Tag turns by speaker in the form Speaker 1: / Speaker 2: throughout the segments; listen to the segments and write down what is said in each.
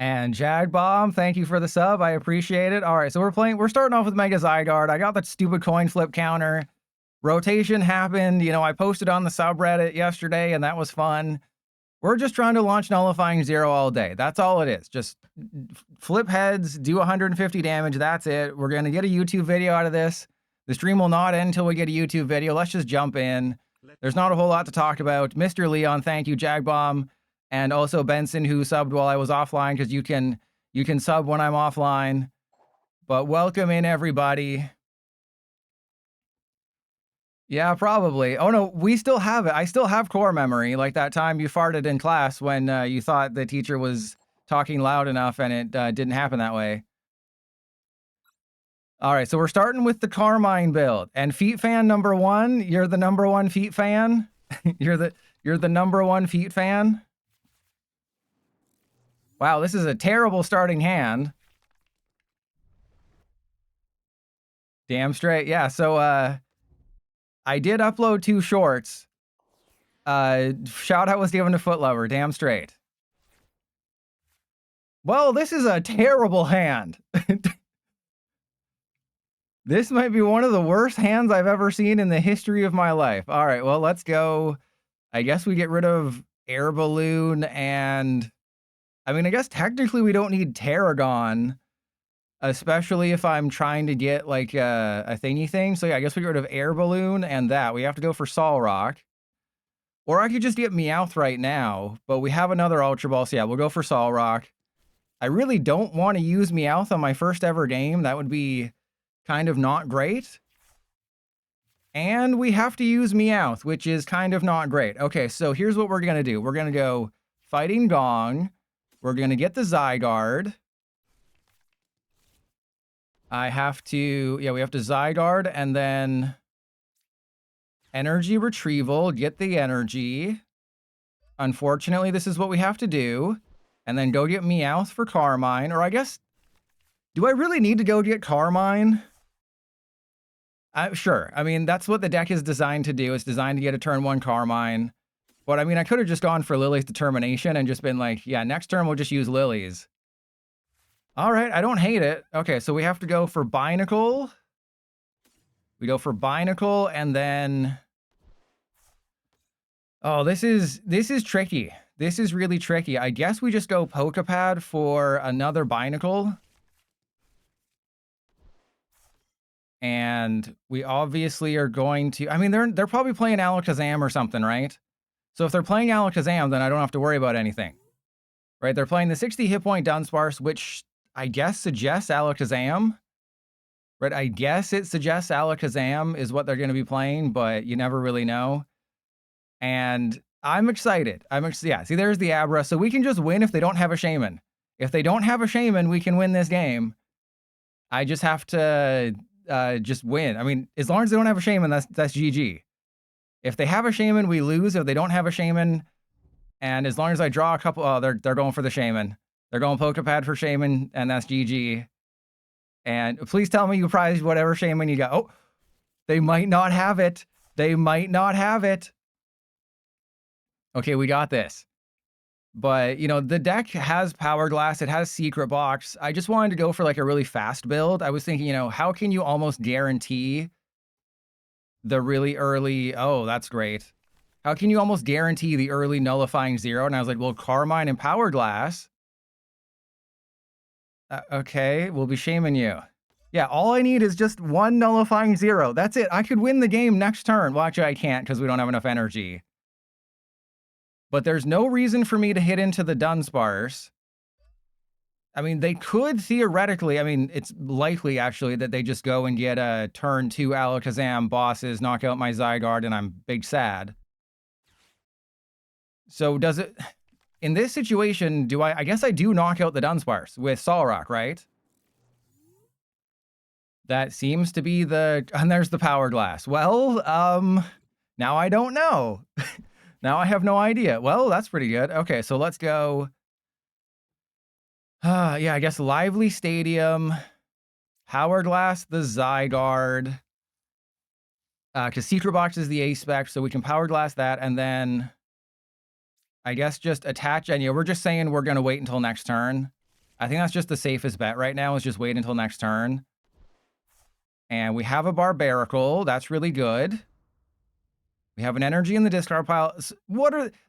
Speaker 1: And Jag Bomb, thank you for the sub. I appreciate it. All right, so we're starting off with Mega Zygarde. I got that stupid coin flip counter. Rotation happened. You know, I posted on the subreddit yesterday, and that was fun. We're just trying to launch Nullifying Zero all day. That's all it is. Just flip heads, do 150 damage. That's it. We're going to get a YouTube video out of this. The stream will not end until we get a YouTube video. Let's just jump in. There's not a whole lot to talk about. Mr. Leon, thank you. Jagbomb, and also Benson, who subbed while I was offline, because you can sub when I'm offline. But welcome in, everybody. Yeah, probably. Oh, no, we still have it. I still have core memory, like that time you farted in class when you thought the teacher was talking loud enough and it didn't happen that way. All right, so we're starting with the Carmine build. And Feet fan number one, you're the number one Feet fan? you're the number one Feet fan? Wow, this is a terrible starting hand. Damn straight. Yeah, so I did upload 2 shorts. Shout out was given to Footlover. Damn straight. Well, this is a terrible hand. This might be one of the worst hands I've ever seen in the history of my life. All right, well, let's go. I guess we get rid of Air Balloon and... I mean, I guess technically we don't need Tarragon, especially if I'm trying to get, like, a thingy thing. So, yeah, I guess we get rid of Air Balloon and that. We have to go for Solrock. Or I could just get Meowth right now, but we have another Ultra Ball, so yeah, we'll go for Solrock. I really don't want to use Meowth on my first ever game. That would be kind of not great. And we have to use Meowth, which is kind of not great. Okay, so here's what we're going to do. We're going to go Fighting Gong. We're going to get the Zygarde. I have to... Yeah, we have to Zygarde and then... Energy Retrieval. Get the energy. Unfortunately, this is what we have to do. And then go get Meowth for Carmine. Or I guess... Do I really need to go get Carmine? Sure. I mean, that's what the deck is designed to do. It's designed to get a turn 1 Carmine. But I mean, I could have just gone for Lily's Determination and just been like, yeah, next turn we'll just use Lily's. All right, I don't hate it. Okay, so we have to go for Binacle. We go for Binacle and then... Oh, this is tricky. This is really tricky. I guess we just go Pokepad for another Binacle. And we obviously are going to... I mean, they're probably playing Alakazam or something, right? So if they're playing Alakazam, then I don't have to worry about anything. Right? They're playing the 60 hit point Dunsparce, which I guess suggests Alakazam. Right? I guess it suggests Alakazam is what they're going to be playing, but you never really know. And I'm excited. Yeah, see, there's the Abra. So we can just win if they don't have a Shaman. If they don't have a Shaman, we can win this game. I just have to... just win. I mean, as long as they don't have a Shaman, that's GG. If they have a Shaman, we lose. If they don't have a Shaman, and as long as I draw a couple, oh, they're going for the Shaman. They're going Pokepad for Shaman, and that's GG. And please tell me you prized whatever Shaman you got. Oh, they might not have it. They might not have it. Okay, we got this. But, you know, the deck has Power Glass. It has Secret Box. I just wanted to go for, like, a really fast build. I was thinking, you know, how can you almost guarantee the really early... Oh, that's great. How can you almost guarantee the early Nullifying Zero? And I was like, well, Carmine and Power Glass. Okay, we'll be shaming you. Yeah, all I need is just 1 Nullifying Zero. That's it. I could win the game next turn. Well, actually, I can't because we don't have enough energy. But there's no reason for me to hit into the Dunsparce. I mean, they could theoretically, I mean, it's likely actually that they just go and get a turn 2 Alakazam bosses, knock out my Zygarde, and I'm big sad. So does it, in this situation, do I guess I do knock out the Dunsparce with Solrock, right? That seems to be the, and there's the Power Glass. Well, now I don't know. Now I have no idea. Well, that's pretty good. Okay, so let's go. Yeah, I guess Lively Stadium, Power Glass, the Zygarde. Because Secret Box is the A-Spec, so we can Power Glass that, and then I guess just attach, and yeah, we're just saying we're going to wait until next turn. I think that's just the safest bet right now, is just wait until next turn. And we have a Barbaracle. That's really good. We have an energy in the discard pile.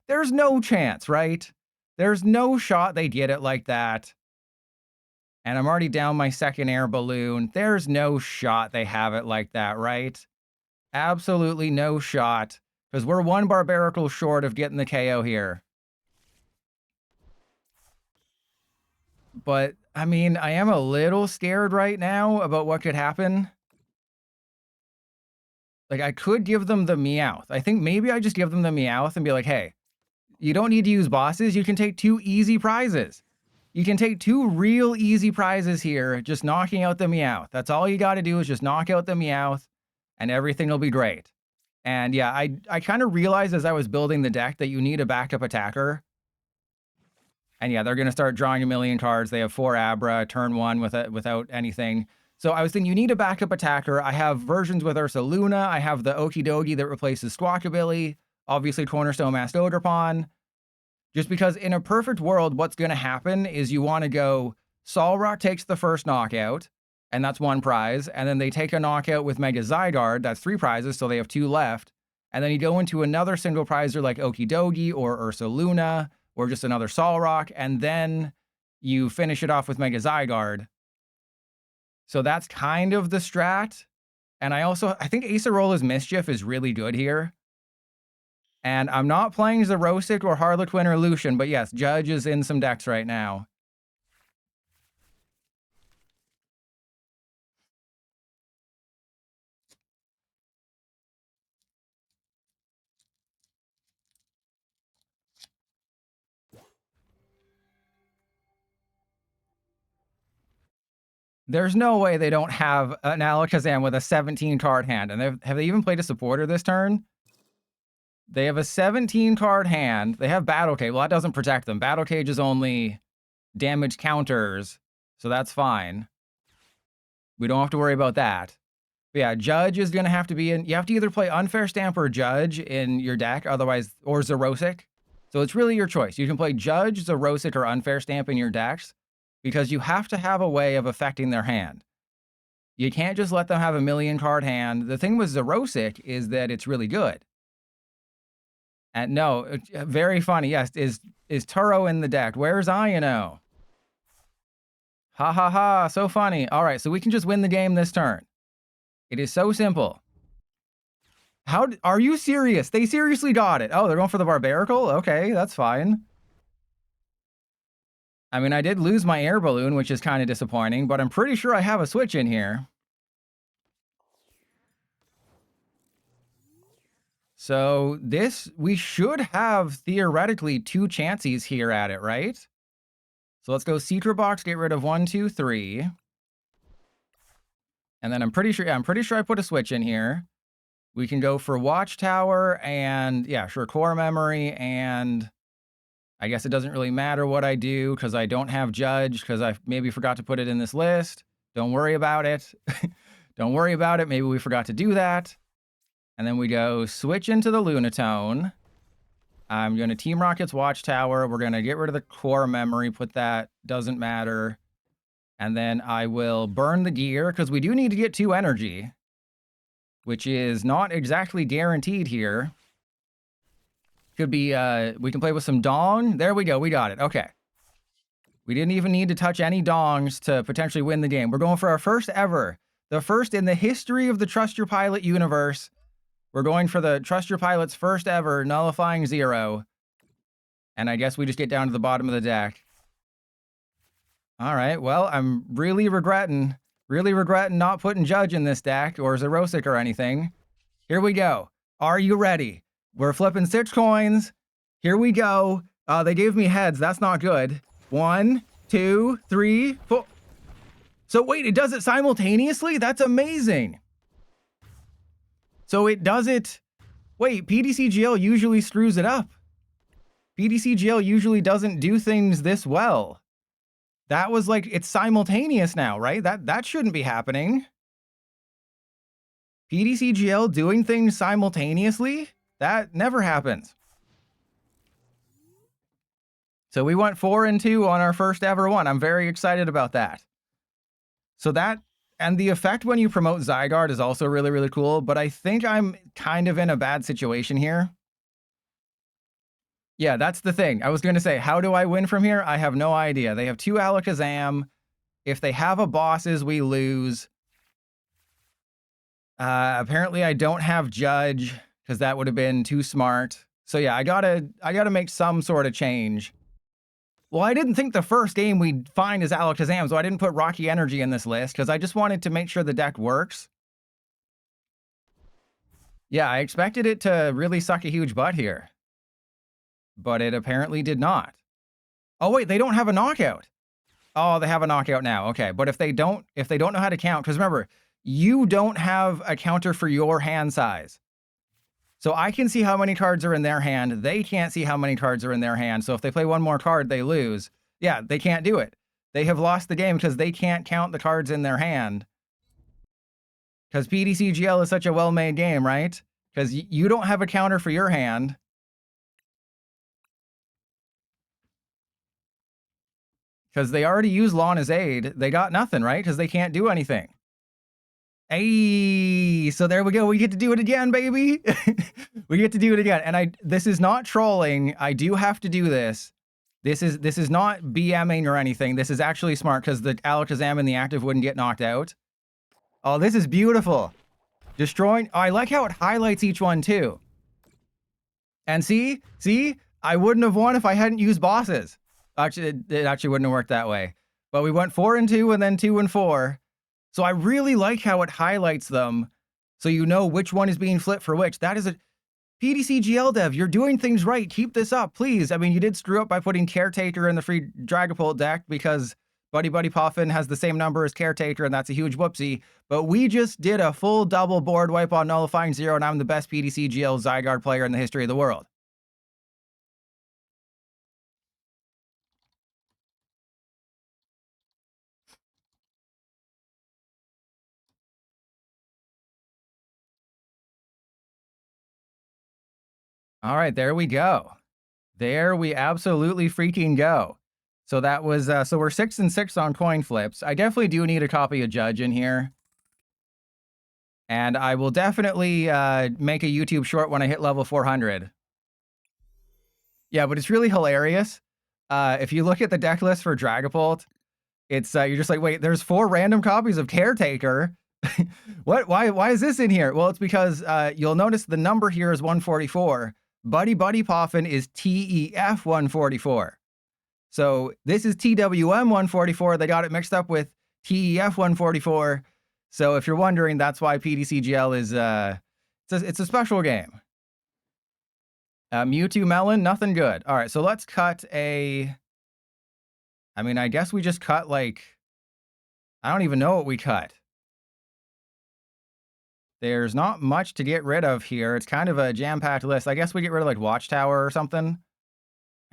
Speaker 1: There's no chance, right? There's no shot they get it like that. And I'm already down my second air balloon. There's no shot they have it like that, right? Absolutely no shot. Because we're one Barbaracle short of getting the KO here. But, I mean, I am a little scared right now about what could happen. Like, I could give them the Meowth. I think maybe I just give them the Meowth and be like, hey, you don't need to use bosses. You can take 2 easy prizes. You can take 2 real easy prizes here, just knocking out the Meowth. That's all you got to do is just knock out the Meowth, and everything will be great. And yeah, I kind of realized as I was building the deck that you need a backup attacker. And yeah, they're going to start drawing a million cards. They have 4 Abra, turn 1 without anything. So I was thinking you need a backup attacker. I have versions with Ursaluna. I have the Okidogi that replaces Squawkabilly. Obviously, Cornerstone Masked Ogerpon. Just because in a perfect world, what's going to happen is you want to go, Solrock takes the first knockout, and that's 1 prize. And then they take a knockout with Mega Zygarde. That's 3 prizes, so they have 2 left. And then you go into another single prizer like Okidogi or Ursaluna or just another Solrock, and then you finish it off with Mega Zygarde. So that's kind of the strat. And I think Acerola's Mischief is really good here. And I'm not playing Xerosic or Harlequin or Lucian, but yes, Judge is in some decks right now. There's no way they don't have an Alakazam with a 17-card hand. And have they even played a supporter this turn? They have a 17-card hand. They have Battle Cage. Well, that doesn't protect them. Battle Cage is only damage counters, so that's fine. We don't have to worry about that. But yeah, Judge is going to have to be in. You have to either play Unfair Stamp or Judge in your deck, otherwise, or Xerosic. So it's really your choice. You can play Judge, Xerosic, or Unfair Stamp in your decks because you have to have a way of affecting their hand. You can't just let them have a 1,000,000-card hand. The thing with Xerosic is that it's really good. And no, very funny. Yes, is Turo in the deck? Where's Iono? Ha ha ha, so funny. All right, so we can just win the game this turn. It is so simple. Are you serious? They seriously got it. Oh, they're going for the Barbaracle? Okay, that's fine. I mean, I did lose my air balloon, which is kind of disappointing, but I'm pretty sure I have a switch in here. So we should have theoretically 2 chances here at it, right? So let's go Citra Box, get rid of 1, 2, 3. And then I'm pretty sure I put a switch in here. We can go for Watchtower and, yeah, sure, Core Memory, and I guess it doesn't really matter what I do because I don't have Judge because I maybe forgot to put it in this list. Don't worry about it. Don't worry about it. Maybe we forgot to do that. And then we go switch into the Lunatone. I'm going to Team Rocket's Watchtower. We're going to get rid of the Core Memory, put that, doesn't matter. And then I will burn the gear because we do need to get 2 energy, which is not exactly guaranteed here. Could be, we can play with some Dong. There we go. We got it. Okay. We didn't even need to touch any Dongs to potentially win the game. We're going for our first ever, the first in the history of the Trust Your Pilot universe. We're going for the Trust Your Pilot's first ever nullifying 0. And I guess we just get down to the bottom of the deck. All right, well, I'm really regretting not putting Judge in this deck or Xerosic or anything. Here we go. Are you ready? We're flipping 6 coins. Here we go. They gave me heads. That's not good. 1, 2, 3, 4. So wait, it does it simultaneously? That's amazing. So it does it. Wait, PDCGL usually screws it up. PDCGL usually doesn't do things this well. That was like, it's simultaneous now, right? That shouldn't be happening. PDCGL doing things simultaneously? That never happens. So we went 4-2 on our first ever one. I'm very excited about that. So that, and the effect when you promote Zygarde is also really, really cool, but I think I'm kind of in a bad situation here. Yeah, that's the thing. I was going to say, how do I win from here? I have no idea. They have 2 Alakazam. If they have a bosses, we lose. Apparently I don't have Judge, because that would have been too smart. So yeah, I gotta make some sort of change. Well, I didn't think the first game we'd find is Alakazam, so I didn't put Rocky Energy in this list, because I just wanted to make sure the deck works. Yeah, I expected it to really suck a huge butt here. But it apparently did not. Oh wait, they don't have a knockout. Oh, they have a knockout now. Okay, but if they don't know how to count, because remember, you don't have a counter for your hand size. So I can see how many cards are in their hand. They can't see how many cards are in their hand. So if they play one more card, they lose. Yeah, they can't do it. They have lost the game because they can't count the cards in their hand. Because PDCGL is such a well-made game, right? Because you don't have a counter for your hand. Because they already used Lana's aid. They got nothing, right? Because they can't do anything. Hey, so there we go. We get to do it again, baby. We get to do it again. And this is not trolling. I do have to do this. This is not BMing or anything. This is actually smart because the Alakazam in the active wouldn't get knocked out. Oh, this is beautiful. Destroying. Oh, I like how it highlights each one too. And see, I wouldn't have won if I hadn't used bosses. Actually, it actually wouldn't have worked that way. But we went 4-2 and then 2-4. So I really like how it highlights them so you know which one is being flipped for which. That is a PDCGL dev. You're doing things right. Keep this up, please. I mean, you did screw up by putting Caretaker in the free Dragapult deck because Buddy Poffin has the same number as Caretaker, and that's a huge whoopsie. But we just did a full double board wipe on Nullifying Zero, and I'm the best PDCGL Zygarde player in the history of the world. All right, there we go. There we absolutely freaking go. So that was, so we're 6-6 on coin flips. I definitely do need a copy of Judge in here. And I will definitely make a YouTube short when I hit level 400. Yeah, but it's really hilarious. If you look at the deck list for Dragapult, it's, you're just like, wait, there's 4 random copies of Caretaker. What? Why is this in here? Well, it's because you'll notice the number here is 144. Buddy Poffin is TEF 144. So this is TWM 144. They got it mixed up with TEF 144. So if you're wondering, that's why PDCGL is it's a special game. Mewtwo Melon, nothing good. All right, so let's cut a. I mean, I guess we just cut like. I don't even know what we cut. There's not much to get rid of here. It's kind of a jam-packed list. I guess we get rid of like Watchtower or something.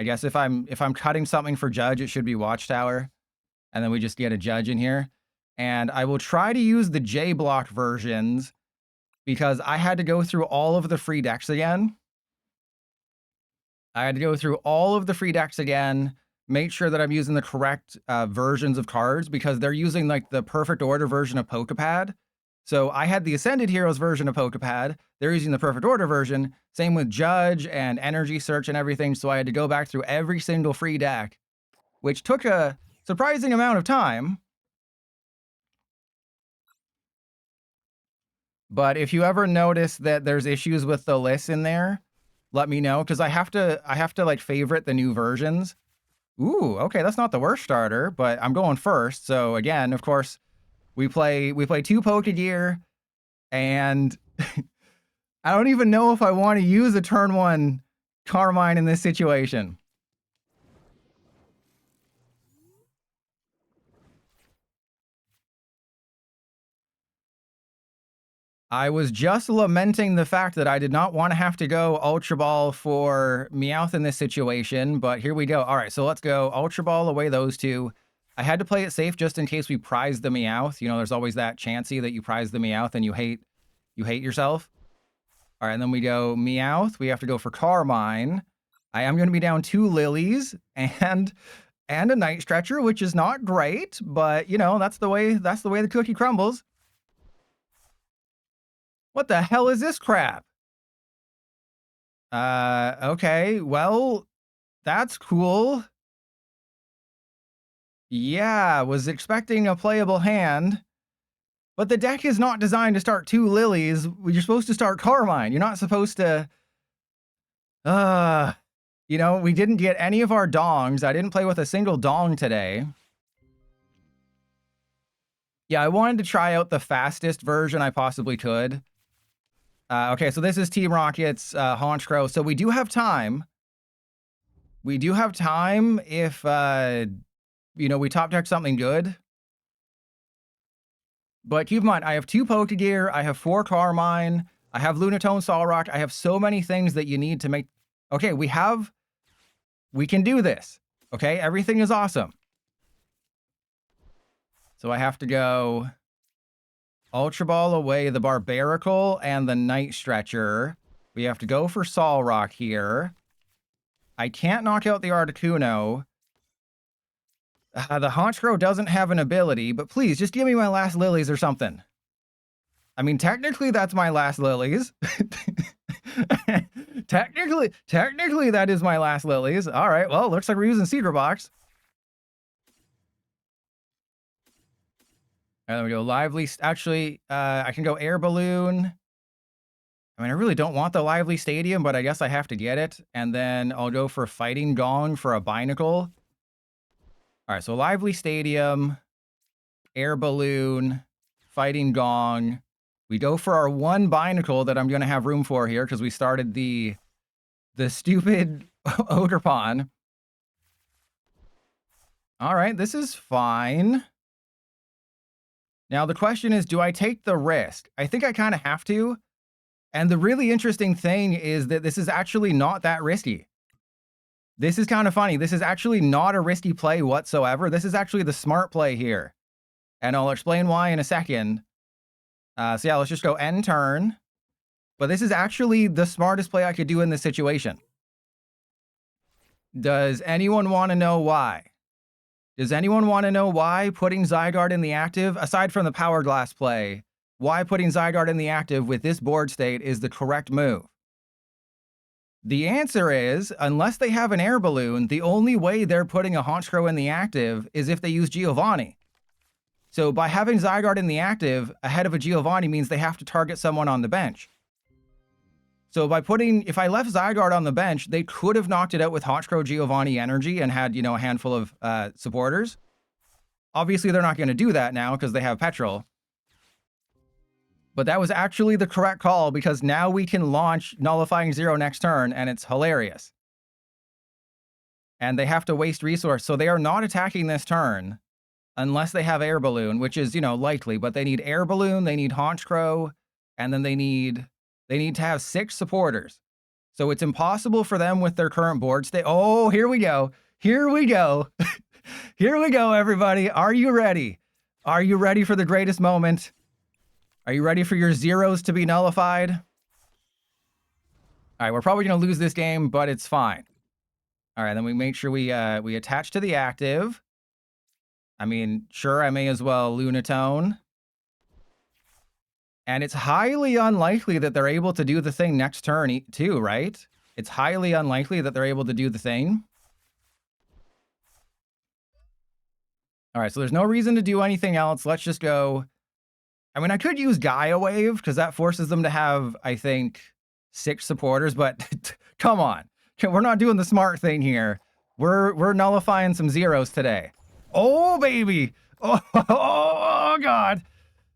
Speaker 1: I guess if I'm cutting something for Judge, it should be Watchtower. And then we just get a Judge in here. And I will try to use the J-block versions because I had to go through all of the free decks again. Make sure that I'm using the correct versions of cards because they're using like the perfect order version of Pokepad. So I had the Ascended Heroes version of Pokepad. They're using the perfect order version. Same with Judge and Energy Search and everything. So I had to go back through every single free deck, which took a surprising amount of time. But if you ever notice that there's issues with the lists in there, let me know because I have to like favorite the new versions. Ooh, okay, that's not the worst starter, but I'm going first. So again, of course, we play 2 Pokegear, and I don't even know if I want to use a turn 1 Carmine in this situation. I was just lamenting the fact that I did not want to have to go Ultra Ball for Meowth in this situation, but here we go. All right, so let's go Ultra Ball away those 2. I had to play it safe just in case we prize the Meowth. You know, there's always that chancey that you prize the Meowth and you hate yourself. All right, and then we go Meowth. We have to go for Carmine. I am going to be down 2 lilies and a night stretcher, which is not great, but you know, that's the way the cookie crumbles. What the hell is this crap? Okay, well, that's cool. Yeah, was expecting a playable hand, but the deck is not designed to start 2 lilies. You're supposed to start Carmine. You're not supposed to. You know, we didn't get any of our dongs. I didn't play with a single dong today. Yeah, I wanted to try out the fastest version I possibly could. Okay, so this is Team Rocket's Honchkrow. So we do have time. We do have time if, you know, we top deck something good. But keep in mind, I have 2 Pokegear, I have 4 Carmine, I have Lunatone Solrock, I have so many things that you need to make... Okay, we can do this. Okay, everything is awesome. So I have to go Ultra Ball away the Barbaracle and the Night Stretcher. We have to go for Solrock here. I can't knock out the Articuno. The Honchkrow doesn't have an ability, but please, just give me my last lilies or something. I mean, technically, that's my last lilies. Technically, that is my last lilies. All right, well, looks like we're using Secret Box. All right, there we go. Lively. Actually, I can go Air Balloon. I mean, I really don't want the Lively Stadium, but I guess I have to get it. And then I'll go for Fighting Gong for a Binacle. All right, so Lively Stadium, Air Balloon, Fighting Gong. We go for our 1 Binacle that I'm going to have room for here because we started the stupid Ogerpon. All right, this is fine. Now, the question is, do I take the risk? I think I kind of have to. And the really interesting thing is that this is actually not that risky. This is kind of funny. This is actually not a risky play whatsoever. This is actually the smart play here. And I'll explain why in a second. So yeah, let's just go end turn. But this is actually the smartest play I could do in this situation. Does anyone want to know why? Does anyone want to know why putting Zygarde in the active, aside from the Power Glass play, why putting Zygarde in the active with this board state is the correct move? The answer is, unless they have an Air Balloon, the only way they're putting a Honchkrow in the active is if they use Giovanni. So by having Zygarde in the active ahead of a Giovanni means they have to target someone on the bench. So by putting, if I left Zygarde on the bench, they could have knocked it out with Honchkrow Giovanni energy and had, you know, a handful of supporters. Obviously, they're not going to do that now because they have Petrol. But that was actually the correct call because now we can launch Nullifying Zero next turn, and it's hilarious. And they have to waste resource, so they are not attacking this turn unless they have Air Balloon, which is, you know, likely. But they need Air Balloon, they need Honchkrow, and then they need to have 6 supporters. So it's impossible for them with their current board state. Oh, here we go. Here we go. Here we go, everybody. Are you ready? Are you ready for the greatest moment? Are you ready for your zeros to be nullified? All right, we're probably going to lose this game, but it's fine. All right, then we make sure we attach to the active. I mean, sure, I may as well Lunatone. And it's highly unlikely that they're able to do the thing next turn too, right? It's highly unlikely that they're able to do the thing. All right, so there's no reason to do anything else. Let's just go. I mean, I could use Gaia Wave because that forces them to have, I think, 6 supporters, but come on. We're not doing the smart thing here. We're nullifying some zeros today. Oh, baby. Oh, God.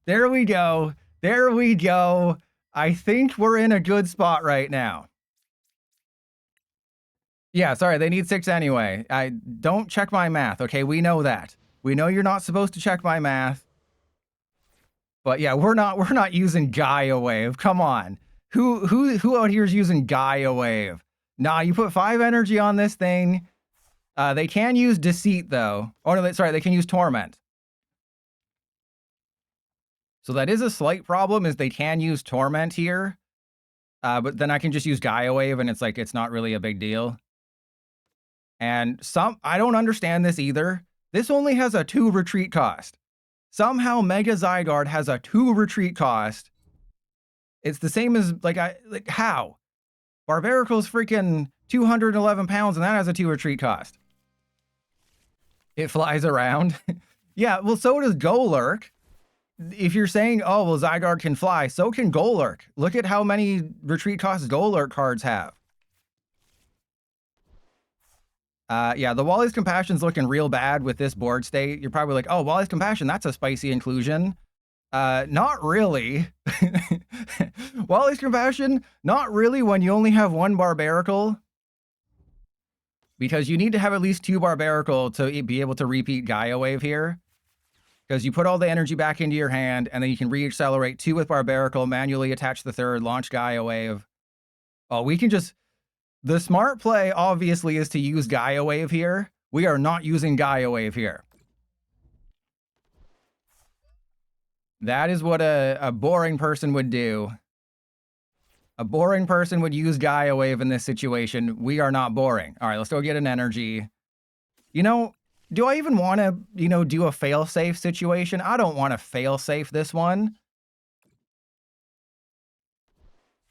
Speaker 1: There we go. There we go. I think we're in a good spot right now. Yeah, sorry, they need 6 anyway. I don't check my math, okay? We know that. We know you're not supposed to check my math. But yeah, we're not using Gaia Wave. Come on. Who out here is using Gaia Wave? Nah, you put 5 energy on this thing. They can use Deceit though. Oh no, sorry, they can use Torment. So that is a slight problem, is they can use Torment here. But then I can just use Gaia Wave and it's like, it's not really a big deal. And I don't understand this either. This only has a 2 retreat cost. Somehow Mega Zygarde has a 2 retreat cost. It's the same as, like, how? Barbaricle's freaking 211 pounds and that has a 2 retreat cost. It flies around. Yeah, well, so does Golurk. If you're saying, oh, well, Zygarde can fly, so can Golurk. Look at how many retreat costs Golurk cards have. Yeah, the Wally's Compassion's looking real bad with this board state. You're probably like, oh, Wally's Compassion, that's a spicy inclusion. Not really. Wally's Compassion, not really when you only have 1 Barbarical. Because you need to have at least 2 Barbarical to be able to repeat Gaia Wave here. Because you put all the energy back into your hand, and then you can re-accelerate 2 with Barbarical, manually attach the 3rd, launch Gaia Wave. Oh, we can just... The smart play, obviously, is to use Gaia Wave here. We are not using Gaia Wave here. That is what a boring person would do. A boring person would use Gaia Wave in this situation. We are not boring. All right, let's go get an energy. You know... Do I even want to, do a fail-safe situation? I don't want to fail-safe this one.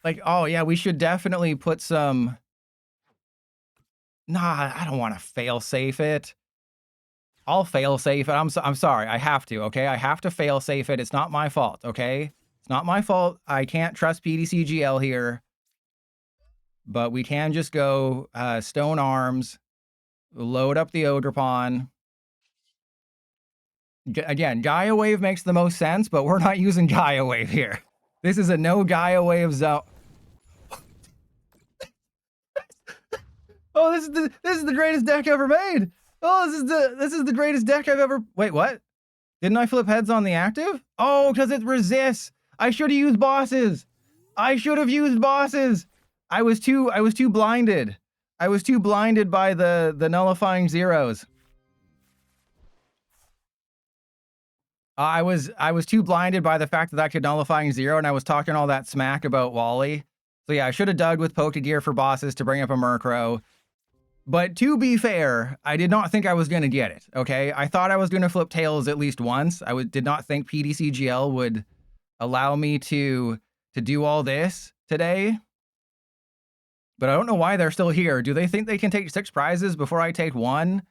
Speaker 1: Like, oh yeah, we should definitely put some... Nah, I don't want to fail-safe it. I'll fail-safe it. I'm sorry, I have to, okay? I have to fail-safe it. It's not my fault, okay? It's not my fault. I can't trust PDCGL here. But we can just go Stone Arms. Load up the Ogerpon. Again, Gaia Wave makes the most sense, but we're not using Gaia Wave here. This is a no Gaia Wave zone. Oh, this is the greatest deck ever made. Oh, this is the greatest deck I've ever... Wait, what? Didn't I flip heads on the active? Oh, because it resists. I should have used bosses. I should have used bosses. I was too blinded. I was too blinded by the nullifying zeros. I was too blinded by the fact that I could nullifying zero, and I was talking all that smack about Wally. So yeah, I should have dug with Pokegear for bosses to bring up a Murkrow. But to be fair, I did not think I was going to get it, okay? I thought I was going to flip Tails at least once. I did not think PDCGL would allow me to do all this today. But I don't know why they're still here. Do they think they can take 6 prizes before I take 1?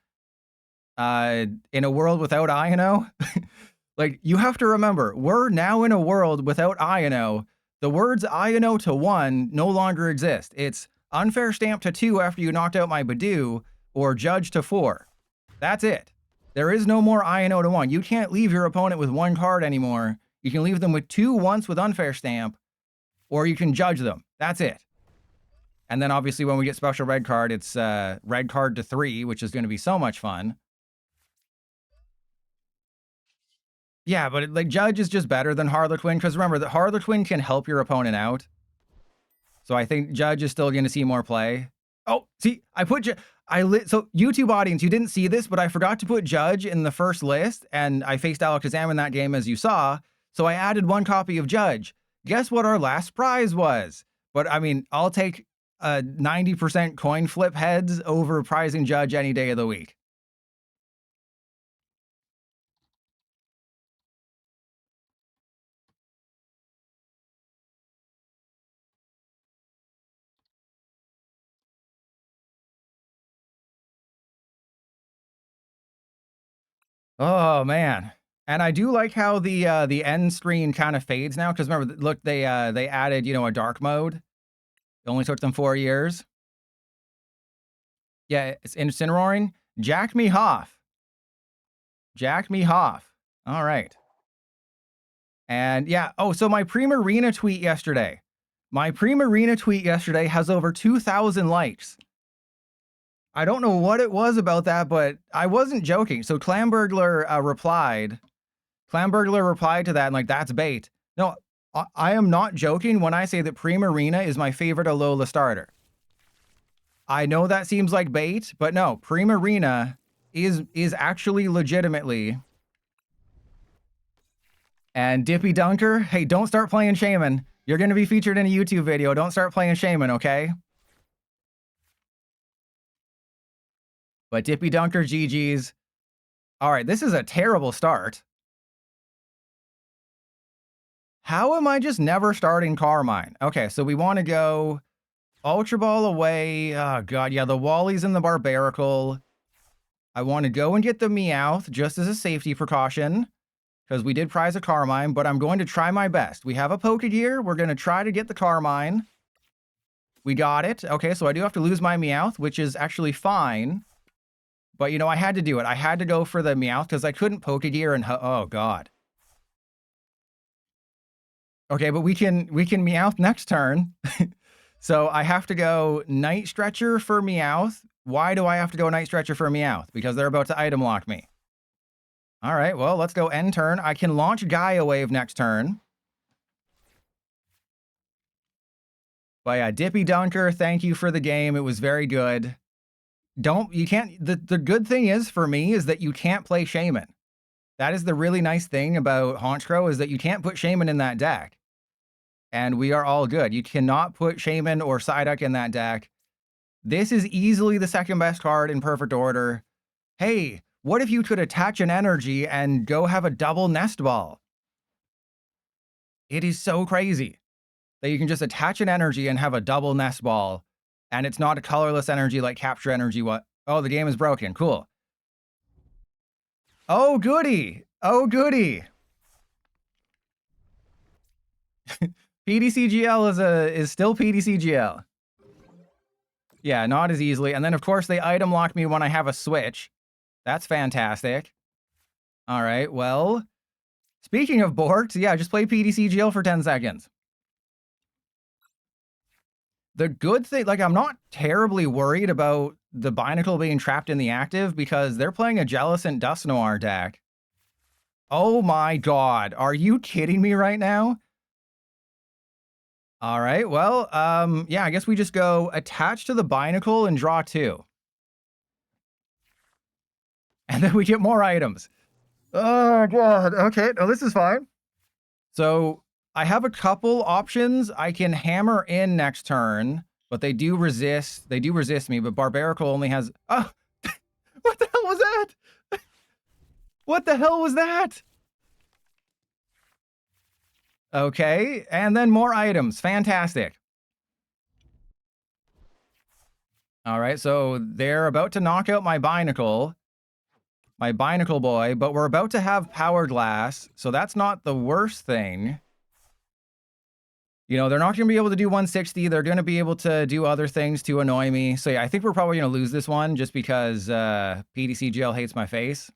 Speaker 1: In a world without Iono? Like, you have to remember, we're now in a world without Iono. The words Iono to 1 no longer exist. It's unfair stamp to 2 after you knocked out my Badoo, or judge to 4. That's it. There is no more Iono to 1. You can't leave your opponent with 1 card anymore. You can leave them with 2 once with unfair stamp, or you can judge them. That's it. And then obviously when we get special red card, it's red card to 3, which is going to be so much fun. Yeah, but like Judge is just better than Harlequin, because remember that Harlequin can help your opponent out. So I think Judge is still going to see more play. Oh, see, so YouTube audience, you didn't see this, but I forgot to put Judge in the first list, and I faced Alakazam in that game, as you saw. So I added 1 copy of Judge. Guess what our last prize was? But I mean, I'll take 90% coin flip heads over prizing Judge any day of the week. Oh man. And I do like how the end screen kind of fades now, because remember, look, they added, a dark mode. It only took them 4 years. Yeah, it's Incineroaring. Jack me Hoff. Jack me Hoff. All right. And yeah, oh, so my Primarina tweet yesterday. My Primarina tweet yesterday has over 2,000 likes. I don't know what it was about that, but I wasn't joking. So Clamburglar replied. Clamburglar replied to that, and like, that's bait. No, I am not joking when I say that Primarina is my favorite Alola starter. I know that seems like bait, but no, Primarina is actually legitimately. And Dippy Dunker, hey, don't start playing Shaman. You're going to be featured in a YouTube video. Don't start playing Shaman, okay? But Dippy Dunker, GG's. All right, this is a terrible start. How am I just never starting Carmine? Okay, so we want to go Ultra Ball away. Oh, God, yeah, the Wally's and the Barbaracle. I want to go and get the Meowth just as a safety precaution, because we did prize a Carmine, but I'm going to try my best. We have a Pokegear. We're going to try to get the Carmine. We got it. Okay, so I do have to lose my Meowth, which is actually fine. But, you know, I had to do it. I had to go for the Meowth because I couldn't Pokegear and... Oh, God. Okay, but we can Meowth next turn. So I have to go Night Stretcher for Meowth. Why do I have to go Night Stretcher for Meowth? Because they're about to item lock me. All right, well, let's go end turn. I can launch Gaia Wave next turn. But yeah, Dippy Dunker, thank you for the game. It was very good. The good thing is for me is that you can't play Shaman. That is the really nice thing about Honchkrow is that you can't put Shaman in that deck. And we are all good. You cannot put Shaman or Psyduck in that deck. This is easily the second best card in perfect order. Hey, what if you could attach an energy and go have a double Nest Ball? It is so crazy that you can just attach an energy and have a double Nest Ball, and it's not a colorless energy like Capture Energy. What? Oh, the game is broken. Cool. Oh, goody. Oh, goody. PDCGL is still PDCGL. Yeah, not as easily. And then, of course, they item lock me when I have a switch. That's fantastic. All right, well, speaking of Borks, yeah, just play PDCGL for 10 seconds. The good thing, like, I'm not terribly worried about the Binacle being trapped in the active because they're playing a Jellicent Dusknoir deck. Oh my God, are you kidding me right now? All right, well, yeah, I guess we just go attach to the Binacle and draw 2. And then we get more items. Oh, God. Okay, no, this is fine. So I have a couple options. I can hammer in next turn, but they do resist. They do resist me, but Barbaracle only has... Oh, what the hell was that? What the hell was that? Okay, and then more items. Fantastic. All right, so they're about to knock out my Binacle boy, but we're about to have Power Glass, so that's not the worst thing. You know, they're not going to be able to do 160. They're going to be able to do other things to annoy me. So yeah, I think we're probably going to lose this one just because PDCGL hates my face.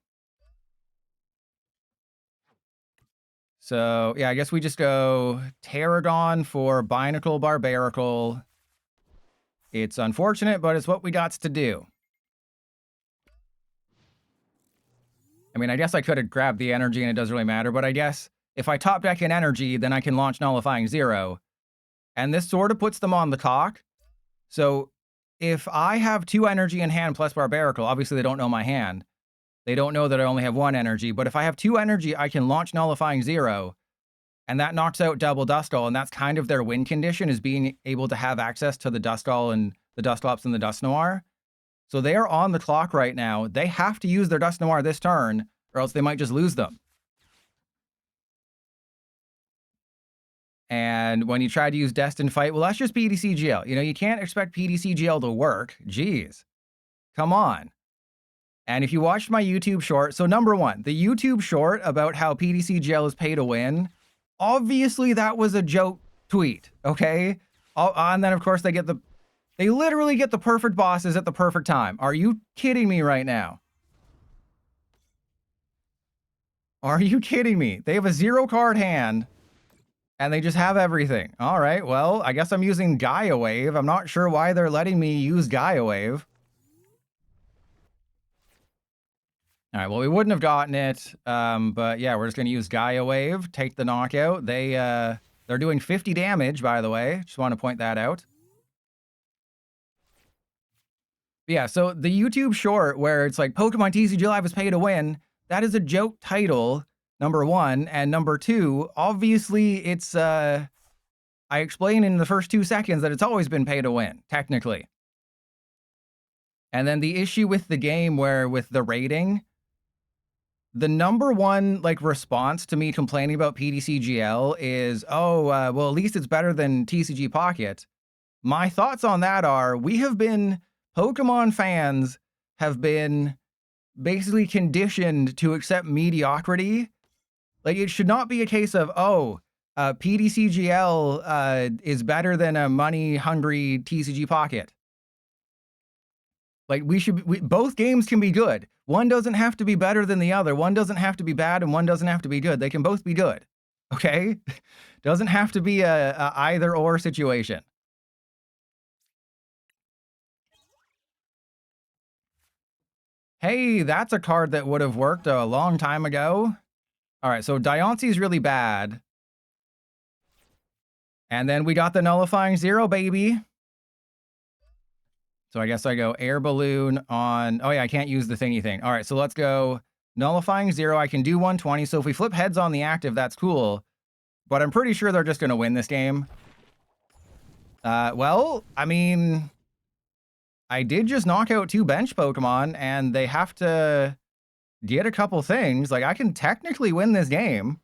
Speaker 1: So yeah, I guess we just go Tarragon for Binacle Barbaracle. It's unfortunate, but it's what we got to do. I mean, I guess I could have grabbed the energy and it doesn't really matter, but I guess if I top deck an energy, then I can launch Nullifying Zero. And this sort of puts them on the cock. So if I have 2 energy in hand plus Barbaracle, obviously they don't know my hand. They don't know that I only have 1 energy. But if I have 2 energy, I can launch Nullifying Zero. And that knocks out double Duskull. And that's kind of their win condition, is being able to have access to the Duskull and the Dusclops and the Dusknoir. So they are on the clock right now. They have to use their Dusknoir this turn, or else they might just lose them. And when you try to use Destined Fight, well, that's just PDCGL. You know, you can't expect PDCGL to work. Jeez. Come on. And if you watched my YouTube short, so number 1, the YouTube short about how PDCGL is pay to win, obviously that was a joke tweet, okay? And then, of course, they literally get the perfect bosses at the perfect time. Are you kidding me right now? Are you kidding me? They have a 0-card hand, and they just have everything. All right, well, I guess I'm using Gaia Wave. I'm not sure why they're letting me use Gaia Wave. All right, well, we wouldn't have gotten it, but yeah, we're just going to use Gaia Wave, take the knockout. They're doing 50 damage, by the way. Just want to point that out. Yeah, so the YouTube short where it's like Pokemon TCG Live is pay to win, that is a joke title, number 1. And number 2, obviously it's, I explain in the first 2 seconds that it's always been pay to win, technically. And then the issue with the game where with the rating, the number one like response to me complaining about PDCGL is, oh, well, at least it's better than TCG Pocket. My thoughts on that are Pokemon fans have been basically conditioned to accept mediocrity. Like, it should not be a case of, oh, PDCGL is better than a money-hungry TCG Pocket. Like, both games can be good. One doesn't have to be better than the other. One doesn't have to be bad, and one doesn't have to be good. They can both be good. Okay? Doesn't have to be a either-or situation. Hey, that's a card that would have worked a long time ago. All right, so Diance's really bad. And then we got the Nullifying Zero, baby. So I guess I go Air Balloon on... Oh, yeah, I can't use the thingy thing. All right, so let's go Nullifying Zero. I can do 120. So if we flip heads on the active, that's cool. But I'm pretty sure they're just going to win this game. Well, I mean... I did just knock out 2 bench Pokemon, and they have to get a couple things. Like, I can technically win this game.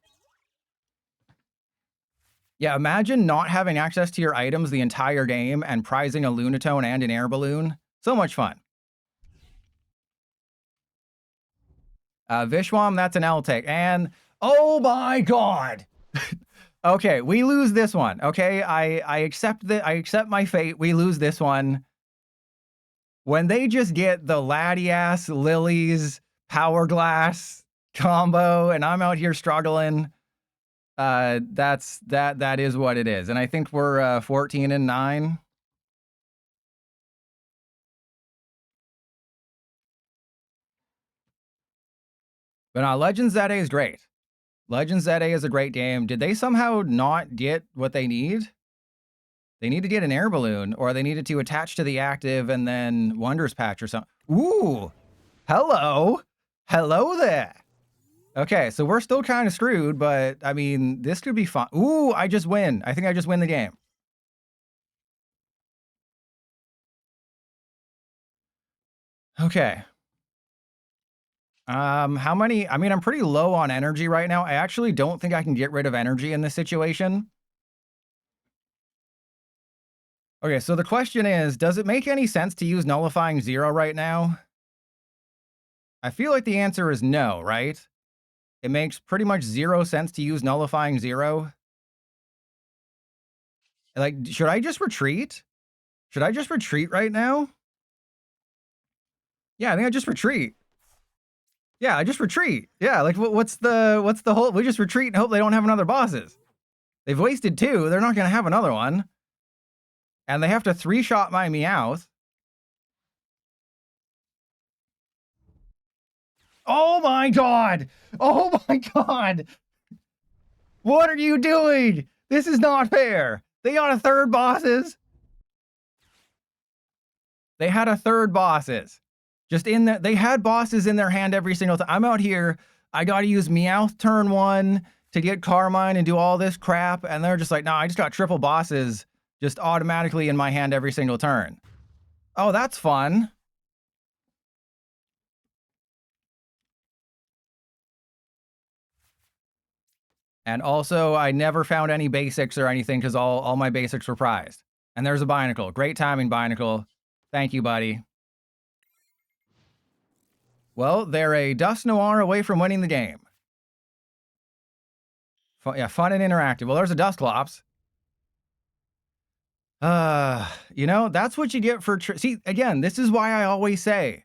Speaker 1: Yeah, imagine not having access to your items the entire game and prizing a Lunatone and an Air Balloon. So much fun. Vishwam, that's an L take. And, oh my god! Okay, we lose this one. Okay, I accept my fate. We lose this one. When they just get the Latias, Lilies, Power Glass combo, and I'm out here struggling, that is what it is. And I think we're 14-9. But Legends ZA is great. Legends ZA is a great game. Did they somehow not get what they need? They need to get an Air Balloon, or they needed to attach to the active and then Wonders Patch or something. Ooh, hello. Hello there. Okay, so we're still kind of screwed, but I mean, this could be fun. Ooh, I just win. I think I just win the game. Okay. How many? I mean, I'm pretty low on energy right now. I actually don't think I can get rid of energy in this situation. Okay, so the question is, does it make any sense to use Nullifying Zero right now? I feel like the answer is no, right? It makes pretty much 0 sense to use Nullifying Zero. Like, should I just retreat? Should I just retreat right now? Yeah, I think I just retreat. Yeah, I just retreat. Yeah, like what's the whole? We just retreat and hope they don't have another bosses. They've wasted 2. They're not gonna have another one. And they have to 3-shot my Meowth. Oh my god! Oh my god! What are you doing? This is not fair. They got a 3rd bosses. They had a 3rd bosses. Just in that, they had bosses in their hand every single time. I'm out here. I got to use Meowth turn 1 to get Carmine and do all this crap. And they're just like, no, I just got triple bosses just automatically in my hand every single turn. Oh, that's fun. And also, I never found any basics or anything because all my basics were prized. And there's a Binacle. Great timing, Binacle. Thank you, buddy. Well, they're a Dust Noir away from winning the game. Yeah, fun and interactive. Well, there's a Dusclops. You know, that's what you get for... See, again, this is why I always say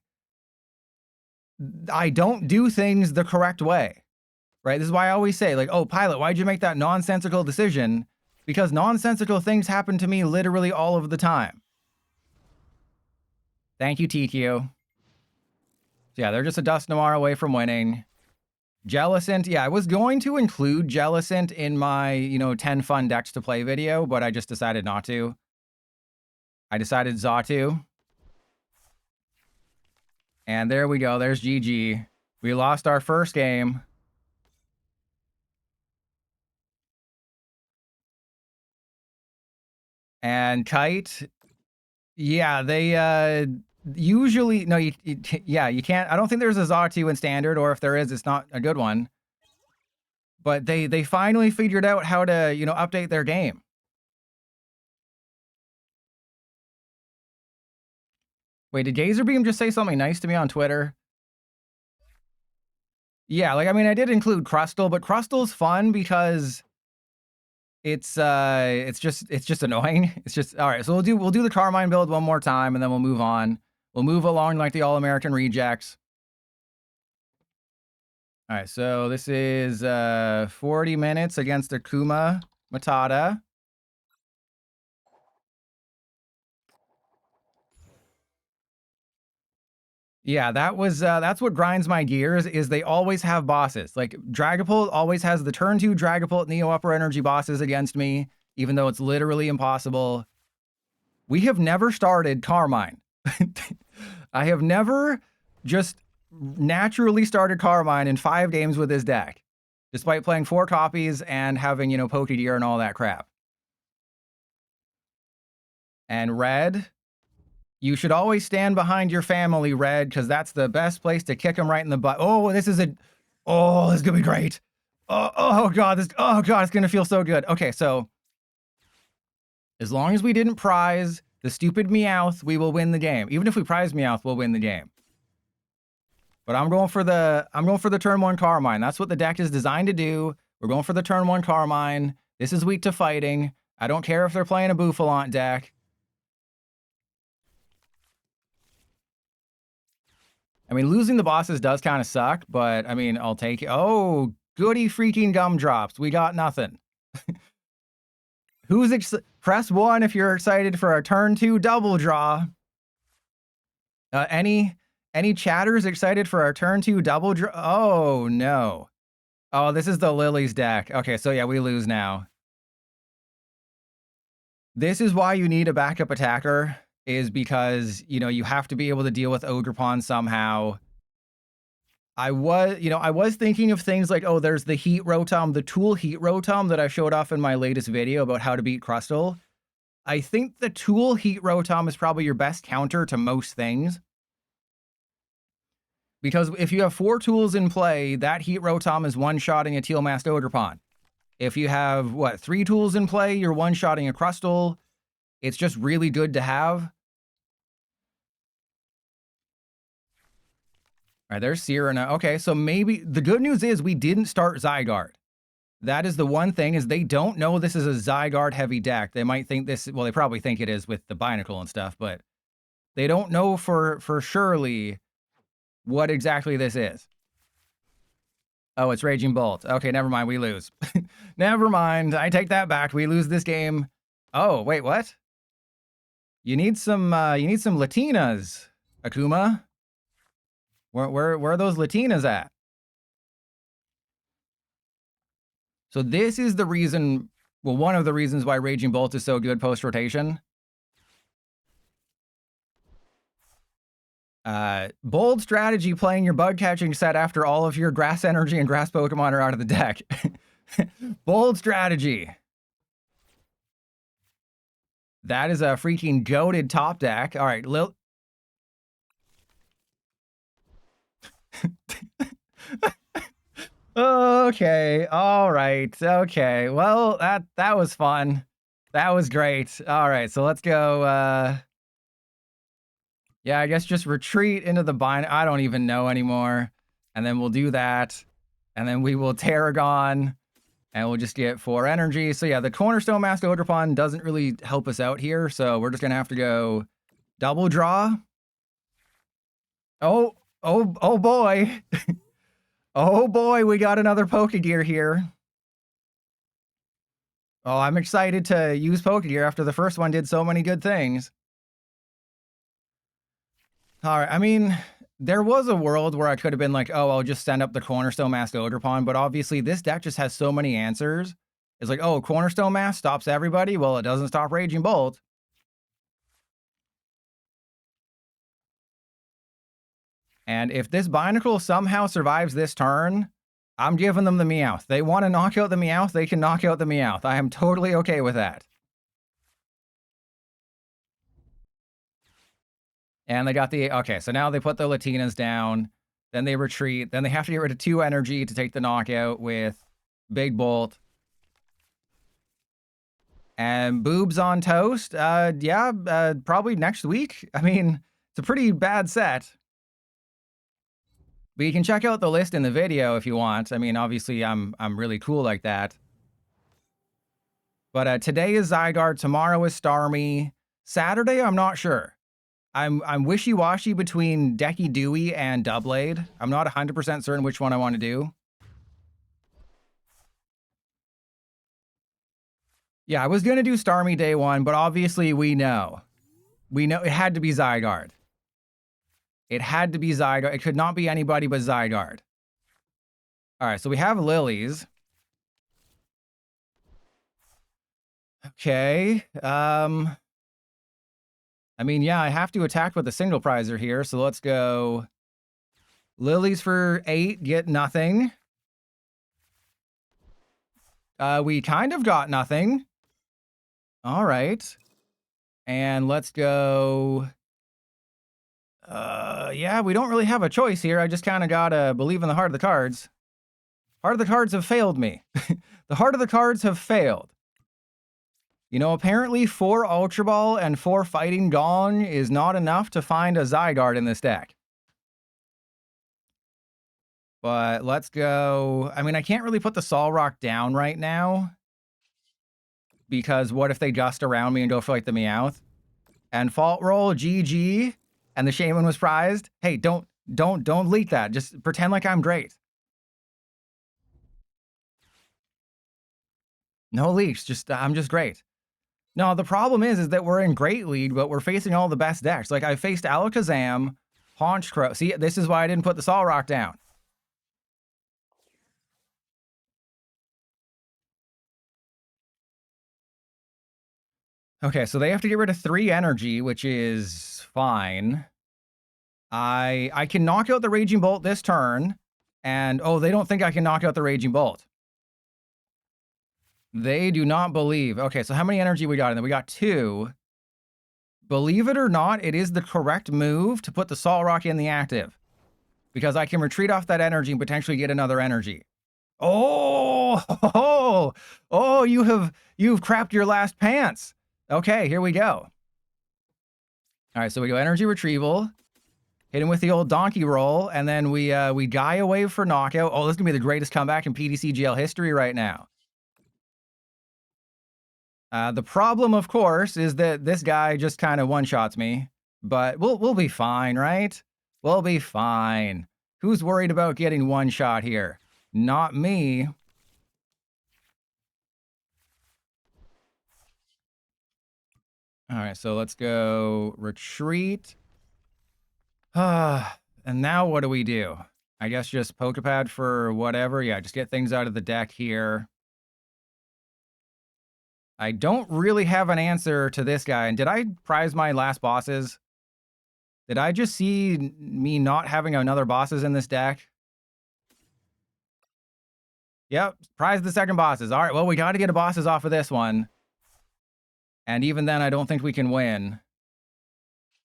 Speaker 1: I don't do things the correct way, right? This is why I always say, like, oh, Pilot, why'd you make that nonsensical decision? Because nonsensical things happen to me literally all of the time. Thank you, TQ. Yeah, they're just a Dust Noir away from winning. Jellicent, yeah, I was going to include Jellicent in my, 10 fun decks to play video, but I just decided not to. I decided Xatu. And there we go, there's GG. We lost our first game. And Kite, yeah, they Usually, no, yeah, you can't. I don't think there's a Xatu in standard, or if there is, it's not a good one. But they finally figured out how to, you know, update their game. Wait, did Gazerbeam just say something nice to me on Twitter? Yeah, like, I mean, I did include Crustle, but Crustle's fun because it's just annoying. It's just all right. So we'll do the Carmine build one more time, and then we'll move on. We'll move along like the All-American rejects. All right, so this is 40 minutes against Akuma Matata. Yeah, that's what grinds my gears is they always have bosses. Like Dragapult always has the turn 2 Dragapult Neo Upper Energy bosses against me, even though it's literally impossible. We have never started Carmine. I have never just naturally started Carmine in 5 games with this deck, despite playing 4 copies and having, you know, Pokegear and all that crap. And Red, you should always stand behind your family, Red, because that's the best place to kick them right in the butt. Oh, this is gonna be great. Oh god, it's gonna feel so good. Okay, so as long as we didn't prize the stupid Meowth, we will win the game. Even if we prize Meowth, we'll win the game. But I'm going for the turn 1 Carmine. That's what the deck is designed to do. We're going for the turn 1 Carmine. This is weak to fighting. I don't care if they're playing a Bouffalant deck. I mean, losing the bosses does kind of suck, but I mean, I'll take it. Oh, goody freaking gumdrops. We got nothing. Press 1 if you're excited for a turn 2 double draw. Any chatters excited for our turn 2 double draw? Oh, no. Oh, this is the Lily's deck. Okay, so yeah, we lose now. This is why you need a backup attacker, is because, you know, you have to be able to deal with Ogerpon somehow. I was thinking of things like, oh, there's the Heat Rotom, the Tool Heat Rotom that I showed off in my latest video about how to beat Crustle. I think the Tool Heat Rotom is probably your best counter to most things. Because if you have 4 tools in play, that Heat Rotom is one-shotting a Teal-Masked Ogerpon. If you have, 3 tools in play, you're one-shotting a Crustle. It's just really good to have. All right, there's Sierra. Okay, so maybe the good news is we didn't start Zygarde. That is the one thing, is they don't know this is a Zygarde heavy deck. They might think this, well, they probably think it is with the Binacle and stuff, but they don't know for surely what exactly this is. Oh, it's Raging Bolt. Okay, never mind, we lose. Never mind, I take that back. We lose this game. Oh, wait, what? You need some Latinas, Akuma. Where are those Latinas at? So this is the reason, well, one of the reasons why Raging Bolt is so good post-rotation. Bold strategy playing your bug catching set after all of your grass energy and grass Pokemon are out of the deck. Bold strategy. That is a freaking goated top deck. All right, Okay, all right, okay. Well, that was fun. That was great. All right, so let's go. Yeah, I guess just retreat into the bind. I don't even know anymore. And then we'll do that. And then we will Terragon. And we'll just get 4 energy. So yeah, the Cornerstone Masked Ogerpon doesn't really help us out here. So we're just going to have to go double draw. Oh boy. Oh boy, we got another Pokegear here. Oh, I'm excited to use Pokegear after the first one did so many good things. All right, I mean, there was a world where I could have been like, oh, I'll just send up the Cornerstone Masked Ogerpon, but obviously this deck just has so many answers. It's like, oh, Cornerstone Mask stops everybody? Well, it doesn't stop Raging Bolt. And if this Binacle somehow survives this turn, I'm giving them the Meowth. They want to knock out the Meowth, they can knock out the Meowth. I am totally okay with that. And they got the... Okay, so now they put the Latinas down. Then they retreat. Then they have to get rid of 2 energy to take the knockout with Big Bolt. And boobs on toast? Yeah, probably next week. I mean, it's a pretty bad set. But you can check out the list in the video if you want. I mean, obviously, I'm really cool like that. But today is Zygarde, tomorrow is Starmie. Saturday, I'm not sure. I'm wishy-washy between Decky Dewey and Doublade. I'm not 100% certain which one I want to do. Yeah, I was going to do Starmie day 1, but obviously we know. We know it had to be Zygarde. It had to be Zygarde. It could not be anybody but Zygarde. All right, so we have lilies. Okay. I mean, yeah, I have to attack with a single prizer here, so let's go lilies for 8, get nothing. We kind of got nothing. All right. And let's go... yeah, we don't really have a choice here. I just kind of gotta believe in the heart of the cards. Heart of the cards have failed me. The heart of the cards have failed. You know, apparently 4 Ultra Ball and 4 Fighting Gong is not enough to find a Zygarde in this deck. But let's go... I mean, I can't really put the Solrock down right now. Because what if they dust around me and go for, like, the Meowth? And Fault Roll, GG. And the Shaman was prized. Hey, don't leak that. Just pretend like I'm great. No leaks. Just I'm just great. No, the problem is that we're in Great League, but we're facing all the best decks. Like, I faced Alakazam, Honchkrow. See, this is why I didn't put the Solrock down. Okay, so they have to get rid of 3 energy, which is fine. I can knock out the Raging Bolt this turn, and oh, they don't think I can knock out the Raging Bolt. They do not believe. Okay, so how many energy we got in there? We got 2. Believe it or not, it is the correct move to put the Solrock in the active. Because I can retreat off that energy and potentially get another energy. Oh, you've crapped your last pants. Okay, here we go. All right, so we go energy retrieval, hit him with the old donkey roll, and then we die away for knockout. Oh, this is gonna be the greatest comeback in PTCGL history right now. The problem, of course, is that this guy just kind of one-shots me, but we'll be fine, right? We'll be fine. Who's worried about getting one shot here? Not me. All right, so let's go retreat. And now what do we do? I guess just Pokepad for whatever. Yeah, just get things out of the deck here. I don't really have an answer to this guy. And did I prize my last bosses? Did I just see me not having another bosses in this deck? Yep, prize the second bosses. All right, well, we got to get a bosses off of this one. And even then, I don't think we can win.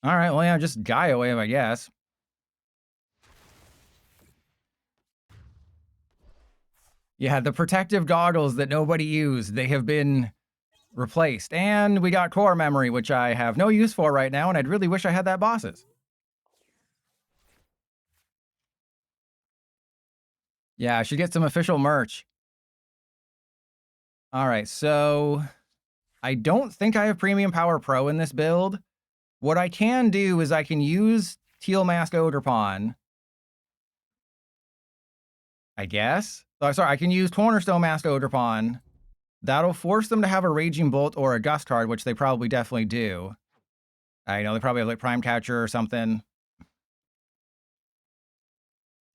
Speaker 1: All right, well, yeah, just Gaia Wave, I guess. Yeah, the protective goggles that nobody used, they have been replaced. And we got core memory, which I have no use for right now, and I'd really wish I had that bosses. Yeah, I should get some official merch. All right, so I don't think I have Premium Power Pro in this build. What I can do is I can use Teal Mask Ogerpon, I guess. Oh, sorry, I can use Cornerstone Mask Ogerpon. That'll force them to have a Raging Bolt or a Gust card, which they probably definitely do. I know they probably have like Prime Catcher or something.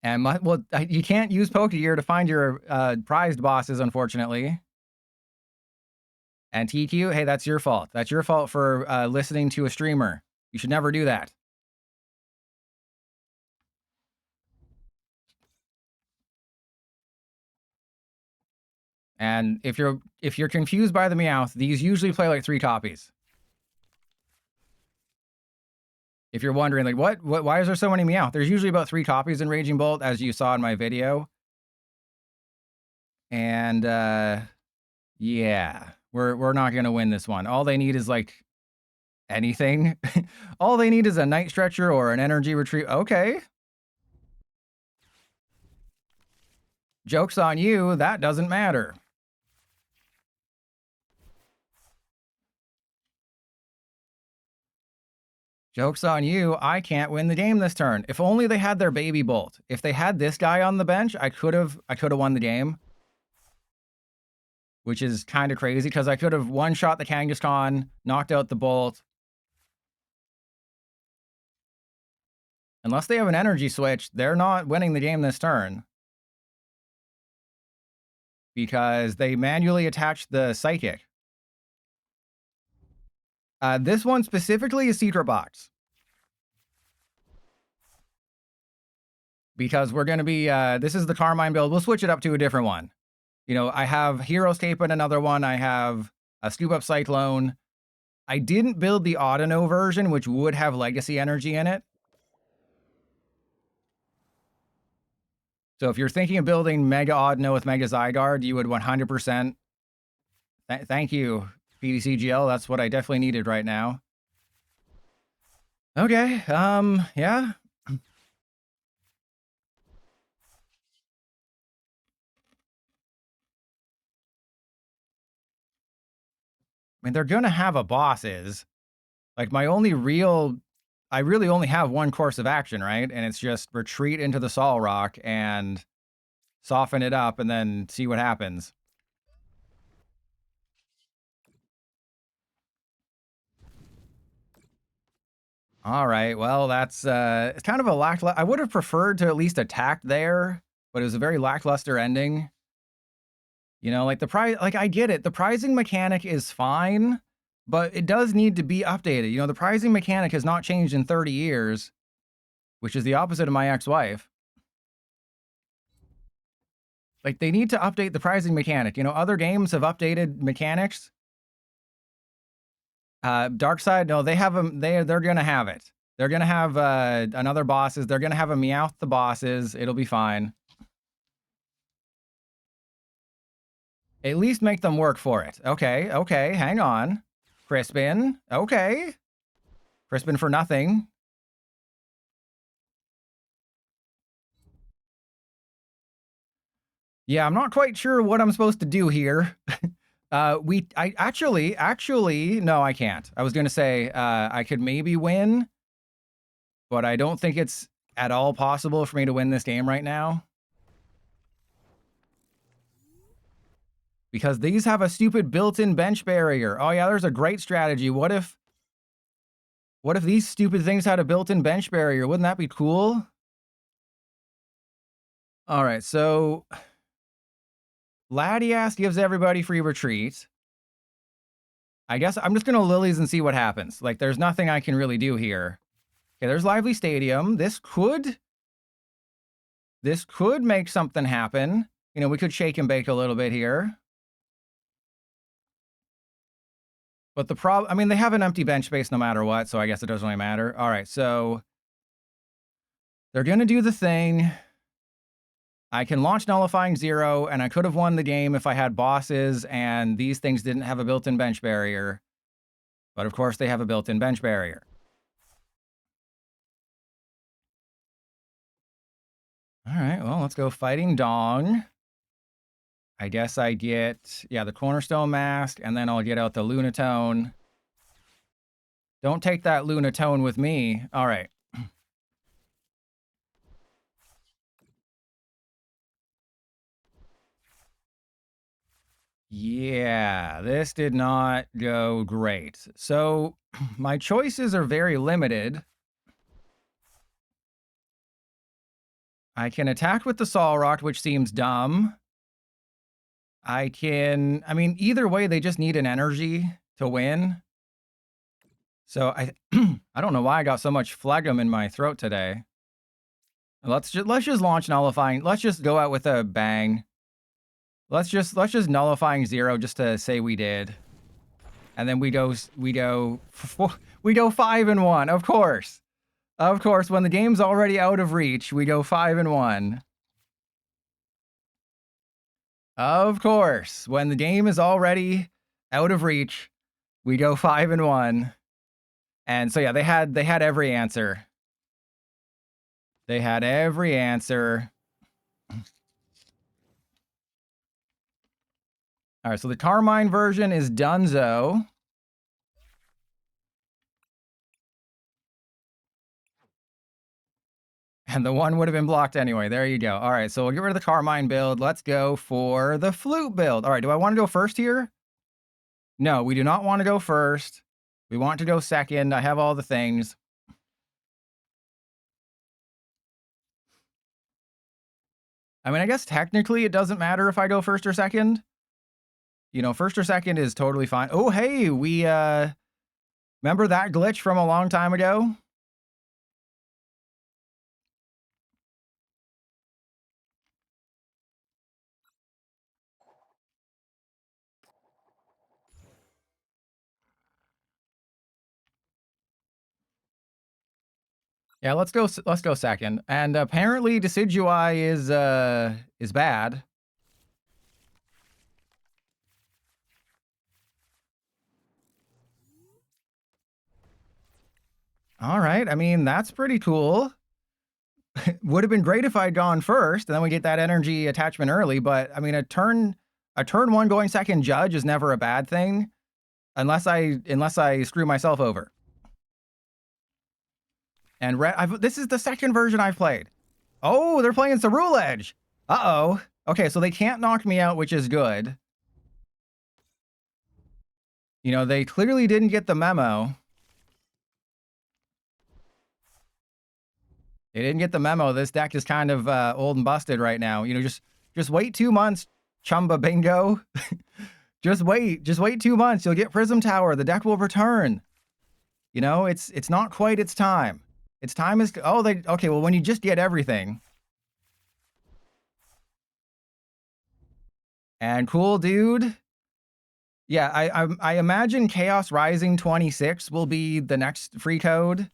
Speaker 1: And well, you can't use Pokegear to find your prized bosses, unfortunately. And TQ, hey, that's your fault. That's your fault for listening to a streamer. You should never do that. And if you're confused by the Meowth, these usually play like 3 copies. If you're wondering, like, what, why is there so many Meowth? There's usually about 3 copies in Raging Bolt, as you saw in my video. And, yeah, we're not gonna win this one. All they need is, like, anything. All they need is a Night Stretcher or an Energy Retrieve. Okay. Joke's on you, that doesn't matter. Joke's on you, I can't win the game this turn. If only they had their baby Bolt. If they had this guy on the bench, I could have won the game. Which is kind of crazy, because I could have one-shot the Kangaskhan, knocked out the Bolt. Unless they have an energy switch, they're not winning the game this turn. Because they manually attached the Psychic. This one specifically is Secret Box. Because we're going to be, this is the Carmine build. We'll switch it up to a different one. You know, I have Heroescape in another one. I have a Scoop Up Cyclone. I didn't build the Audino version, which would have Legacy Energy in it. So if you're thinking of building Mega Audino with Mega Zygarde, you would 100%. Thank you, PDCGL. That's what I definitely needed right now. Okay, yeah. I mean, they're gonna have a bosses. Like, my only real... I really only have one course of action, right? And it's just retreat into the Sol Rock and soften it up and then see what happens. All right, well, that's it's kind of a lackluster... I would have preferred to at least attack there, but it was a very lackluster ending. You know, like, the prize... Like, I get it. The prizing mechanic is fine, but it does need to be updated. You know, the prizing mechanic has not changed in 30 years, which is the opposite of my ex-wife. Like, they need to update the prizing mechanic. You know, other games have updated mechanics. Darkside, no, they have them. They're gonna have it. They're gonna have another bosses. They're gonna have a Meowth the bosses. It'll be fine. At least make them work for it. Okay, okay, hang on. Crispin, okay. Crispin for nothing. Yeah, I'm not quite sure what I'm supposed to do here. I actually, no, I can't. I was gonna say, I could maybe win, but I don't think it's at all possible for me to win this game right now. Because these have a stupid built-in bench barrier. Oh yeah, there's a great strategy. What if these stupid things had a built-in bench barrier? Wouldn't that be cool? All right, so Latias gives everybody free retreat. I guess I'm just gonna Lilies and see what happens. Like, there's nothing I can really do here. Okay, there's Lively Stadium. This could make something happen. You know, we could shake and bake a little bit here. But the problem, I mean, they have an empty bench space no matter what, so I guess it doesn't really matter. All right, so they're going to do the thing. I can launch Nullifying Zero, and I could have won the game if I had bosses and these things didn't have a built-in bench barrier. But of course, they have a built-in bench barrier. All right, well, let's go Fighting Dong. I guess I get, yeah, the Cornerstone Mask, and then I'll get out the Lunatone. Don't take that Lunatone with me. All right. Yeah, this did not go great. So my choices are very limited. I can attack with the Sol Rock, which seems dumb. I mean, either way, they just need an energy to win. So I don't know why I got so much phlegm in my throat today. Let's just launch Nullifying. Let's just go out with a bang. Let's just Nullifying Zero just to say we did. And then we go 5-1, of course. Of course, when the game's already out of reach, we go 5 and 1. Of course, when the game is already out of reach, we go 5 and 1. And so yeah, they had every answer. They had every answer. All right, so the Carmine version is Dunzo. And the one would have been blocked anyway. There you go. All right, so we'll get rid of the Carmine build. Let's go for the Flute build. All right, do I want to go first here? No, we do not want to go first. We want to go second. I have all the things. I mean, I guess technically it doesn't matter if I go first or second. You know, first or second is totally fine. Oh, hey, we, remember that glitch from a long time ago? Yeah, let's go second. And apparently Decidui is bad. All right, I mean, that's pretty cool. Would have been great if I'd gone first, and then we get that energy attachment early, but I mean, a turn one going second judge is never a bad thing, unless I screw myself over. And this is the second version I've played. Oh, they're playing Cerule Edge. Uh-oh. Okay, so they can't knock me out, which is good. You know, they clearly didn't get the memo. They didn't get the memo. This deck is kind of old and busted right now. You know, just wait 2 months, Chumba Bingo. just wait 2 months. You'll get Prism Tower. The deck will return. You know, it's not quite its time. Its time is okay. Well, when you just get everything. And cool, dude. Yeah, I imagine Chaos Rising 26 will be the next free code.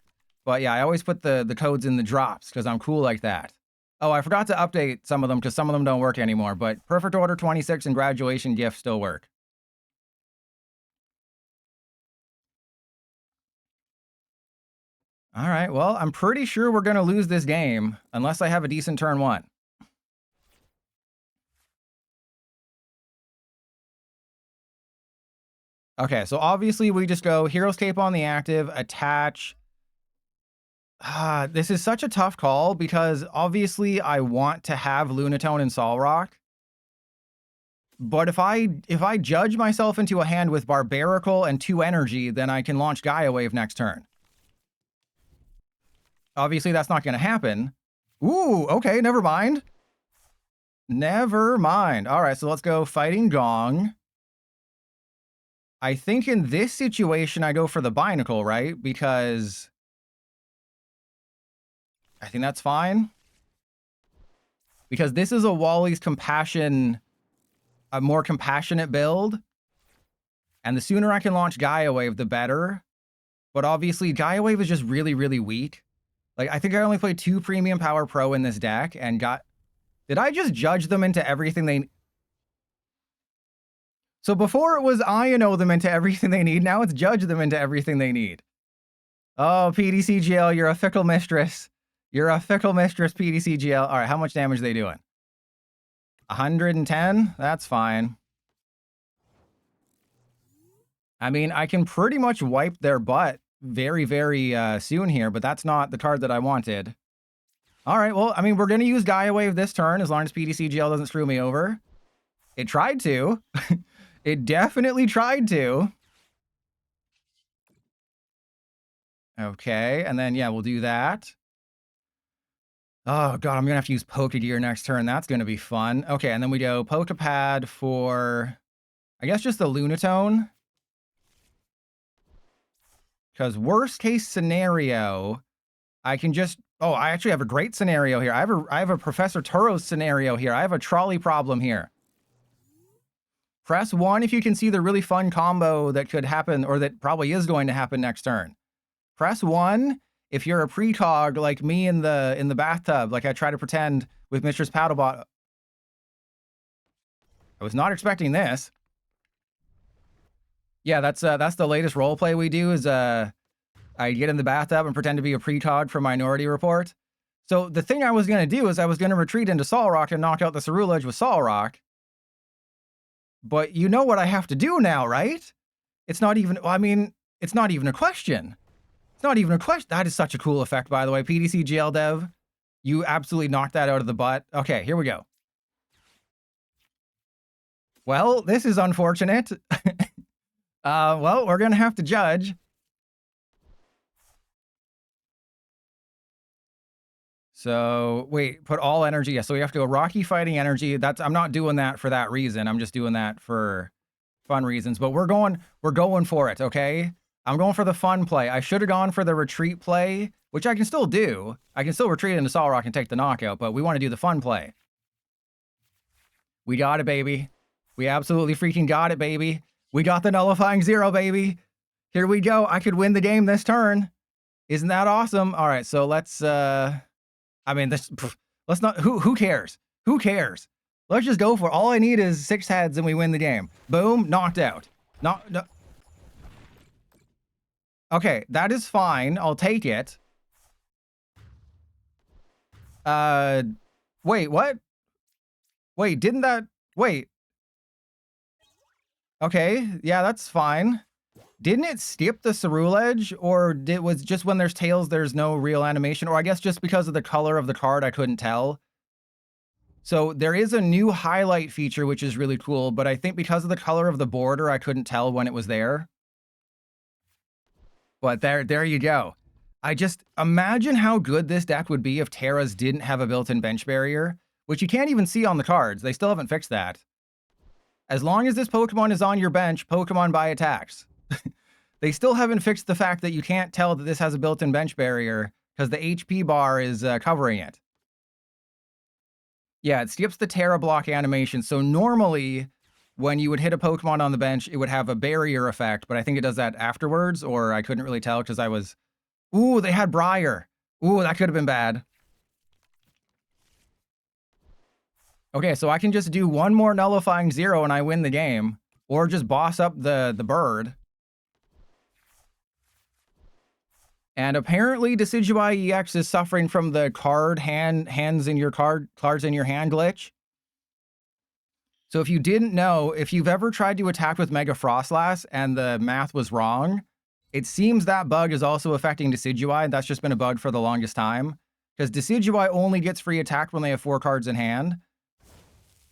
Speaker 1: But yeah, I always put the codes in the drops because I'm cool like that. Oh, I forgot to update some of them because some of them don't work anymore. But Perfect Order 26 and Graduation Gift still work. All right, well, I'm pretty sure we're going to lose this game unless I have a decent turn one. Okay, so obviously we just go Hero's Cape on the active, attach. This is such a tough call because obviously I want to have Lunatone and Solrock. But if I judge myself into a hand with Barbarical and 2 energy, then I can launch Gaia Wave next turn. Obviously that's not going to happen. Ooh, okay, never mind. Never mind. All right, so let's go Fighting Gong. I think in this situation, I go for the Binacle, right? Because I think that's fine. Because this is a Wally's Compassion, a more compassionate build. And the sooner I can launch Gaia Wave, the better. But obviously, Gaia Wave is just really, really weak. Like, I think I only played 2 Premium Power Pro in this deck and got... Did I just judge them into everything they... So before it was INO them into everything they need, now it's judge them into everything they need. Oh, PDCGL, you're a fickle mistress. You're a fickle mistress, PDCGL. All right, how much damage are they doing? 110? That's fine. I mean, I can pretty much wipe their butt very, very soon here, but that's not the card that I wanted. All right, well, I mean, we're going to use Gaia Wave this turn as long as PDCGL doesn't screw me over. It tried to. It definitely tried to. Okay, and then, yeah, we'll do that. Oh, God, I'm going to have to use Pokegear next turn. That's going to be fun. Okay, and then we go Pokepad for, I guess, just the Lunatone. Because worst case scenario, I can just... Oh, I actually have a great scenario here. I have a Professor Turos scenario here. I have a trolley problem here. Press 1 if you can see the really fun combo that could happen, or that probably is going to happen next turn. Press 1 if you're a precog like me in the bathtub, like I try to pretend with Mistress Paddlebot. I was not expecting this. Yeah, that's the latest roleplay we do is I get in the bathtub and pretend to be a precog for Minority Report. So the thing I was going to do is I was going to retreat into Solrock and knock out the Cerulege with Solrock. But you know what I have to do now, right? It's not even, I mean, it's not even a question. It's not even a question. That is such a cool effect, by the way. PDC GL Dev, you absolutely knocked that out of the butt. Okay, here we go. Well, this is unfortunate. Well, we're going to have to judge. So, wait, put all energy. Yeah, so we have to go Rocky Fighting Energy. I'm not doing that for that reason. I'm just doing that for fun reasons. But we're going for it, okay? I'm going for the fun play. I should have gone for the retreat play, which I can still do. I can still retreat into Solrock and take the knockout, but we want to do the fun play. We got it, baby. We absolutely freaking got it, baby. We got the nullifying 0, baby. Here we go. I could win the game this turn. Isn't that awesome? All right, so let's I mean, let's not, who cares? Who cares? Let's just go for it. All I need is 6 heads and we win the game. Boom, knocked out. No. Okay, that is fine. I'll take it. Wait, what? Wait, didn't that, wait. Okay, yeah, that's fine. Didn't it skip the Cerulege, or was just when there's tails, there's no real animation? Or I guess just because of the color of the card, I couldn't tell. So there is a new highlight feature, which is really cool, but I think because of the color of the border, I couldn't tell when it was there. But there you go. I just imagine how good this deck would be if Terras didn't have a built-in bench barrier, which you can't even see on the cards. They still haven't fixed that. As long as this Pokemon is on your bench, Pokemon buy attacks. They still haven't fixed the fact that you can't tell that this has a built-in bench barrier because the HP bar is covering it. Yeah, it skips the Terra block animation. So normally, when you would hit a Pokemon on the bench, it would have a barrier effect, but I think it does that afterwards, or I couldn't really tell because I was... Ooh, they had Briar. Ooh, that could have been bad. Okay, so I can just do one more nullifying 0 and I win the game. Or just boss up the bird. And apparently Decidueye EX is suffering from the cards in your hand glitch. So if you didn't know, if you've ever tried to attack with Mega Frostlass and the math was wrong, it seems that bug is also affecting Decidueye. That's just been a bug for the longest time. Because Decidueye only gets free attack when they have 4 cards in hand.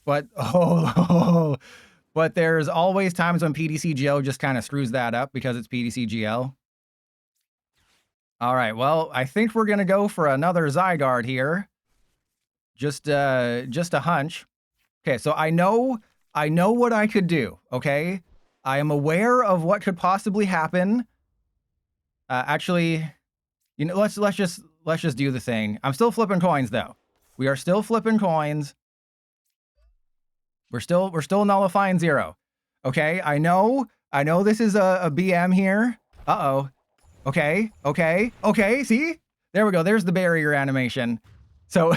Speaker 1: But, but there's always times when PDCGL just kind of screws that up because it's PDCGL. All right, well, I think we're going to go for another Zygarde here. Just a hunch. Okay, so I know what I could do, okay? I am aware of what could possibly happen. Actually, you know, let's just do the thing. I'm still flipping coins though. We are still flipping coins. We're still nullifying 0. Okay, I know this is a BM here. Uh-oh. Okay, see? There we go. There's the barrier animation. So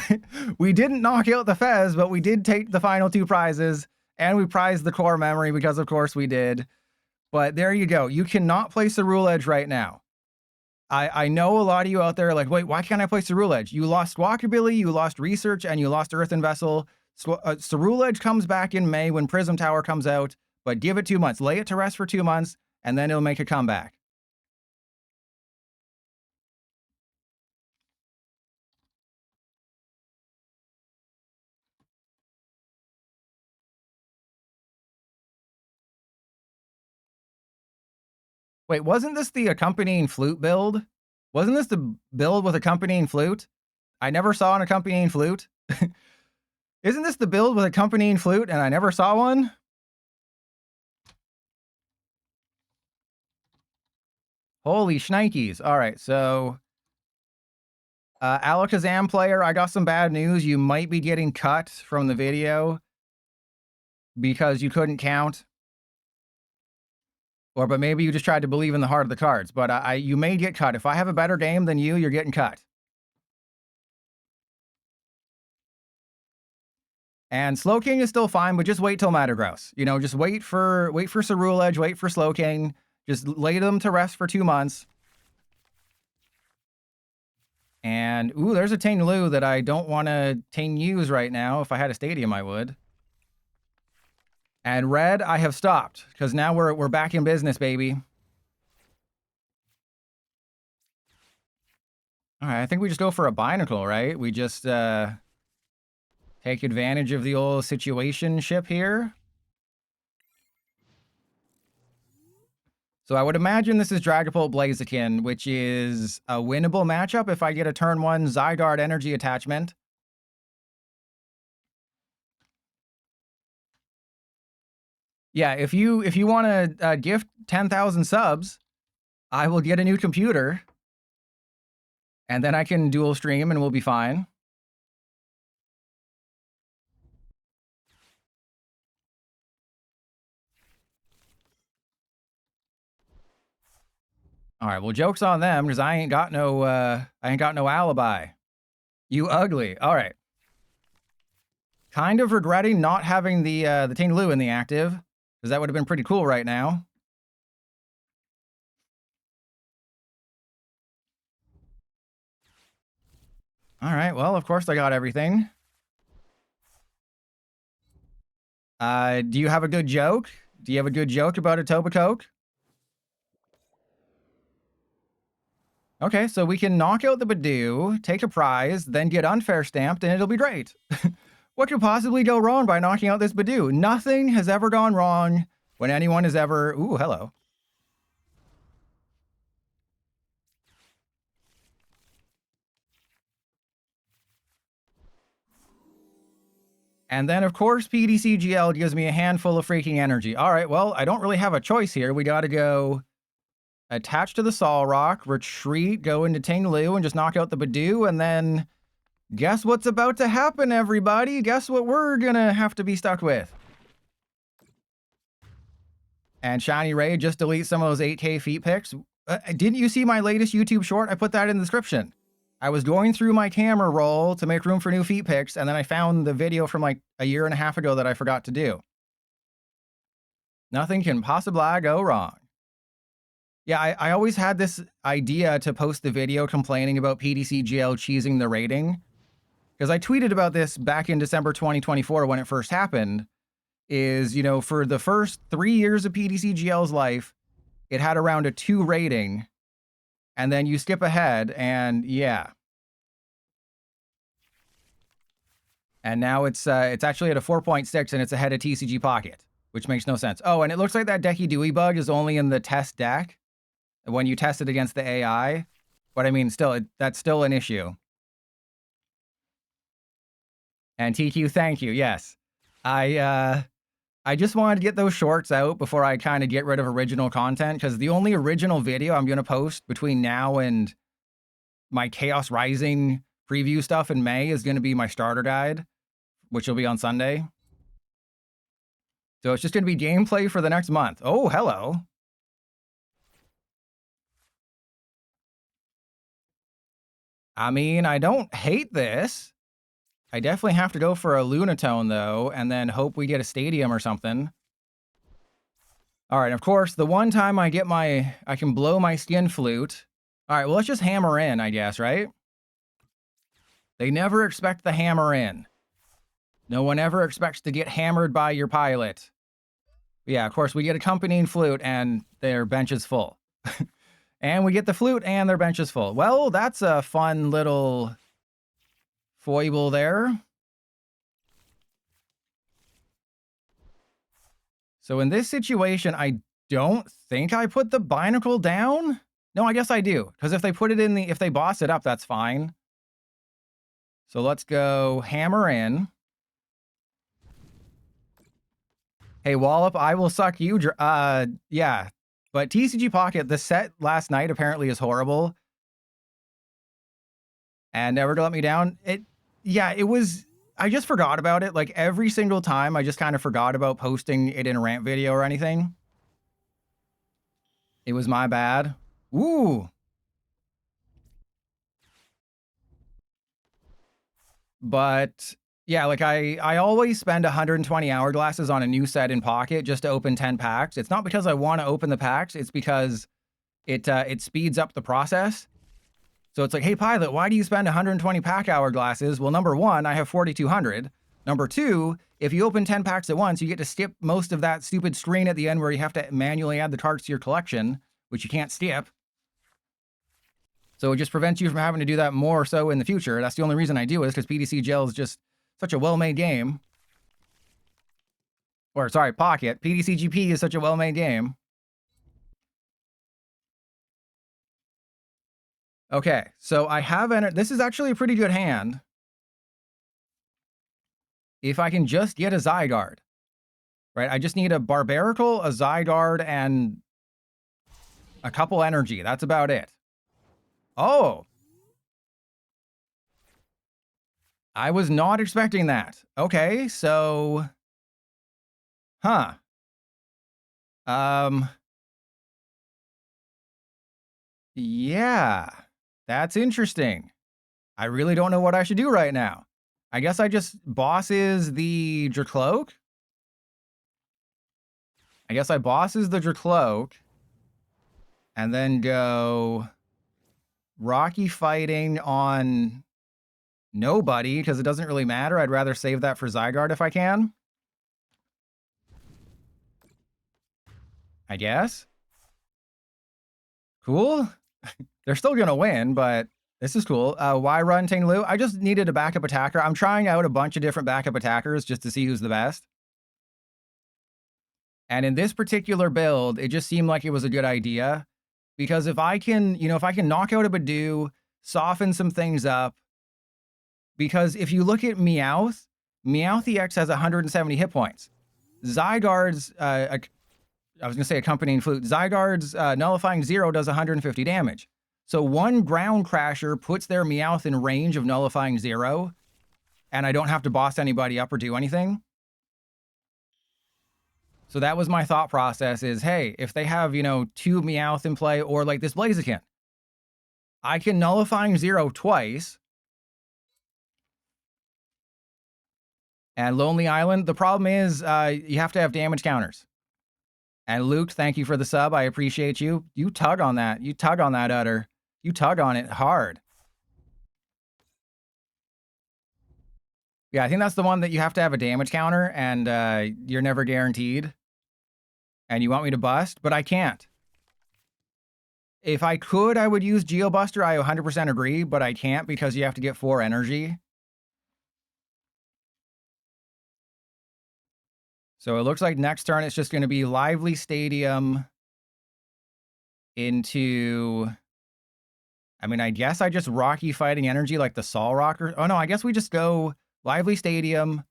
Speaker 1: we didn't knock out the Fez, but we did take the final 2 prizes, and we prized the core memory because of course we did. But there you go. You cannot play Cerulege right now. I know a lot of you out there are like, wait, why can't I play Cerulege? You lost Walkabilly, you lost Research, and you lost Earthen Vessel. Cerulege comes back in May when Prism Tower comes out, but give it 2 months. Lay it to rest for 2 months, and then it'll make a comeback. Wait, wasn't this the accompanying flute build? Wasn't this the build with accompanying flute? I never saw an accompanying flute. Isn't this the build with accompanying flute and I never saw one? Holy shnikes. All right, so Alakazam player, I got some bad news. You might be getting cut from the video because you couldn't count. But maybe you just tried to believe in the heart of the cards. But you may get cut. If I have a better game than you, you're getting cut. And Slowking is still fine, but just wait till Metagross. You know, just wait for Ceruledge, wait for Slowking. Just lay them to rest for 2 months. And, ooh, there's a Tainlu that I don't want to use right now. If I had a stadium, I would. And red, I have stopped, because now we're back in business, baby. All right, I think we just go for a Binacle, right? We just take advantage of the old situationship here. So I would imagine this is Dragapult Blaziken, which is a winnable matchup if I get a turn 1 Zygarde energy attachment. Yeah, if you want to gift 10,000 subs, I will get a new computer. And then I can dual stream and we'll be fine. All right, well, joke's on them because I ain't got no alibi. You ugly. All right. Kind of regretting not having the Tainlu in the active, because that would have been pretty cool right now. All right, well, of course I got everything. Do you have a good joke? Do you have a good joke about a Tobacoke? Okay, so we can knock out the Badoo, take a prize, then get unfair stamped, and it'll be great. What could possibly go wrong by knocking out this Badoo? Nothing has ever gone wrong when anyone has ever... Ooh, hello. And then, of course, PDCGL gives me a handful of freaking energy. All right, well, I don't really have a choice here. We got to go attach to the Solrock, retreat, go into Tainlu, and just knock out the Badoo, and then guess what's about to happen, everybody? Guess what we're going to have to be stuck with? And Shiny Ray just delete some of those 8K feet pics. Didn't you see my latest YouTube short? I put that in the description. I was going through my camera roll to make room for new feet pics, and then I found the video from like a year and a half ago that I forgot to do. Nothing can possibly go wrong. Yeah, I always had this idea to post the video complaining about PDCGL cheesing the rating, because I tweeted about this back in December 2024 when it first happened, is, you know, for the first 3 years of PDCGL's life, it had around a 2 rating, and then you skip ahead, and yeah. And now it's actually at a 4.6, and it's ahead of TCG Pocket, which makes no sense. Oh, and it looks like that Decky Dewey bug is only in the test deck when you test it against the AI. But I mean, still, that's still an issue. And TQ, thank you. Yes, I just wanted to get those shorts out before I kind of get rid of original content, because the only original video I'm going to post between now and my Chaos Rising preview stuff in May is going to be my starter guide, which will be on Sunday. So it's just going to be gameplay for the next month. Oh, hello. I mean, I don't hate this. I definitely have to go for a Lunatone, though, and then hope we get a stadium or something. All right, of course, the one time I can blow my skin flute. All right, well, let's just hammer in, I guess, right? They never expect the hammer in. No one ever expects to get hammered by your pilot. Yeah, of course, we get accompanying flute, and their bench is full. And we get the flute, and their bench is full. Well, that's a fun little foible there. So in this situation, I don't think I put the Binacle down. No, I guess I do, because if they put it in if they boss it up, that's fine. So let's go hammer in. Hey, Wallop, I will suck you. Yeah, but TCG Pocket, the set last night apparently is horrible. And never to let me down. Yeah, it was, I just forgot about it. Like every single time, I just kind of forgot about posting it in a rant video or anything. It was my bad. Ooh. But yeah, like I always spend 120 hourglasses on a new set in Pocket just to open 10 packs. It's not because I want to open the packs, it's because it speeds up the process. So it's like, hey Pilot, why do you spend 120 pack hourglasses? Well, number one, I have 4,200. Number two, if you open 10 packs at once, you get to skip most of that stupid screen at the end where you have to manually add the cards to your collection, which you can't skip. So it just prevents you from having to do that more so in the future. That's the only reason I do it, is because PDC Gel is just such a well-made game. Or, sorry, Pocket. PDC GP is such a well-made game. Okay, so I have entered. This is actually a pretty good hand. If I can just get a Zygarde, right? I just need a Barbaracle, a Zygarde, and a couple energy. That's about it. Oh! I was not expecting that. Okay, so... Huh. Yeah. That's interesting. I really don't know what I should do right now. I guess I just bosses the Dracloak. I guess I bosses the Dracloak. And then go... Rocky fighting on... nobody, because it doesn't really matter. I'd rather save that for Zygarde if I can. I guess. Cool. They're still gonna win, but this is cool. Why run Ting Lu? I just needed a backup attacker. I'm trying out a bunch of different backup attackers just to see who's the best. And in this particular build, it just seemed like it was a good idea. Because if I can, if I can knock out a Badoo, soften some things up. Because if you look at Meowth, Meowth EX has 170 hit points. Zygarde's, I was going to say accompanying flute, Zygarde's nullifying 0 does 150 damage. So one ground crasher puts their Meowth in range of nullifying 0, and I don't have to boss anybody up or do anything. So that was my thought process is, hey, if they have, 2 Meowth in play, or like this Blaziken, I can nullifying 0 twice. And Lonely Island, the problem is you have to have damage counters. And Luke, thank you for the sub. I appreciate you. You tug on that. You tug on that udder. You tug on it hard. Yeah, I think that's the one that you have to have a damage counter, and you're never guaranteed. And you want me to bust, but I can't. If I could, I would use Geobuster. I 100% agree, but I can't because you have to get 4 energy. So it looks like next turn it's just going to be Lively Stadium into... I mean, I guess I just Rocky Fighting Energy like the Sol Rocker. Oh, no, I guess we just go Lively Stadium.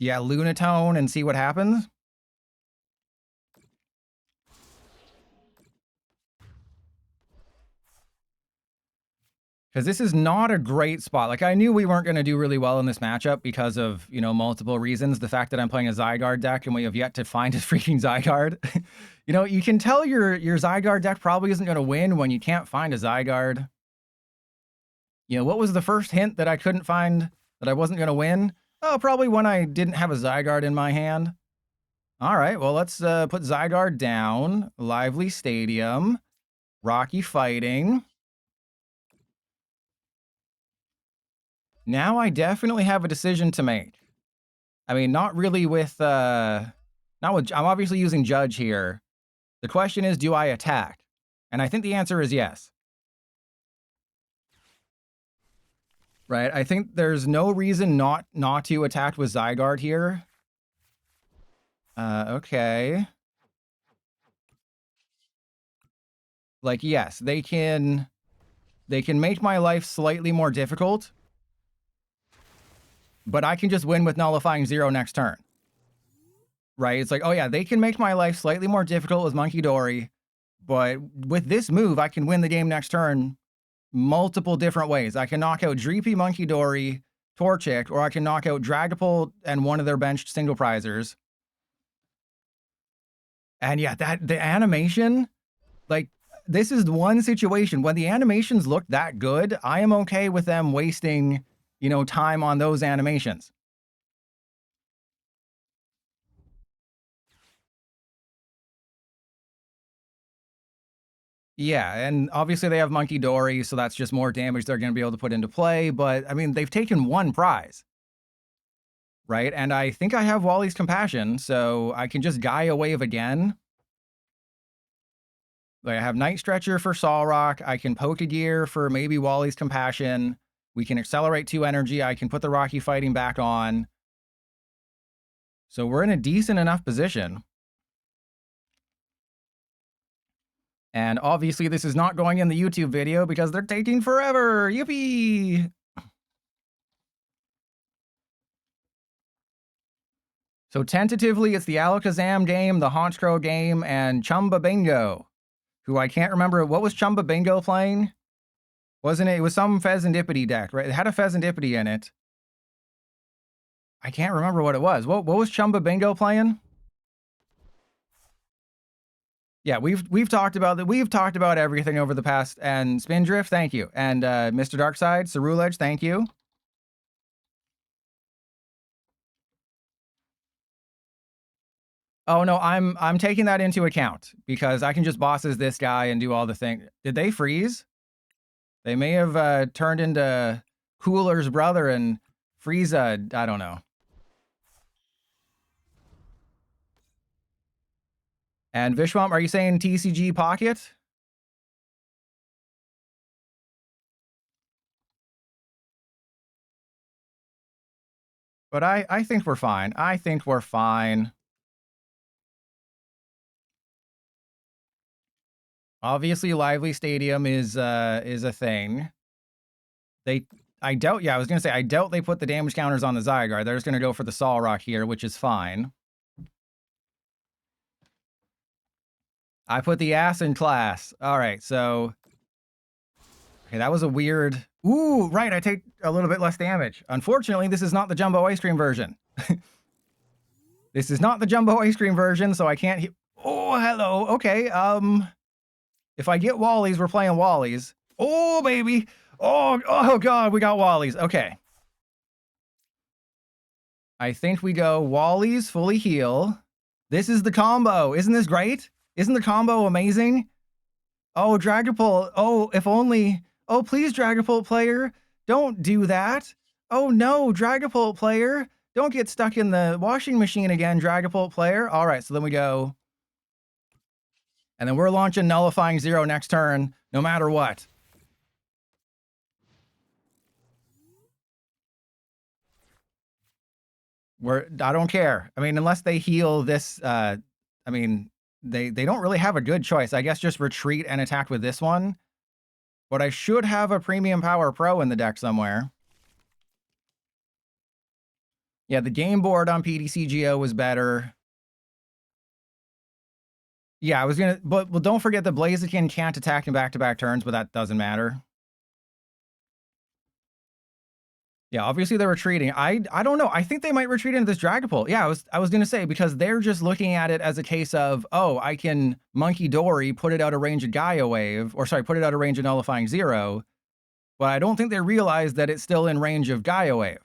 Speaker 1: Yeah, Lunatone and see what happens. Because this is not a great spot. Like, I knew we weren't going to do really well in this matchup because of, multiple reasons. The fact that I'm playing a Zygarde deck and we have yet to find a freaking Zygarde. You can tell your Zygarde deck probably isn't going to win when you can't find a Zygarde. What was the first hint that I couldn't find, that I wasn't going to win? Oh, probably when I didn't have a Zygarde in my hand. All right, well, let's put Zygarde down. Lively Stadium. Rocky Fighting. Now I definitely have a decision to make. I mean, not really with, I'm obviously using Judge here. The question is, do I attack? And I think the answer is yes. Right, I think there's no reason not to attack with Zygarde here. Okay. Like, yes, they can make my life slightly more difficult. But I can just win with nullifying 0 next turn. Right? It's like, oh yeah, they can make my life slightly more difficult with Monkey Dory, but with this move, I can win the game next turn multiple different ways. I can knock out Dreepy, Monkey Dory, Torchic, or I can knock out Dragapult and one of their benched single prizers. And yeah, the animation, like, this is one situation when the animations look that good, I am okay with them wasting, you know, time on those animations. Yeah, and obviously they have Monkey Dory, so that's just more damage they're going to be able to put into play. But I mean, they've taken one prize, right? And I think I have Wally's Compassion, so I can just Gaia Wave again. Like I have Night Stretcher for Solrock. I can Pokegear for maybe Wally's Compassion. We can accelerate 2 energy. I can put the Rocky Fighting back on. So we're in a decent enough position. And obviously this is not going in the YouTube video because they're taking forever. Yippee! So tentatively, it's the Alakazam game, the Honchkrow game, and Chumba Bingo, who I can't remember. What was Chumba Bingo playing? Wasn't it? It was some Pheasantipity deck, right? It had a Pheasantipity in it. I can't remember what it was. What was Chumba Bingo playing? Yeah, we've talked about that. We've talked about everything over the past. And Spindrift, thank you. And Mr. Darkside, Cerulege, thank you. Oh no, I'm taking that into account because I can just bosses this guy and do all the things. Did they freeze? They may have turned into Cooler's brother and Frieza. I don't know. And Vishwam, are you saying TCG Pocket? But I think we're fine. I think we're fine. Obviously, Lively Stadium is a thing. I doubt. Yeah, I was gonna say I doubt they put the damage counters on the Zygarde. They're just gonna go for the Solrock here, which is fine. I put the ass in class. All right, so okay, that was a weird. Ooh, right. I take a little bit less damage. Unfortunately, this is not the Jumbo Ice Cream version. This is not the Jumbo Ice Cream version, so I can't. Oh, hello. Okay. If I get Wally's, we're playing Wally's. Oh, baby. Oh God, we got Wally's. Okay. I think we go Wally's, fully heal. This is the combo. Isn't this great? Isn't the combo amazing? Oh, Dragapult. Oh, if only. Oh, please, Dragapult player. Don't do that. Oh, no, Dragapult player. Don't get stuck in the washing machine again, Dragapult player. All right, so then we go. And then we're launching Nullifying Zero next turn, no matter what. I don't care. I mean, unless they heal this, I mean, they don't really have a good choice. I guess just retreat and attack with this one. But I should have a Premium Power Pro in the deck somewhere. Yeah, the game board on PDCGO was better. Yeah, I was gonna, but well, don't forget the Blaziken can't attack in back-to-back turns, but that doesn't matter. Yeah, obviously they're retreating. I don't know. I think they might retreat into this Dragapult. Yeah, I was gonna say, because they're just looking at it as a case of, oh, I can Monkey Dory, put it out of range of Gaia Wave, or sorry, put it out of range of Nullifying Zero. But I don't think they realize that it's still in range of Gaia Wave.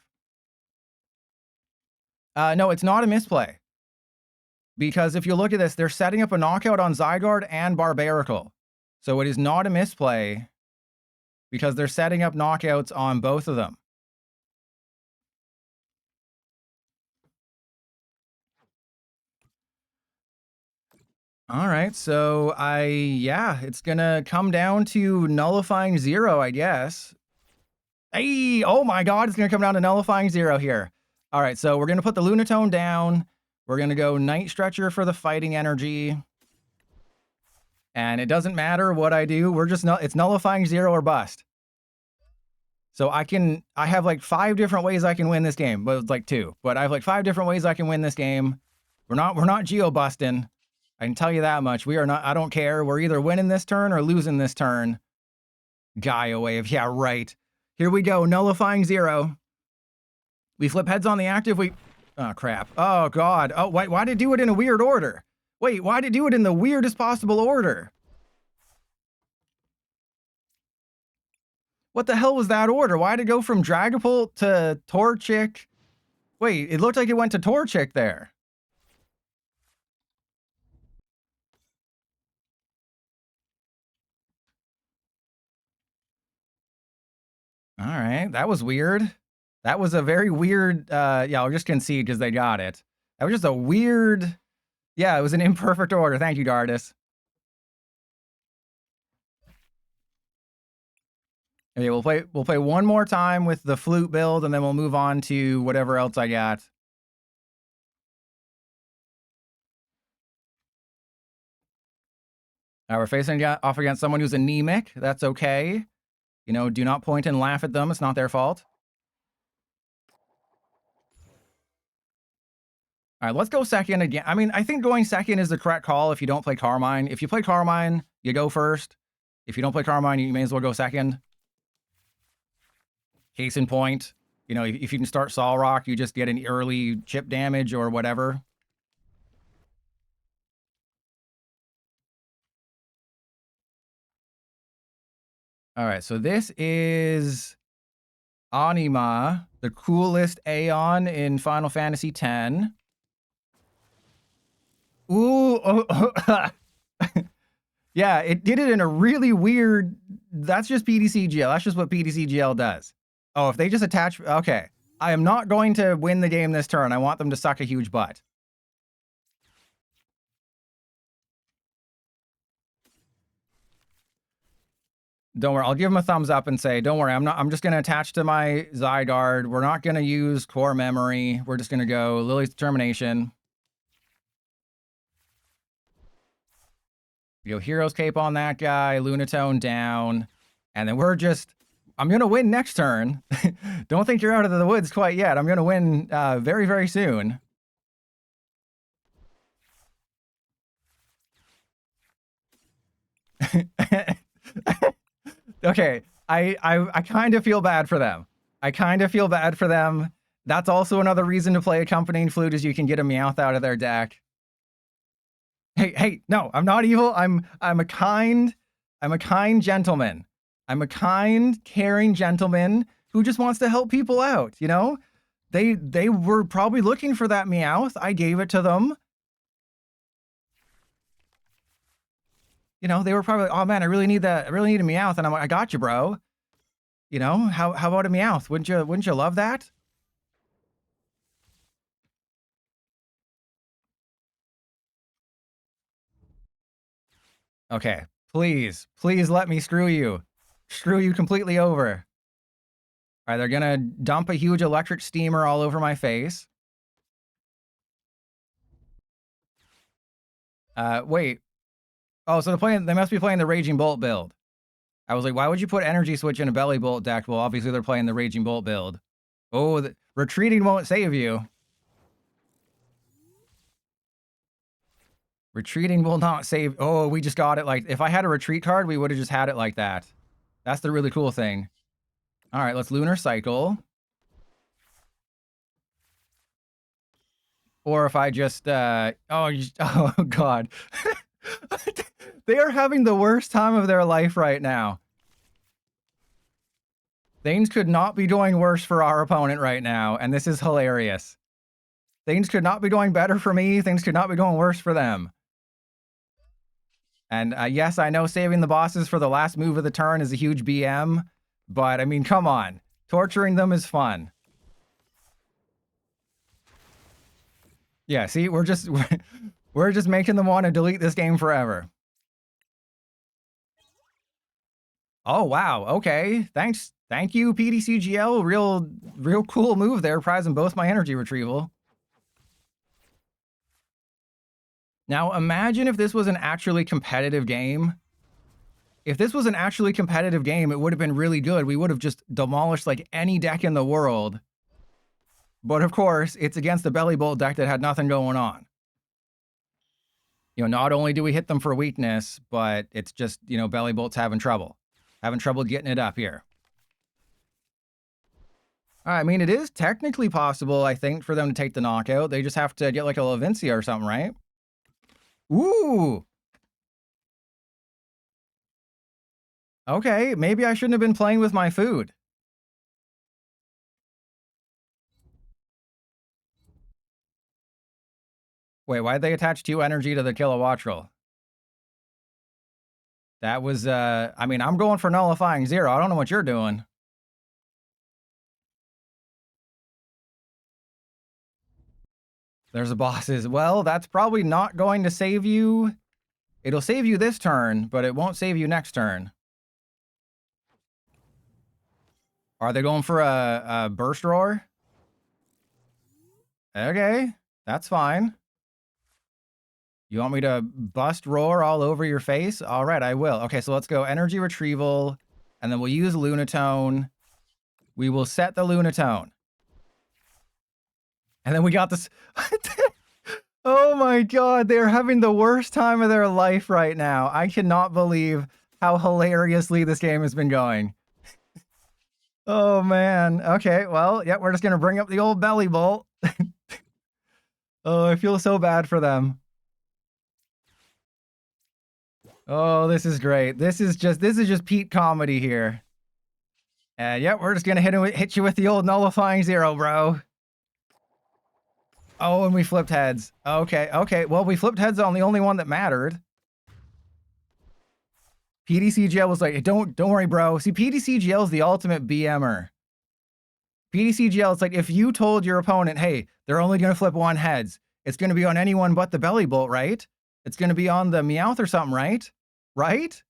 Speaker 1: No, it's not a misplay. Because if you look at this, they're setting up a knockout on Zygarde and Barbaracle. So it is not a misplay because they're setting up knockouts on both of them. All right, so yeah, it's gonna come down to Nullifying Zero, I guess. Hey, oh my God, it's gonna come down to Nullifying Zero here. All right, so we're gonna put the Lunatone down. We're gonna go Night Stretcher for the fighting energy. And it doesn't matter what I do, it's Nullifying Zero or bust. So I have like 5 different ways I can win this game. Well, it's like 2, but I have like 5 different ways I can win this game. We're not geo-busting. I can tell you that much. We are not, I don't care. We're either winning this turn or losing this turn. Gaia Wave, yeah, right. Here we go, Nullifying Zero. We flip heads on the active, oh crap. Oh God, oh, why did it do it in a weird order? Wait, why'd it do it in the weirdest possible order? What the hell was that order? Why'd it go from Dragapult to Torchic? Wait, it looked like it went to Torchic there. All right, that was weird. That was a very weird, yeah, I'll just concede because they got it. That was just a weird, yeah, it was an imperfect order. Thank you, Dardis. Okay, we'll play one more time with the flute build, and then we'll move on to whatever else I got. We're facing off against someone who's anemic. That's okay. You know, do not point and laugh at them. It's not their fault. All right, let's go second again. I mean, I think going second is the correct call if you don't play Carmine. If you play Carmine, you go first. If you don't play Carmine, you may as well go second. Case in point, you know, if you can start Solrock, you just get an early chip damage or whatever. All right, so this is Anima, the coolest Aeon in Final Fantasy X. Ooh, yeah, it did it in a really weird. That's just PDCGL. That's just what PDCGL does. Oh, if they just attach. Okay, I am not going to win the game this turn. I want them to suck a huge butt. Don't worry, I'll give him a thumbs up and say, don't worry, I'm just gonna attach to my Zygarde. We're not gonna use core memory. We're just gonna go Lily's Determination. You go Hero's Cape on that guy, Lunatone down. And then we're just, I'm gonna win next turn. Don't think you're out of the woods quite yet. I'm gonna win very, very soon. Okay, I kind of feel bad for them. I kind of feel bad for them. That's also another reason to play Accompanying Flute is you can get a Meowth out of their deck. Hey, no, I'm not evil. I'm a kind gentleman. I'm a kind, caring gentleman who just wants to help people out, you know? They were probably looking for that Meowth. I gave it to them. You know, they were probably like, oh man, I really need that. I really need a Meowth. And I'm like, I got you, bro. You know, how about a Meowth? Wouldn't you love that? Okay, please let me screw you. Screw you completely over. All right, they're gonna dump a huge electric steamer all over my face. Wait. Oh, so they must be playing the Raging Bolt build. I was like, why would you put Energy Switch in a Belly Bolt deck? Well, obviously they're playing the Raging Bolt build. Oh, retreating won't save you. Retreating will not save. Oh, we just got it like, if I had a retreat card, we would have just had it like that. That's the really cool thing. All right, let's Lunar Cycle. Or if I just, oh God. They are having the worst time of their life right now. Things could not be going worse for our opponent right now, and this is hilarious. Things could not be going better for me. Things could not be going worse for them. And yes, I know saving the bosses for the last move of the turn is a huge BM, but I mean, come on. Torturing them is fun. Yeah, see, we're just making them want to delete this game forever. Oh wow, okay. Thank you, PDCGL. Real cool move there, prizing both my energy retrieval. Now imagine if this was an actually competitive game. If this was an actually competitive game, it would have been really good. We would have just demolished like any deck in the world. But of course, it's against the Belly Bolt deck that had nothing going on. You know, not only do we hit them for weakness, but it's just, you know, Belly Bolt's having trouble getting it up here. I mean, it is technically possible, I think, for them to take the knockout. They just have to get like a Lavincia or something, right? Ooh. Okay, maybe I shouldn't have been playing with my food. Wait, why'd they attach 2 energy to the Kilowattrel? That was, I mean, I'm going for nullifying 0. I don't know what you're doing. There's a bosses. Well, that's probably not going to save you. It'll save you this turn, but it won't save you next turn. Are they going for a burst roar? Okay, that's fine. You want me to bust roar all over your face? All right, I will. Okay, so let's go energy retrieval, and then we'll use Lunatone. We will set the Lunatone. And then we got this. Oh my god, they're having the worst time of their life right now. I cannot believe how hilariously this game has been going. Oh man. Okay, well, yeah, we're just gonna bring up the old belly bolt. Oh, I feel so bad for them. Oh, this is great. This is just Pete comedy here. And yeah, we're just gonna hit you with the old nullifying 0, bro. Oh, and we flipped heads. Okay, okay. Well, we flipped heads on the only one that mattered. PDCGL was like, don't worry, bro. See, PDCGL is the ultimate BMer. PDCGL, it's like if you told your opponent, hey, they're only gonna flip 1 heads, it's gonna be on anyone but the belly bolt, right? It's gonna be on the Meowth or something, right? Right?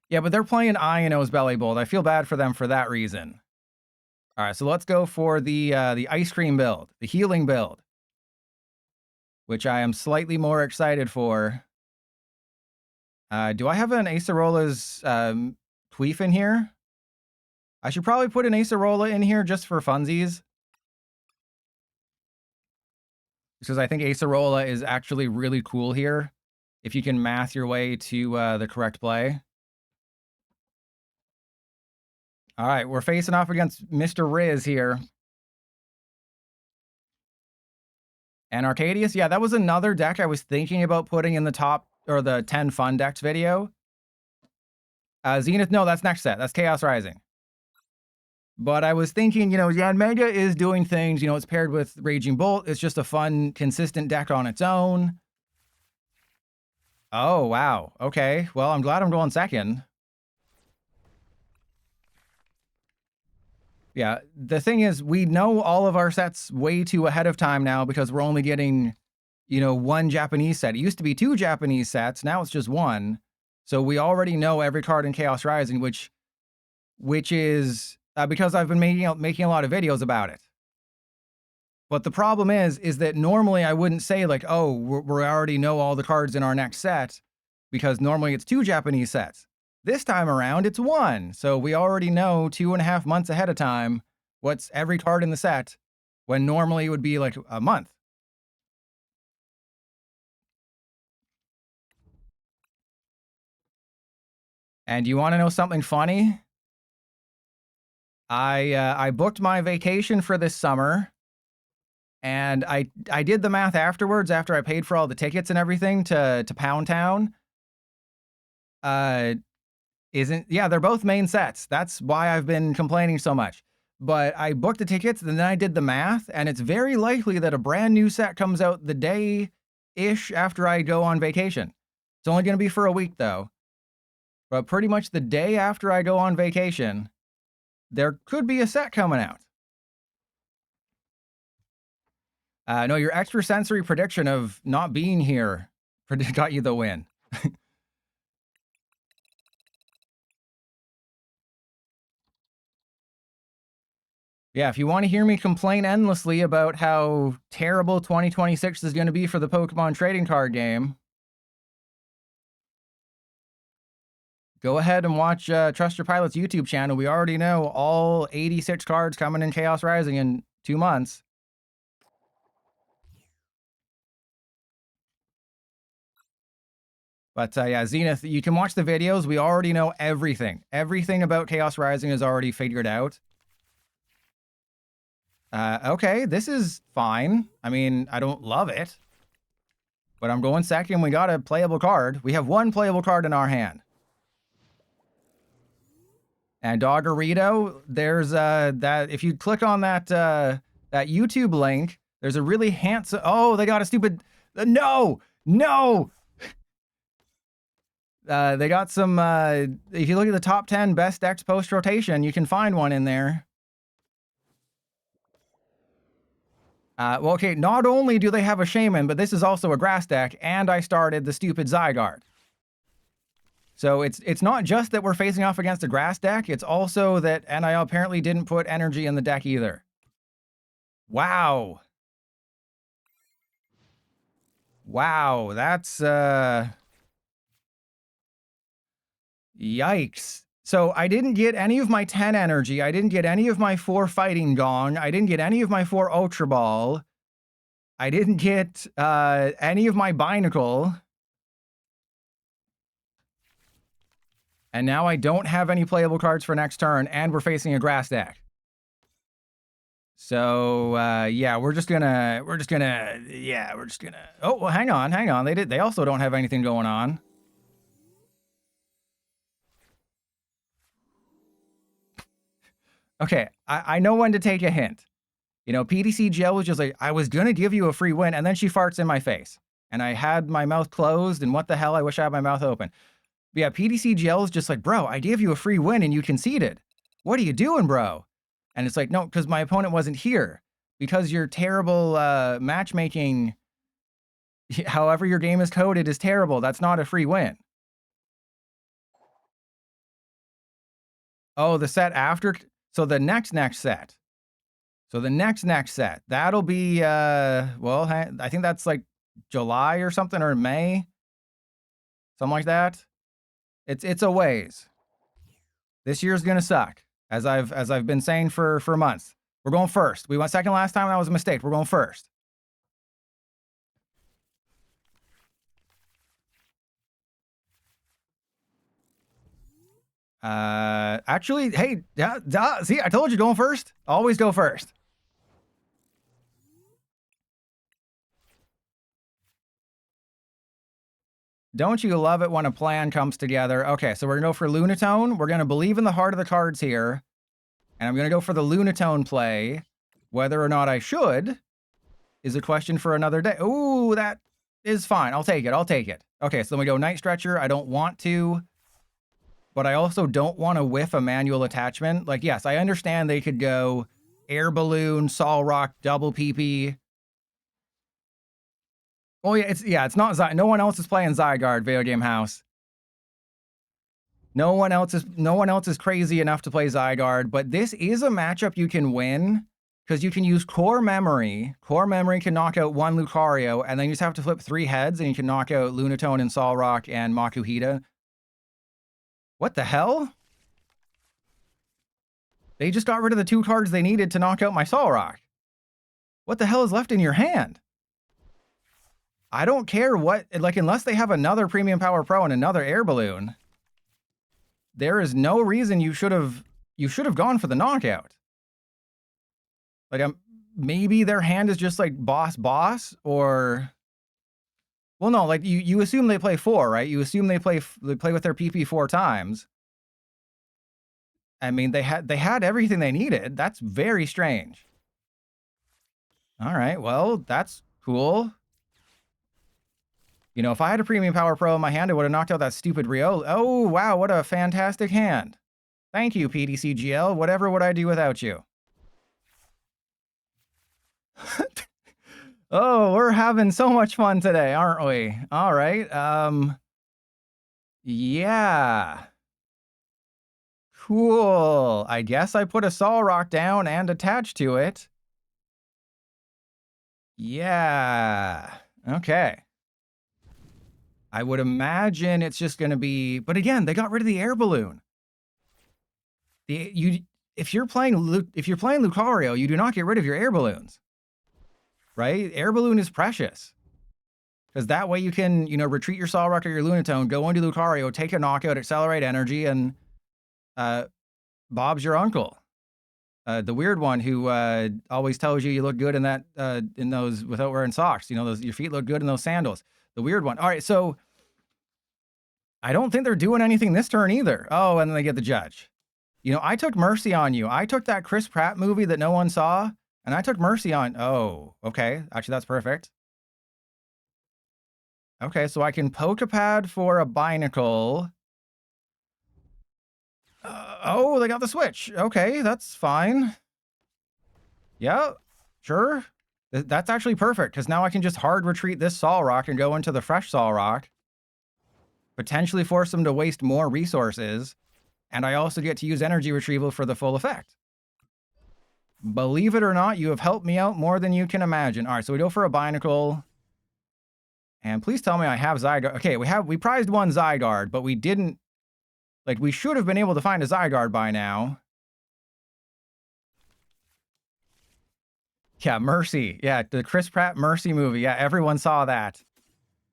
Speaker 1: Yeah, but they're playing Iono's belly bolt. I feel bad for them for that reason. All right, so let's go for the ice cream build, the healing build, which I am slightly more excited for. Do I have an Acerola's Queef in here? I should probably put an Acerola in here just for funsies. Because I think Acerola is actually really cool here, if you can math your way to the correct play. All right, we're facing off against Mr. Riz here. And Arcadius, yeah, that was another deck I was thinking about putting in the top, or the 10 fun decks video. Zenith, no, that's next set. That's Chaos Rising. But I was thinking, you know, Yanmega is doing things, you know, it's paired with Raging Bolt. It's just a fun, consistent deck on its own. Oh, wow. Okay. Well, I'm glad I'm going second. Yeah, the thing is, we know all of our sets way too ahead of time now because we're only getting, you know, 1 Japanese set. It used to be 2 Japanese sets. Now it's just 1. So we already know every card in Chaos Rising, which is because I've been making a lot of videos about it. But the problem is that normally I wouldn't say like, oh, we already know all the cards in our next set, because normally it's 2 Japanese sets. This time around, it's 1. So we already know 2.5 months ahead of time what's every card in the set, when normally it would be like a month. And you want to know something funny? I booked my vacation for this summer, and I did the math afterwards after I paid for all the tickets and everything to Pound Town. Yeah, they're both main sets. That's why I've been complaining so much. But I booked the tickets, and then I did the math, and it's very likely that a brand new set comes out the day-ish after I go on vacation. It's only going to be for a week, though. But pretty much the day after I go on vacation, there could be a set coming out. No, your extrasensory prediction of not being here got you the win. Yeah, if you want to hear me complain endlessly about how terrible 2026 is going to be for the Pokemon trading card game, go ahead and watch Trust Your Pilot's YouTube channel. We already know all 86 cards coming in Chaos Rising in 2 months. But yeah, Zenith, you can watch the videos. We already know everything. Everything about Chaos Rising is already figured out. Okay, this is fine. I mean, I don't love it. But I'm going second. We got a playable card. We have one playable card in our hand. And Doggerito, there's that if you click on that that YouTube link, there's a really handsome. Oh, they got a stupid. No, no. They got some. If you look at the top 10 best decks post rotation, you can find one in there. Well, okay. Not only do they have a Shaman, but this is also a grass deck, and I started the stupid Zygarde. So it's not just that we're facing off against a grass deck, it's also that I apparently didn't put energy in the deck either. Wow. Wow, that's yikes. So I didn't get any of my 10 energy, I didn't get any of my 4 fighting gong, I didn't get any of my 4 ultra ball, I didn't get any of my binacle. And now I don't have any playable cards for next turn, and we're facing a grass deck. So yeah, we're just gonna. Oh, well, hang on. They also don't have anything going on. Okay, I know when to take a hint. You know, PDC Gel was just like, I was gonna give you a free win, and then she farts in my face, and I had my mouth closed, and what the hell? I wish I had my mouth open. But yeah, PDC Gel is just like, bro, I gave you a free win and you conceded. What are you doing, bro? And it's like, no, because my opponent wasn't here. Because your terrible matchmaking, however your game is coded, is terrible. That's not a free win. Oh, the set after? So the next set. So the next set. That'll be, well, I think that's like July or something, or May. Something like that. It's a ways. This year's gonna suck, as I've been saying for months. We're going first. We went second last time. That was a mistake. We're going first. Actually, hey, see, I told you going first. Always go first. Don't you love it when a plan comes together? Okay, so we're gonna go for Lunatone. We're gonna believe in the heart of the cards here. And I'm gonna go for the Lunatone play. Whether or not I should is a question for another day. Ooh, that is fine. I'll take it. Okay, so then we go Night Stretcher. I don't want to, but I also don't want to whiff a manual attachment. Like, yes, I understand they could go Air Balloon, Sol Rock, Double PP. Oh yeah, it's not no one else is playing Zygarde, Video Game House. No one else is crazy enough to play Zygarde, but this is a matchup you can win because you can use Core Memory. Core Memory can knock out 1 Lucario, and then you just have to flip 3 heads, and you can knock out Lunatone and Solrock and Makuhita. What the hell? They just got rid of the 2 cards they needed to knock out my Solrock. What the hell is left in your hand? I don't care what, like, unless they have another Premium Power Pro and another Air Balloon, there is no reason you should have gone for the knockout. Like, maybe their hand is just like boss, or, well, no, like you assume they play 4, right? You assume they play with their PP 4 times. I mean, they had everything they needed. That's very strange. All right, well, that's cool. You know, if I had a Premium Power Pro in my hand, I would have knocked out that stupid Rio. Oh, wow, what a fantastic hand. Thank you, PDCGL. Whatever would I do without you? Oh, we're having so much fun today, aren't we? All right. Yeah. Cool. I guess I put a Solrock down and attached to it. Yeah. Okay. I would imagine it's just going to be, but again, they got rid of the Air Balloon. If you're playing Lucario, you do not get rid of your Air Balloons, right? Air Balloon is precious because that way you can, you know, retreat your Solrock or your Lunatone, go into Lucario, take a knockout, accelerate energy, and Bob's your uncle. The weird one who always tells you look good in that in those without wearing socks. You know, your feet look good in those sandals. The weird one. All right, so I don't think they're doing anything this turn either. Oh, and then they get the judge. You know, I took mercy on you. I took that Chris Pratt movie that no one saw, and I took mercy on... Oh, okay. Actually, that's perfect. Okay, so I can poke a pad for a Binacle. Oh, they got the switch. Okay, that's fine. Yeah, sure. That's actually perfect, because now I can just hard retreat this Solrock and go into the fresh Solrock. Potentially force them to waste more resources. And I also get to use energy retrieval for the full effect. Believe it or not, you have helped me out more than you can imagine. All right, so we go for a Binacle. And please tell me I have Zygarde. Okay, we prized one Zygarde, but we didn't... Like, we should have been able to find a Zygarde by now. Yeah, Mercy. Yeah, the Chris Pratt Mercy movie. Yeah, everyone saw that.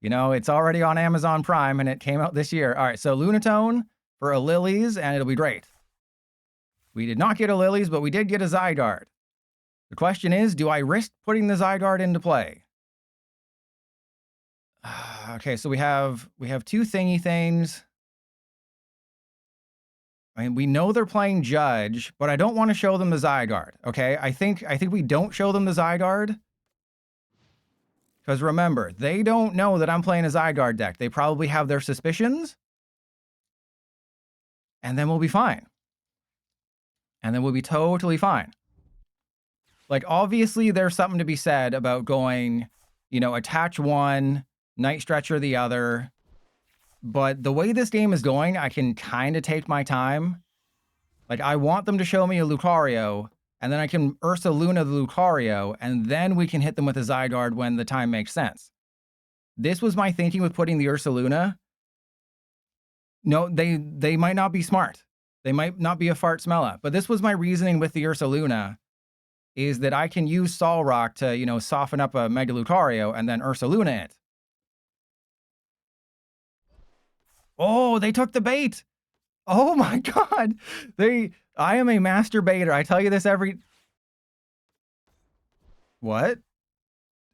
Speaker 1: You know, it's already on Amazon Prime, and it came out this year. All right, so Lunatone for a Lilies, and it'll be great. We did not get a Lilies, but we did get a Zygarde. The question is, do I risk putting the Zygarde into play? Okay, so we have two thingy things. I mean, we know they're playing Judge, but I don't want to show them the Zygarde. Okay, I think we don't show them the Zygarde. Because remember, they don't know that I'm playing a Zygarde deck. They probably have their suspicions. And then we'll be fine. And then we'll be totally fine. Like, obviously, there's something to be said about going, you know, attach one, Night Stretcher the other. But the way this game is going, I can kind of take my time. Like, I want them to show me a Lucario, and then I can Ursa Luna the Lucario, and then we can hit them with a Zygarde when the time makes sense. This was my thinking with putting the Ursa Luna. No, they might not be smart. They might not be a fart smeller. But this was my reasoning with the Ursa Luna, is that I can use Solrock to, you know, soften up a Mega Lucario and then Ursa Luna it. Oh, they took the bait. Oh my God. I am a master baiter. I tell you this every... What?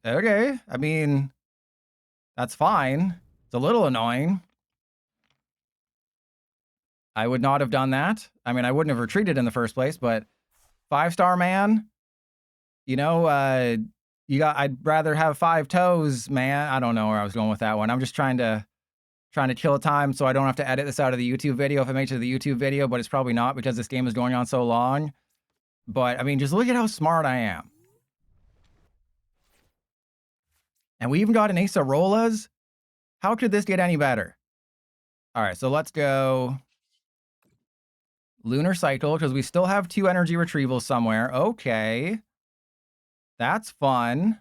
Speaker 1: Okay. I mean, that's fine. It's a little annoying. I would not have done that. I mean, I wouldn't have retreated in the first place, but 5-star man, you know, I'd rather have 5 toes, man. I don't know where I was going with that one. I'm just trying to kill time so I don't have to edit this out of the YouTube video if it makes it to the YouTube video, but it's probably not because this game is going on so long. But I mean, just look at how smart I am. And we even got an Acerolas. How could this get any better? All right, so let's go Lunar Cycle, because we still have 2 energy retrievals somewhere. Okay. That's fun.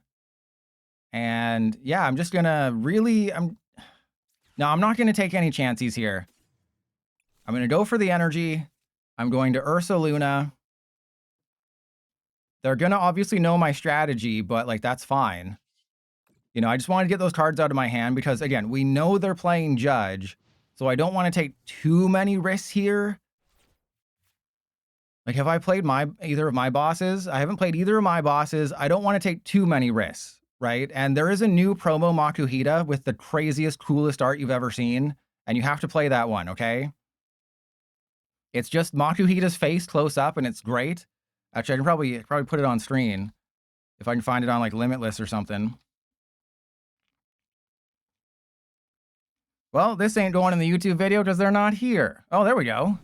Speaker 1: And yeah, I'm just gonna really... No, I'm not gonna take any chances here. I'm gonna go for the energy. I'm going to Ursa Luna. They're gonna obviously know my strategy, but like, that's fine. You know, I just want to get those cards out of my hand because, again, we know they're playing Judge, so I don't want to take too many risks here. Like, have I played either of my bosses? I haven't played either of my bosses. I don't want to take too many risks, right? And there is a new promo Makuhita with the craziest, coolest art you've ever seen, and you have to play that one, okay? It's just Makuhita's face close up, and it's great. Actually, I can probably put it on screen if I can find it on, like, Limitless or something. Well, this ain't going in the YouTube video because they're not here. Oh, there we go.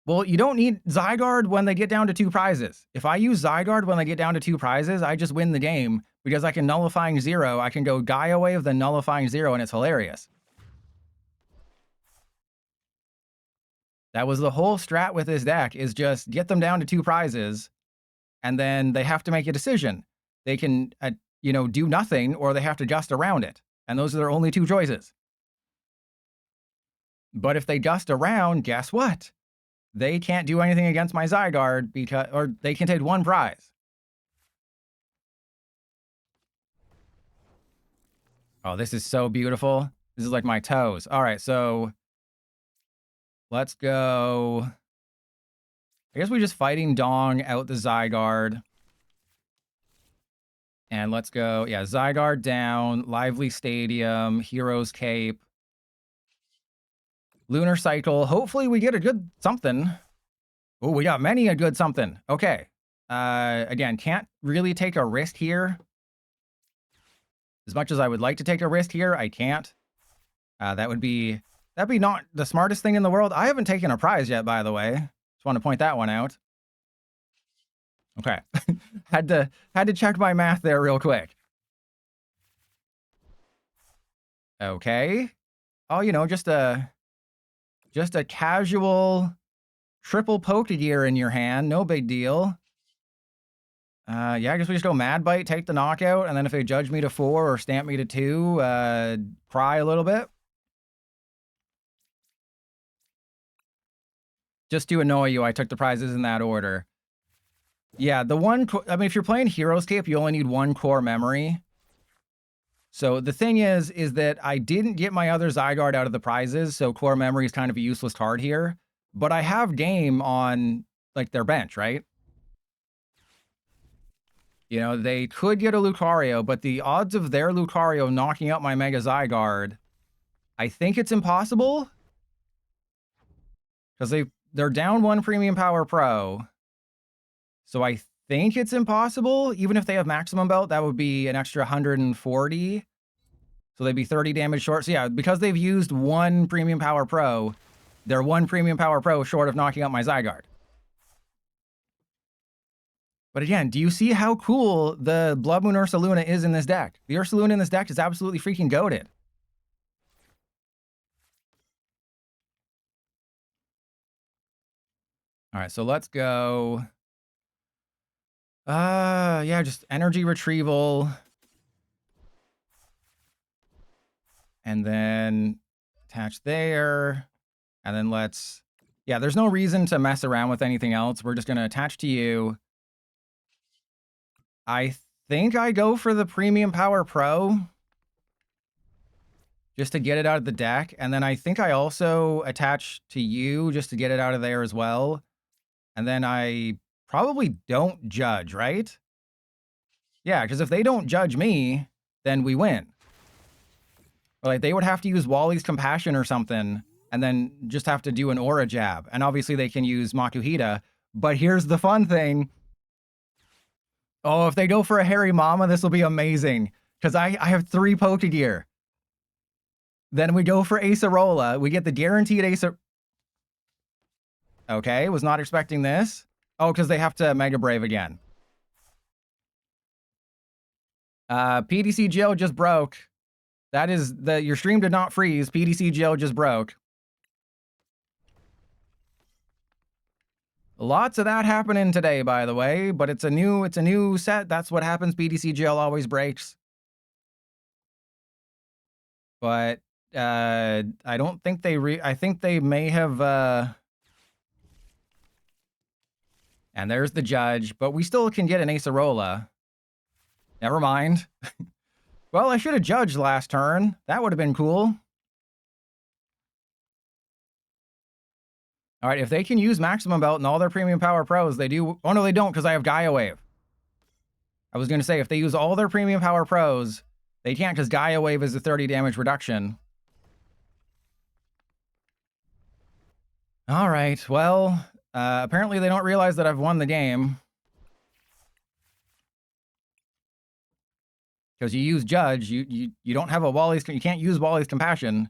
Speaker 1: Well, you don't need Zygarde when they get down to 2 prizes. If I use Zygarde when they get down to 2 prizes, I just win the game because I can Nullifying Zero. I can go Gaia Wave, then Nullifying Zero, and it's hilarious. That was the whole strat with this deck, is just get them down to 2 prizes, and then they have to make a decision. They can, you know, do nothing, or they have to just around it. And those are their only 2 choices. But if they just around, guess what? They can't do anything against my Zygarde or they can take 1 prize. Oh, this is so beautiful. This is like my toes. All right, so let's go. I guess we just Fighting Dong out the Zygarde. And let's go, yeah, Zygarde down, Lively Stadium, Hero's Cape, Lunar Cycle. Hopefully we get a good something. Oh, we got many a good something. Okay. Again, can't really take a risk here. As much as I would like to take a risk here, I can't. That'd be not the smartest thing in the world. I haven't taken a prize yet, by the way. Just want to point that one out. Okay. had to check my math there real quick. Okay. Oh, you know, just a casual triple Pokegear in your hand. No big deal. Yeah, I guess we just go Mad Bite, take the knockout, and then if they judge me to 4 or stamp me to 2, cry a little bit. Just to annoy you, I took the prizes in that order. Yeah, the one, I mean, if you're playing Hero's Cape, you only need 1 core memory. So the thing is that I didn't get my other Zygarde out of the prizes, so core memory is kind of a useless card here. But I have game on, like, their bench, right? You know, they could get a Lucario, but the odds of their Lucario knocking out my Mega Zygarde, I think it's impossible. Because they're down 1 Premium Power Pro. So I think it's impossible. Even if they have Maximum Belt, that would be an extra 140. So they'd be 30 damage short. So yeah, because they've used 1 Premium Power Pro, they're 1 Premium Power Pro short of knocking out my Zygarde. But again, do you see how cool the Blood Moon Ursaluna is in this deck? The Ursaluna in this deck is absolutely freaking goated. All right, so let's go. Yeah, just energy retrieval. And then attach there. And then let's, yeah, there's no reason to mess around with anything else. We're just going to attach to you. I think I go for the Premium Power Pro just to get it out of the deck. And then I think I also attach to you just to get it out of there as well. And then I probably don't judge, right? Yeah, because if they don't judge me, then we win. Or like they would have to use Wally's Compassion or something and then just have to do an Aura Jab. And obviously they can use Makuhita. But here's the fun thing. Oh, if they go for a Hairy Mama, this will be amazing. Because I have 3 Pokegear. Then we go for Acerola. We get the guaranteed Acerola. Okay, was not expecting this. Oh, because they have to Mega Brave again. PDC Geo just broke. That is your stream did not freeze. PDC Geo just broke. Lots of that happening today, by the way, but it's a new set. That's what happens. PDC Gel always breaks. But I don't think I think they may have and there's the judge, but we still can get an Acerola. Never mind. Well, I should have judged last turn. That would have been cool. All right, if they can use Maximum Belt and all their Premium Power Pros, they do. Oh, no, they don't because I have Gaia Wave. I was going to say, if they use all their Premium Power Pros, they can't because Gaia Wave is a 30 damage reduction. All right, well, apparently they don't realize that I've won the game. Because you use Judge, you don't have a Wally's, you can't use Wally's Compassion.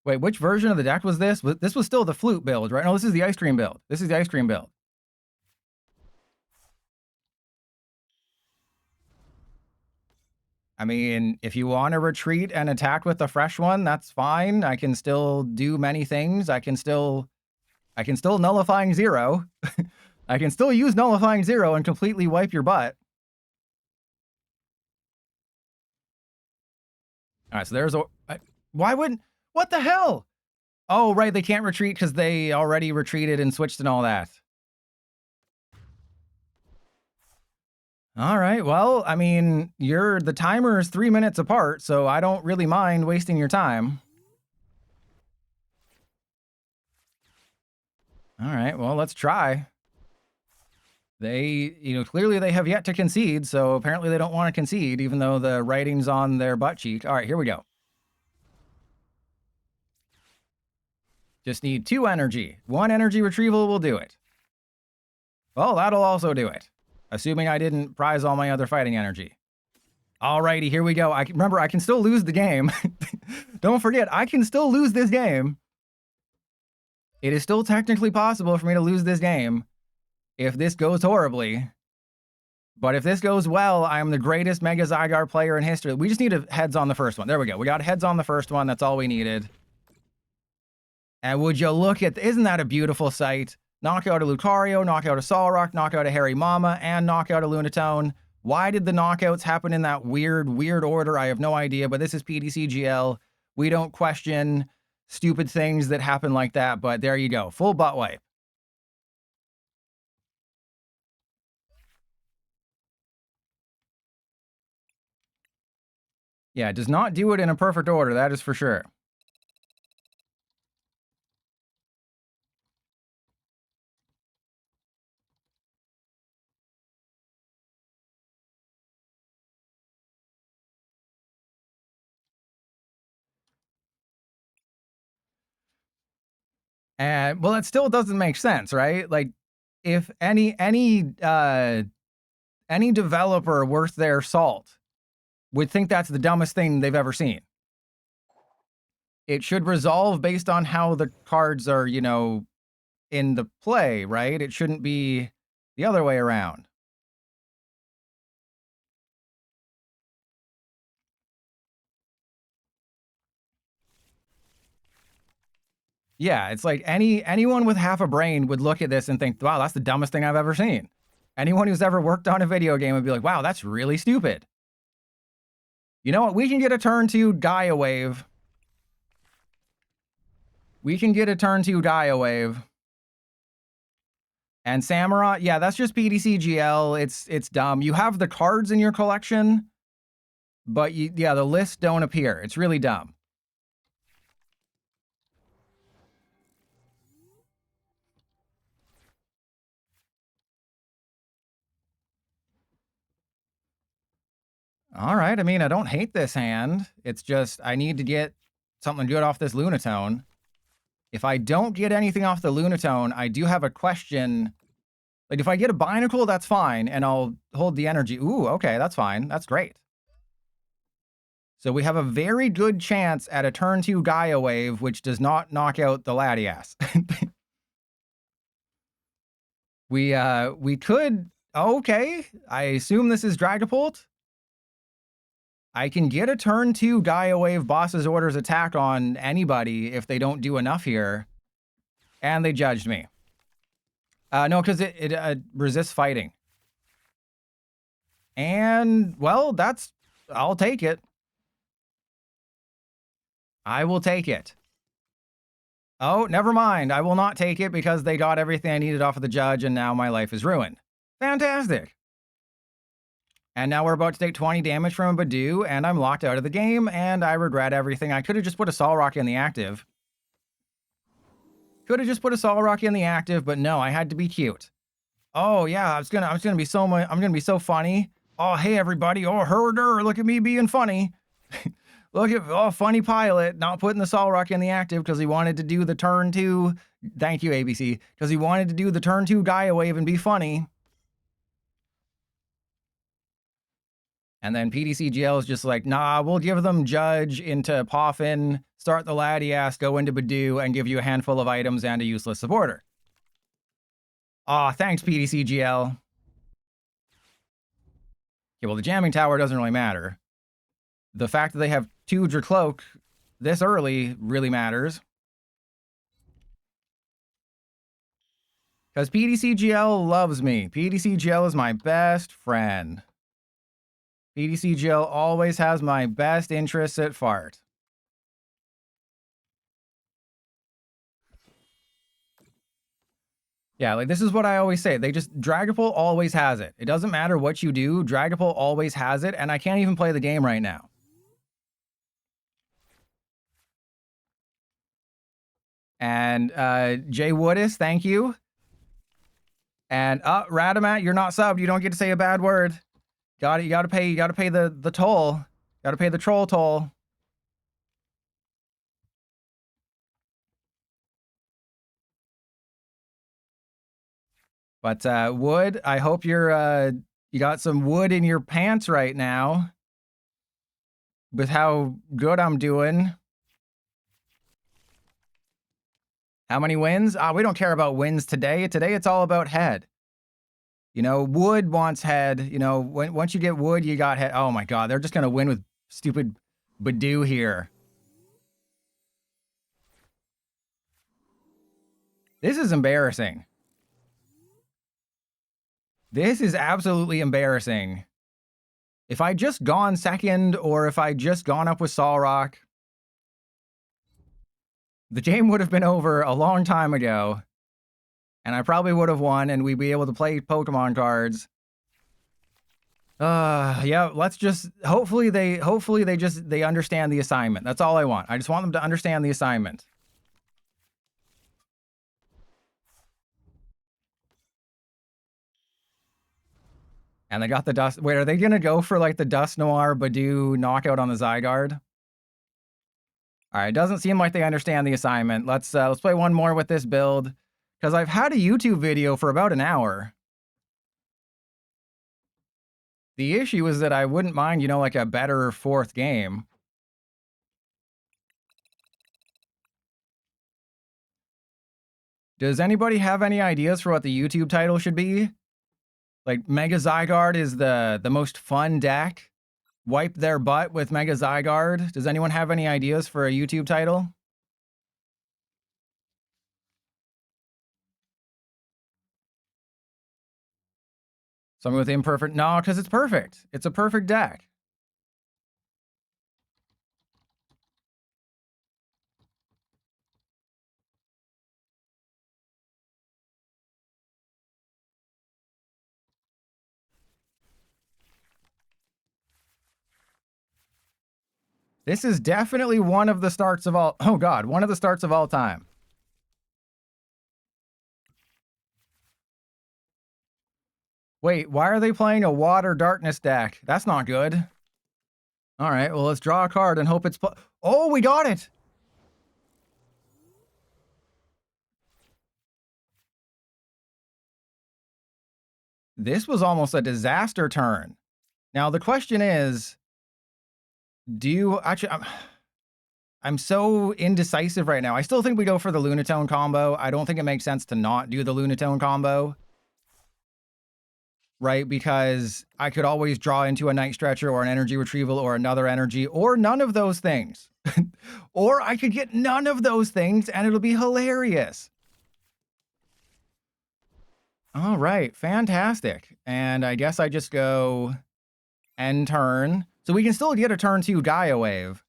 Speaker 1: Wait, which version of the deck was this? This was still the Flute build, right? No, this is the Ice Cream build. This is the Ice Cream build. I mean, if you want to retreat and attack with the fresh one, that's fine. I can still do many things. I can still Nullifying Zero. I can still use Nullifying Zero and completely wipe your butt. All right, so there's a... Why wouldn't... What the hell? Oh, right, they can't retreat because they already retreated and switched and all that. All right, well, I mean, the timer is 3 minutes apart, so I don't really mind wasting your time. All right, well, let's try. They, clearly they have yet to concede, so apparently they don't want to concede, even though the writing's on their butt cheek. All right, here we go. Just need 2 energy. 1 energy retrieval will do it. Well, that'll also do it. Assuming I didn't prize all my other fighting energy. Alrighty, here we go. Remember, I can still lose the game. Don't forget, I can still lose this game. It is still technically possible for me to lose this game if this goes horribly. But if this goes well, I am the greatest Mega Zygarde player in history. We just need a heads on the first one. There we go. We got heads on the first one. That's all we needed. And would you look at... Isn't that a beautiful sight? Knockout of Lucario, knockout of Solrock, knockout of Harry Mama, and knockout of Lunatone. Why did the knockouts happen in that weird order? I have no idea, but this is PTCGL. We don't question stupid things that happen like that, but there you go. Full butt wipe. Yeah, it does not do it in a perfect order, that is for sure. And well, that still doesn't make sense, right? Like, if any developer worth their salt would think that's the dumbest thing they've ever seen. It should resolve based on how the cards are, in the play, right? It shouldn't be the other way around. Yeah, it's like anyone with half a brain would look at this and think, wow, that's the dumbest thing I've ever seen. Anyone who's ever worked on a video game would be like, wow, that's really stupid. You know what? We can get a turn 2 Gaia Wave. We can get a turn 2 Gaia Wave. And Samurai, yeah, that's just PTCGL. It's dumb. You have the cards in your collection, but the lists don't appear. It's really dumb. All right, I mean, I don't hate this hand. It's just I need to get something good off this Lunatone. If I don't get anything off the Lunatone, I do have a question. Like, if I get a Binacle, that's fine, and I'll hold the energy. Ooh, okay, that's fine. That's great. So we have a very good chance at a turn 2 Gaia Wave, which does not knock out the Latias. We could... Okay, I assume this is Dragapult. I can get a turn 2 Gaia Wave Boss's Orders attack on anybody if they don't do enough here. And they judged me. No, because it resists fighting. And, well, that's... I'll take it. I will take it. Oh, never mind. I will not take it because they got everything I needed off of the judge, and now my life is ruined. Fantastic. And now we're about to take 20 damage from a Badoo, and I'm locked out of the game, and I regret everything. I could have just put a Solrock in the active. Could have just put a Solrock in the active, but no, I had to be cute. Oh yeah, I'm gonna be so funny. Oh hey everybody, oh herder, look at me being funny. Look at funny pilot not putting the Solrock in the active because he wanted to do the turn 2. Thank you ABC, because he wanted to do the turn 2 Gaia Wave and be funny. And then PTCGL is just like, nah, we'll give them Judge into Poffin, start the Latias, go into Badoo, and give you a handful of items and a useless supporter. Aw, thanks, PTCGL. Okay, well, the Jamming Tower doesn't really matter. The fact that they have 2 Dracloak this early really matters. Because PTCGL loves me. PTCGL is my best friend. PTCGL always has my best interests at heart. Yeah, like this is what I always say. Dragapult always has it. It doesn't matter what you do, Dragapult always has it, and I can't even play the game right now. And Jay Woodis, thank you. And Radamat, you're not subbed. You don't get to say a bad word. Got it. You gotta pay the toll. Gotta pay the troll toll. But Wood, I hope you're you got some wood in your pants right now with how good I'm doing. How many wins? We don't care about wins today. Today it's all about head. You know, Wood wants head. You know, once you get Wood, you got head. Oh my god, they're just gonna win with stupid Badoo here. This is embarrassing. This is absolutely embarrassing. If I just gone second, or if I just gone up with Solrock, the game would have been over a long time ago. And I probably would have won, and we'd be able to play Pokemon cards. Yeah, let's just hopefully they understand the assignment. That's all I want. I just want them to understand the assignment. And they got the dust. Wait, are they gonna go for like the Dust Noir Badoo knockout on the Zygarde? All right, doesn't seem like they understand the assignment. Let's play one more with this build, because I've had a YouTube video for about an hour. The issue is that I wouldn't mind, you know, like a better fourth game. Does anybody have any ideas for what the YouTube title should be? Like, Mega Zygarde is the most fun deck. Wipe their butt with Mega Zygarde. Does anyone have any ideas for a YouTube title? Something with imperfect? No, because it's perfect. It's a perfect deck. This is definitely one of the starts of all... Oh, God. One of the starts of all time. Wait, why are they playing a Water Darkness deck? That's not good. All right, well, let's draw a card and hope it's... Oh, we got it! This was almost a disaster turn. Now, the question is... Do you... Actually... I'm so indecisive right now. I still think we go for the Lunatone combo. I don't think it makes sense to not do the Lunatone combo. Right? Because I could always draw into a Night Stretcher or an Energy Retrieval or another energy, or none of those things. Or I could get none of those things and it'll be hilarious. All right, fantastic. And I guess I just go end turn. So we can still get a turn 2 Gaia Wave.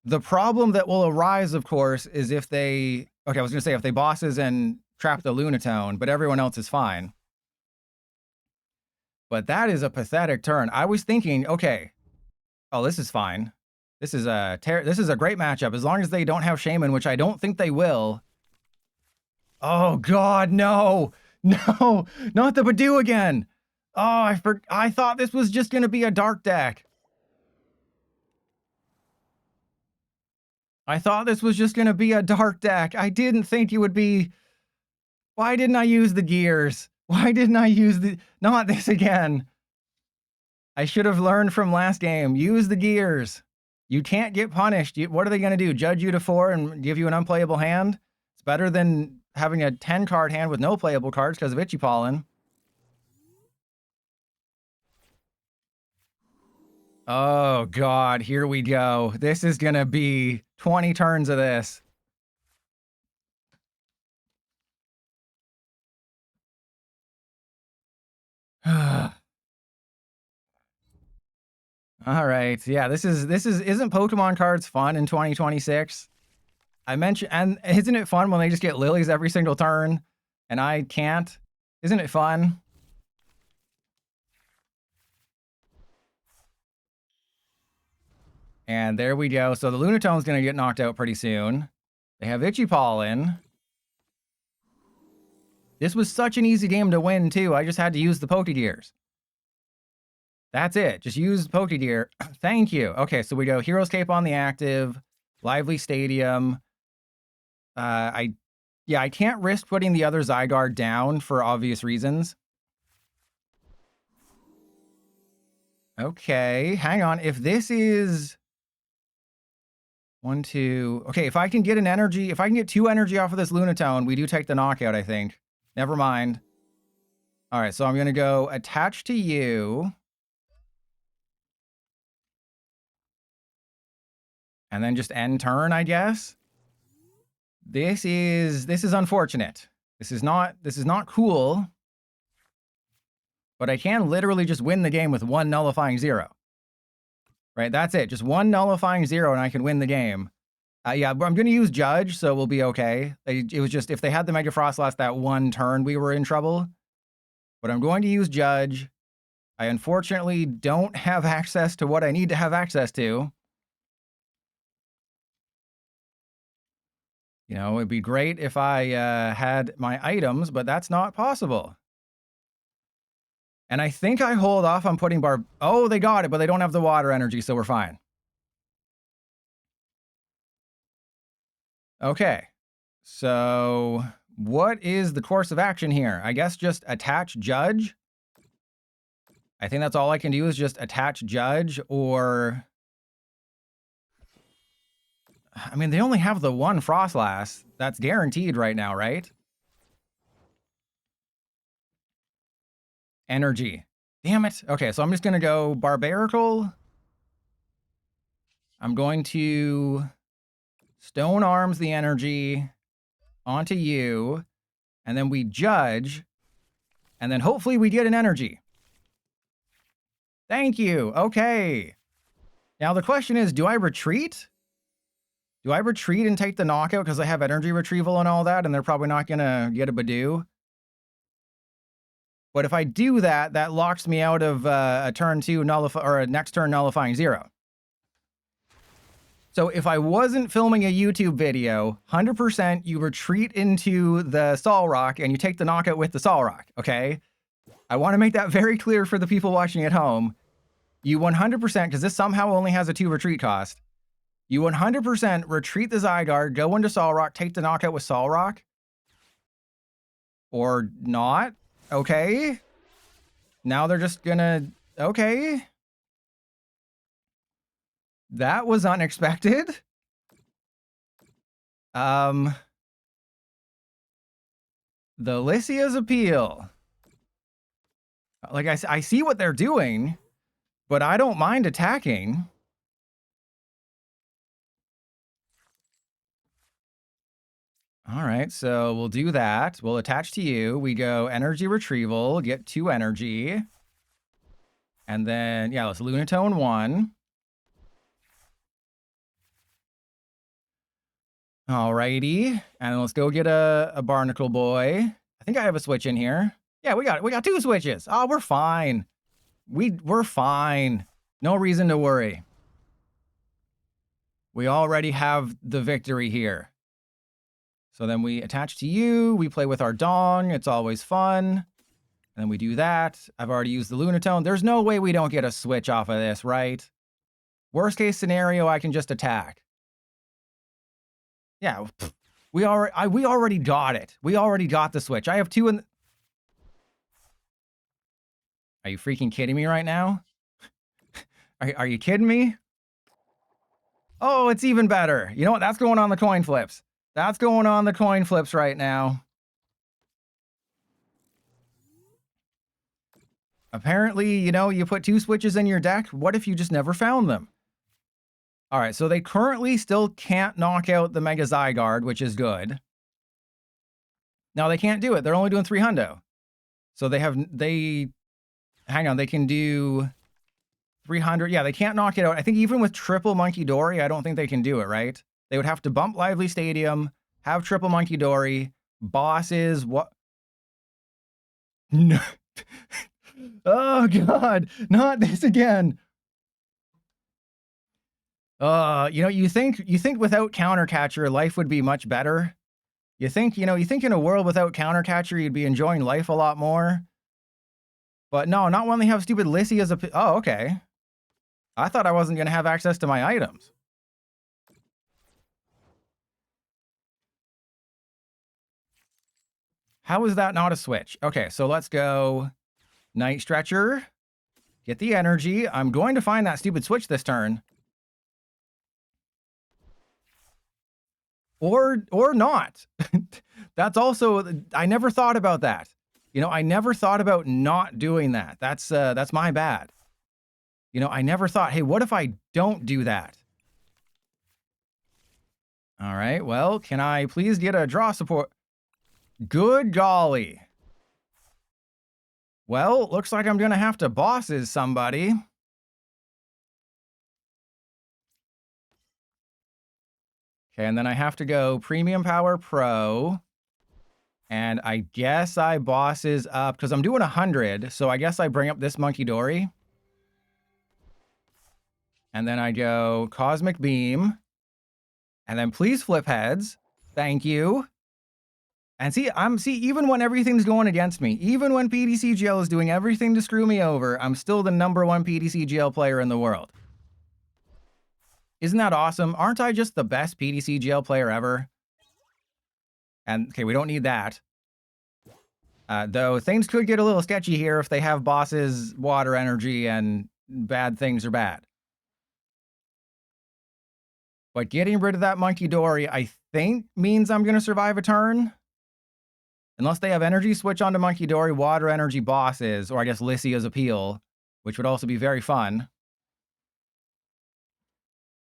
Speaker 1: The problem that will arise, of course, is if they... Okay, I was going to say if they bosses and trap the Lunatone, but everyone else is fine. But that is a pathetic turn. I was thinking, okay, oh, this is fine. This is a great matchup, as long as they don't have Shaman, which I don't think they will. Oh, God, no. No, not the Badoo again. Oh, I thought this was just going to be a dark deck. I thought this was just going to be a dark deck. I didn't think it would be... Why didn't I use the gears? Why didn't I use the... Not this again. I should have learned from last game. Use the gears. You can't get punished. What are they going to do? Judge you to 4 and give you an unplayable hand? It's better than having a 10-card hand with no playable cards because of Itchy Pollen. Oh, God. Here we go. This is going to be 20 turns of this. All right. Yeah, isn't Pokemon cards fun in 2026? I mentioned, and isn't it fun when they just get lilies every single turn and I can't? Isn't it fun? And there we go. So the Lunatone's going to get knocked out pretty soon. They have Itchy Pollen. This was such an easy game to win, too. I just had to use the Pokegears. That's it. Just use Pokegear. Thank you. Okay, so we go Hero's Cape on the active, Lively Stadium. I can't risk putting the other Zygarde down for obvious reasons. Okay, hang on. If this is 1, 2... Okay, if I can get an energy, if I can get 2 energy off of this Lunatone, we do take the knockout, I think. Never mind. All right, so I'm going to go attach to you. And then just end turn, I guess. This is unfortunate. This is not cool. But I can literally just win the game with 1 nullifying 0. Right, that's it. Just 1 nullifying 0 and I can win the game. Yeah, but I'm going to use Judge, so we'll be okay. It was just, if they had the Mega Frostlass that 1 turn, we were in trouble. But I'm going to use Judge. I unfortunately don't have access to what I need to have access to. You know, it'd be great if I had my items, but that's not possible. And I think I hold off on putting Oh, they got it, but they don't have the water energy, so we're fine. Okay. So what is the course of action here? I guess just attach Judge. I think that's all I can do is just attach Judge, or... I mean, they only have the 1 Frostlass. That's guaranteed right now, right? Energy. Damn it. Okay, so I'm just going to go Barbarical. I'm going to Stone Arms the energy onto you. And then we Judge. And then hopefully we get an energy. Thank you. Okay. Now the question is, do I retreat? Do I retreat and take the knockout because I have energy retrieval and all that, and they're probably not going to get a Badoo? But if I do that, that locks me out of a turn 2 or a next turn nullifying 0. So if I wasn't filming a YouTube video, 100% you retreat into the Solrock and you take the knockout with the Solrock, okay? I want to make that very clear for the people watching at home. You 100%, because this somehow only has a 2 retreat cost, you 100% retreat the Zygarde, go into Solrock, take the knockout with Solrock. Or not. Okay. Now they're just gonna... Okay. That was unexpected. The Lycia's Appeal. Like, I see what they're doing, but I don't mind attacking. All right, so we'll do that. We'll attach to you. We go energy retrieval, get 2 energy. And then, yeah, let's Lunatone 1. Alrighty, and let's go get a Barnacle Boy. I think I have a switch in here. Yeah, we got 2 switches. Oh, we're fine. We're fine. No reason to worry. We already have the victory here. So then we attach to you, we play with our Dong, it's always fun. And then we do that. I've already used the Lunatone. There's no way we don't get a switch off of this, right? Worst case scenario, I can just attack. Yeah, we already got it. We already got the switch. I have 2 in... Are you freaking kidding me right now? Are you kidding me? Oh, it's even better. You know what? That's going on the coin flips. That's going on the coin flips right now. Apparently, you know, you put 2 switches in your deck. What if you just never found them? All right, so they currently still can't knock out the Mega Zygarde, which is good. Now, they can't do it. They're only doing 3 hundo. So hang on, they can do 300. Yeah, they can't knock it out. I think even with triple Monkey Dory, I don't think they can do it, right? They would have to bump Lively Stadium, have triple Monkey Dory, bosses, what? No. Oh, God, not this again. You think without Countercatcher, life would be much better. You think in a world without Countercatcher, you'd be enjoying life a lot more. But no, not when they have stupid Lissy as a... Oh, okay. I thought I wasn't going to have access to my items. How is that not a switch? Okay, so let's go Night Stretcher. Get the energy. I'm going to find that stupid switch this turn. Or not. That's also... I never thought about that. I never thought about not doing that. That's my bad. I never thought, hey, what if I don't do that? All right, well, can I please get a draw support? Good golly. Well, looks like I'm going to have to bosses somebody. Okay, and then I have to go Premium Power Pro. And I guess I bosses up, because I'm doing 100, so I guess I bring up this Monkey Dory. And then I go Cosmic Beam. And then please flip heads. Thank you. And see, even when everything's going against me, even when PDCGL is doing everything to screw me over, I'm still the #1 PDCGL player in the world. Isn't that awesome? Aren't I just the best PDCGL player ever? And, okay, we don't need that. Though things could get a little sketchy here if they have bosses, water energy, and bad things are bad. But getting rid of that Monkey Dory, I think, means I'm going to survive a turn. Unless they have energy switch onto Monkey Dory, water energy bosses, or I guess Lycia's Appeal, which would also be very fun.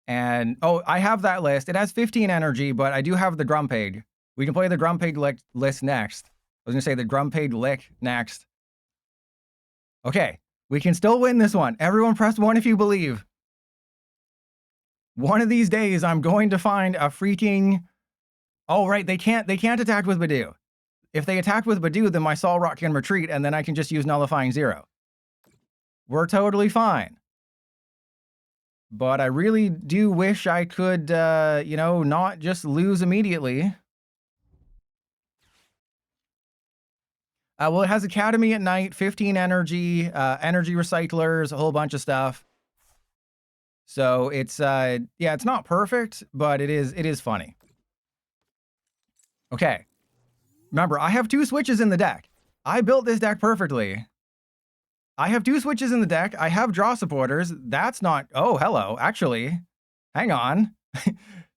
Speaker 1: And, oh, I have that list. It has 15 energy, but I do have the Grumpig. We can play the Grumpig list next. I was going to say the Grumpig lick next. Okay, we can still win this one. Everyone press 1 if you believe. One of these days, I'm going to find a freaking... Oh, right, they can't attack with Badoo. If they attack with Badoo, then my Solrock can retreat, and then I can just use Nullifying Zero. We're totally fine. But I really do wish I could, not just lose immediately. Well, it has Academy at night, 15 energy, energy recyclers, a whole bunch of stuff. So it's, it's not perfect, but it is funny. Okay. Remember, I have 2 switches in the deck. I built this deck perfectly. I have 2 switches in the deck. I have draw supporters. That's not... Oh, hello. Actually, hang on.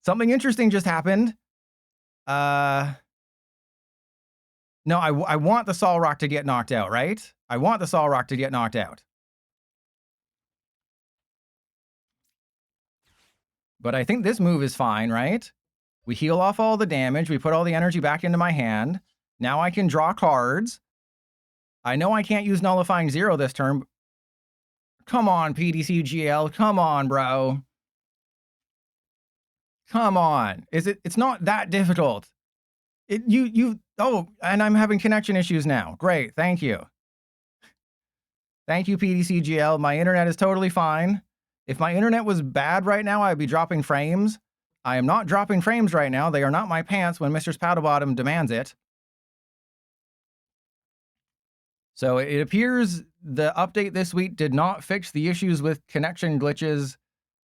Speaker 1: Something interesting just happened. No, I want the Solrock to get knocked out, right? I want the Solrock to get knocked out. But I think this move is fine, right? We heal off all the damage. We put all the energy back into my hand. Now I can draw cards. I know I can't use Nullifying Zero this turn. Come on, PDCGL. Come on, bro. Come on. It's not that difficult. Oh, and I'm having connection issues now. Great. Thank you. Thank you, PDCGL. My internet is totally fine. If my internet was bad right now, I'd be dropping frames. I am not dropping frames right now. They are not my pants when Mr. Spoutabottom demands it. So it appears the update this week did not fix the issues with connection glitches,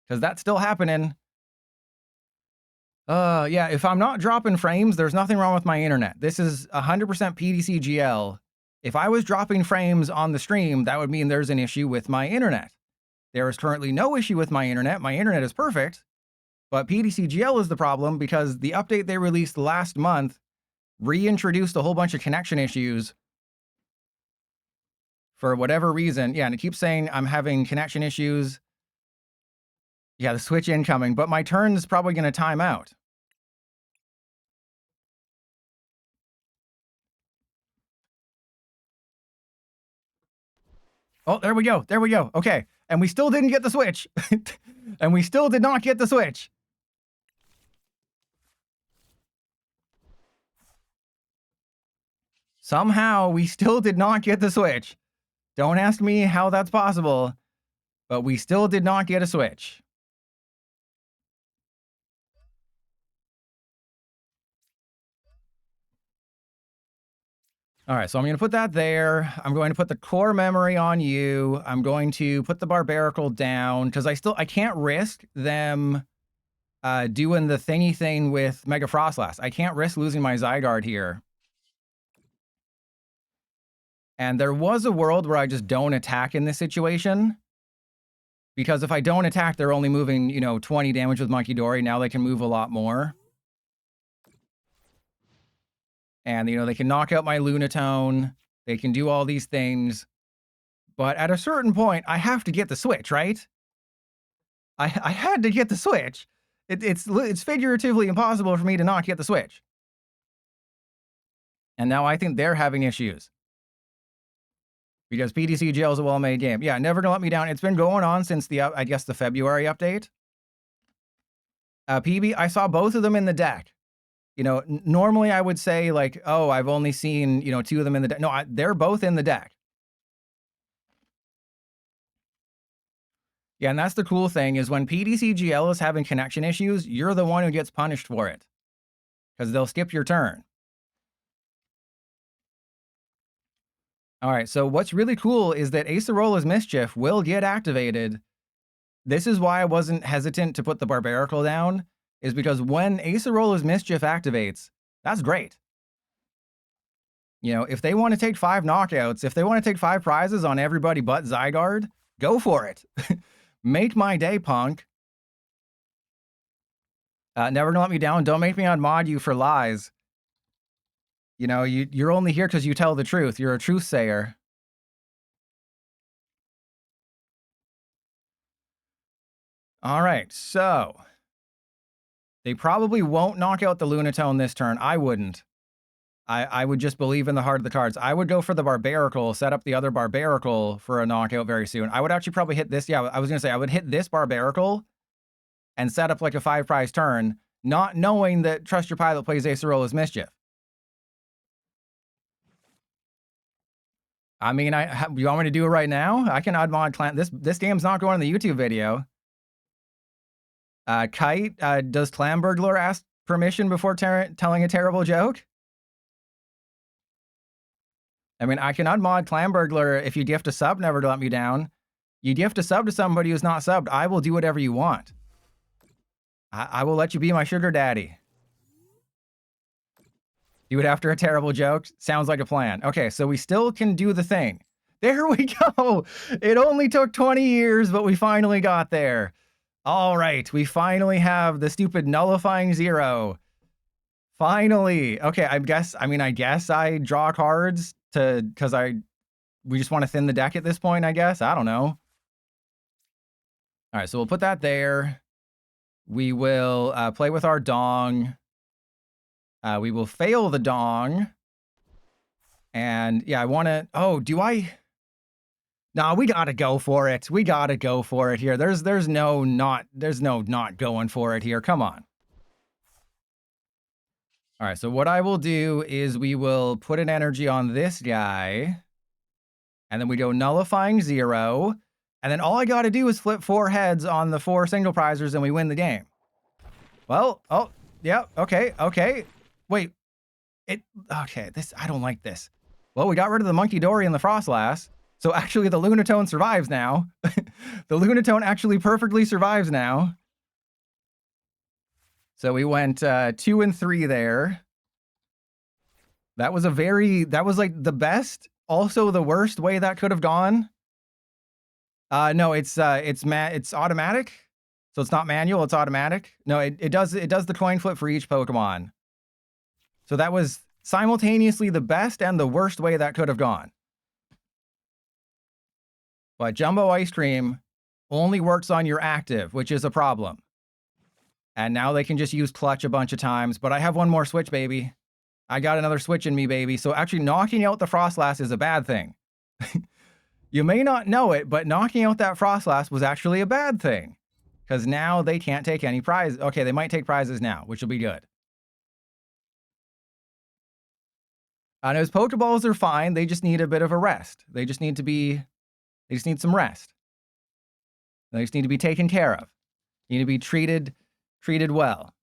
Speaker 1: because that's still happening. Yeah, if I'm not dropping frames, there's nothing wrong with my internet. This is 100% PDCGL. If I was dropping frames on the stream, that would mean there's an issue with my internet. There is currently no issue with my internet. My internet is perfect. But PDCGL is the problem because the update they released last month reintroduced a whole bunch of connection issues for whatever reason. Yeah, and it keeps saying I'm having connection issues. Yeah, the switch incoming, but my turn is probably going to time out. Oh, there we go. There we go. Okay. And we still didn't get the switch. And we still did not get the switch. Somehow, we still did not get the switch. Don't ask me how that's possible, but we still did not get a switch. All right, so I'm going to put that there. I'm going to put the core memory on you. I'm going to put the Barbarical down because I can't risk them doing the thingy thing with Mega Frostlass. I can't risk losing my Zygarde here. And there was a world where I just don't attack in this situation. Because if I don't attack, they're only moving, 20 damage with Monkey Dory. Now they can move a lot more. And, they can knock out my Lunatone. They can do all these things. But at a certain point, I have to get the switch, right? I had to get the switch. It's figuratively impossible for me to not get the switch. And now I think they're having issues. Because PTCGL is a well-made game. Yeah, never gonna let me down. It's been going on since I guess the February update. PB, I saw both of them in the deck. Normally I would say like, oh, I've only seen, 2 of them in the deck. No, they're both in the deck. Yeah, and that's the cool thing is when PTCGL is having connection issues, you're the one who gets punished for it. Because they'll skip your turn. All right, so what's really cool is that Acerola's Mischief will get activated. This is why I wasn't hesitant to put the Barbarical down, is because when Acerola's Mischief activates, that's great. If they want to take 5 knockouts, if they want to take 5 prizes on everybody but Zygarde, go for it. Make my day, punk. Never gonna let me down. Don't make me unmod you for lies. You're only here because you tell the truth. You're a truth sayer. All right, so they probably won't knock out the Lunatone this turn. I wouldn't. I would just believe in the heart of the cards. I would go for the Barbarical, set up the other Barbarical for a knockout very soon. I would actually probably hit this. Yeah, I was going to say I would hit this Barbarical and set up like a 5-prize turn, not knowing that Trust Your Pilot plays Acerola's Mischief. I mean, you want me to do it right now? I can unmod Clan. This game's not going in the YouTube video. Kite, does Clamburglar ask permission before telling a terrible joke? I mean, I can unmod Clamburglar if you gift a sub, never to let me down. You gift a sub to somebody who's not subbed, I will do whatever you want. I will let you be my sugar daddy. Do it after a terrible joke? Sounds like a plan. Okay, so we still can do the thing. There we go. It only took 20 years, but we finally got there. All right, we finally have the stupid nullifying 0. Finally. Okay, I guess I draw cards because we just want to thin the deck at this point, I guess. I don't know. All right, so we'll put that there. We will play with our dong. We will fail the dong. And yeah, I want to... Oh, do I... No, we got to go for it. We got to go for it here. There's no not going for it here. Come on. All right, so what I will do is we will put an energy on this guy. And then we go nullifying 0. And then all I got to do is flip 4 heads on the 4 single prizers and we win the game. Well, oh, yeah, okay. Wait, okay, I don't like this. Well, we got rid of the Monkey Dory and the Frostlass. So actually the Lunatone survives now. The Lunatone actually perfectly survives now. So we went 2 and 3 there. That was like the best, also the worst way that could have gone. No, it's automatic. So it's not manual, it's automatic. No, it does the coin flip for each Pokemon. So that was simultaneously the best and the worst way that could have gone. But Jumbo Ice Cream only works on your active, which is a problem. And now they can just use Clutch a bunch of times. But I have one more switch, baby. I got another switch in me, baby. So actually knocking out the Frostlass is a bad thing. You may not know it, but knocking out that Frostlass was actually a bad thing. Because now they can't take any prizes. Okay, they might take prizes now, which will be good. And his Pokeballs are fine. They just need a bit of a rest. They just need some rest. They just need to be taken care of. Need to be treated well.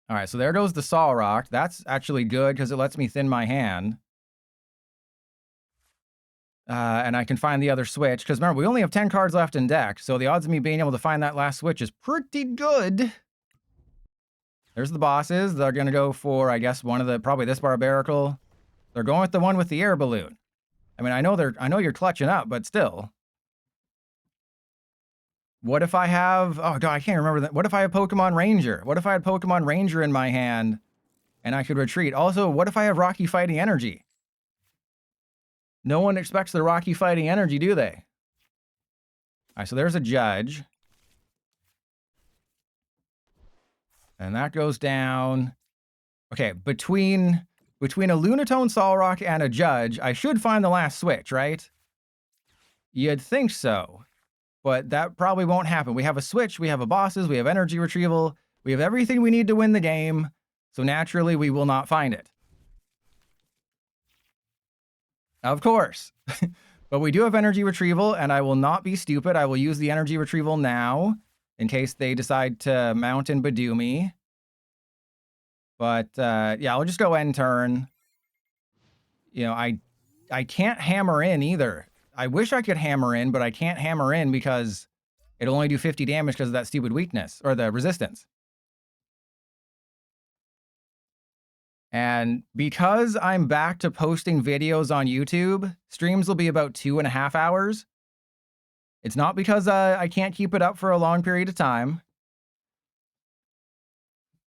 Speaker 1: All right, so there goes the Solrock. That's actually good because it lets me thin my hand. And I can find the other switch. Because remember, we only have 10 cards left in deck. So the odds of me being able to find that last switch is pretty good. There's the bosses. They're going to go for, I guess, probably this Barbarical. They're going with the one with the air balloon. I mean, I know you're clutching up, but still. What if I have, oh God, I can't remember that. What if I have Pokemon Ranger? What if I had Pokemon Ranger in my hand and I could retreat? Also, what if I have Rocky Fighting Energy? No one expects the Rocky Fighting Energy, do they? All right, so there's a Judge. And that goes down. Okay, between a Lunatone Solrock and a Judge, I should find the last switch, right? You'd think so. But that probably won't happen. We have a switch, we have a bosses, we have energy retrieval, we have everything we need to win the game. So naturally, we will not find it. Of course. But we do have energy retrieval, and I will not be stupid. I will use the energy retrieval now in case they decide to mount and Badoo me. But yeah, I'll just go end turn. You know, I can't hammer in either. I wish I could hammer in, but I can't hammer in because it'll only do 50 damage because of that stupid weakness, or the resistance. And because I'm back to posting videos on YouTube, streams will be about 2.5 hours. It's not because I can't keep it up for a long period of time.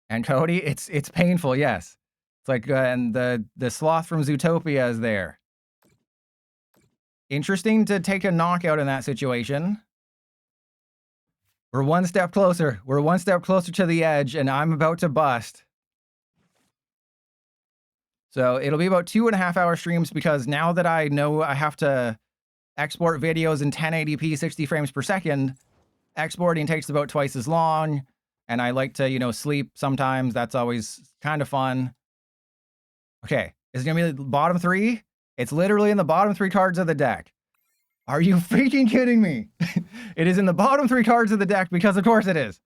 Speaker 1: And Cody, it's painful, yes. It's like, and the sloth from Zootopia is there. Interesting to take a knockout in that situation. We're one step closer. We're one step closer to the edge, and I'm about to bust. So it'll be about 2.5 hour streams because now that I know I have to export videos in 1080p 60 frames per second, exporting takes about twice as long. And I like to, you know, sleep sometimes. That's always kind of fun. Okay, is it gonna be the bottom 3? It's literally in the bottom 3 cards of the deck. Are you freaking kidding me? It is in the bottom 3 cards of the deck because of course it is.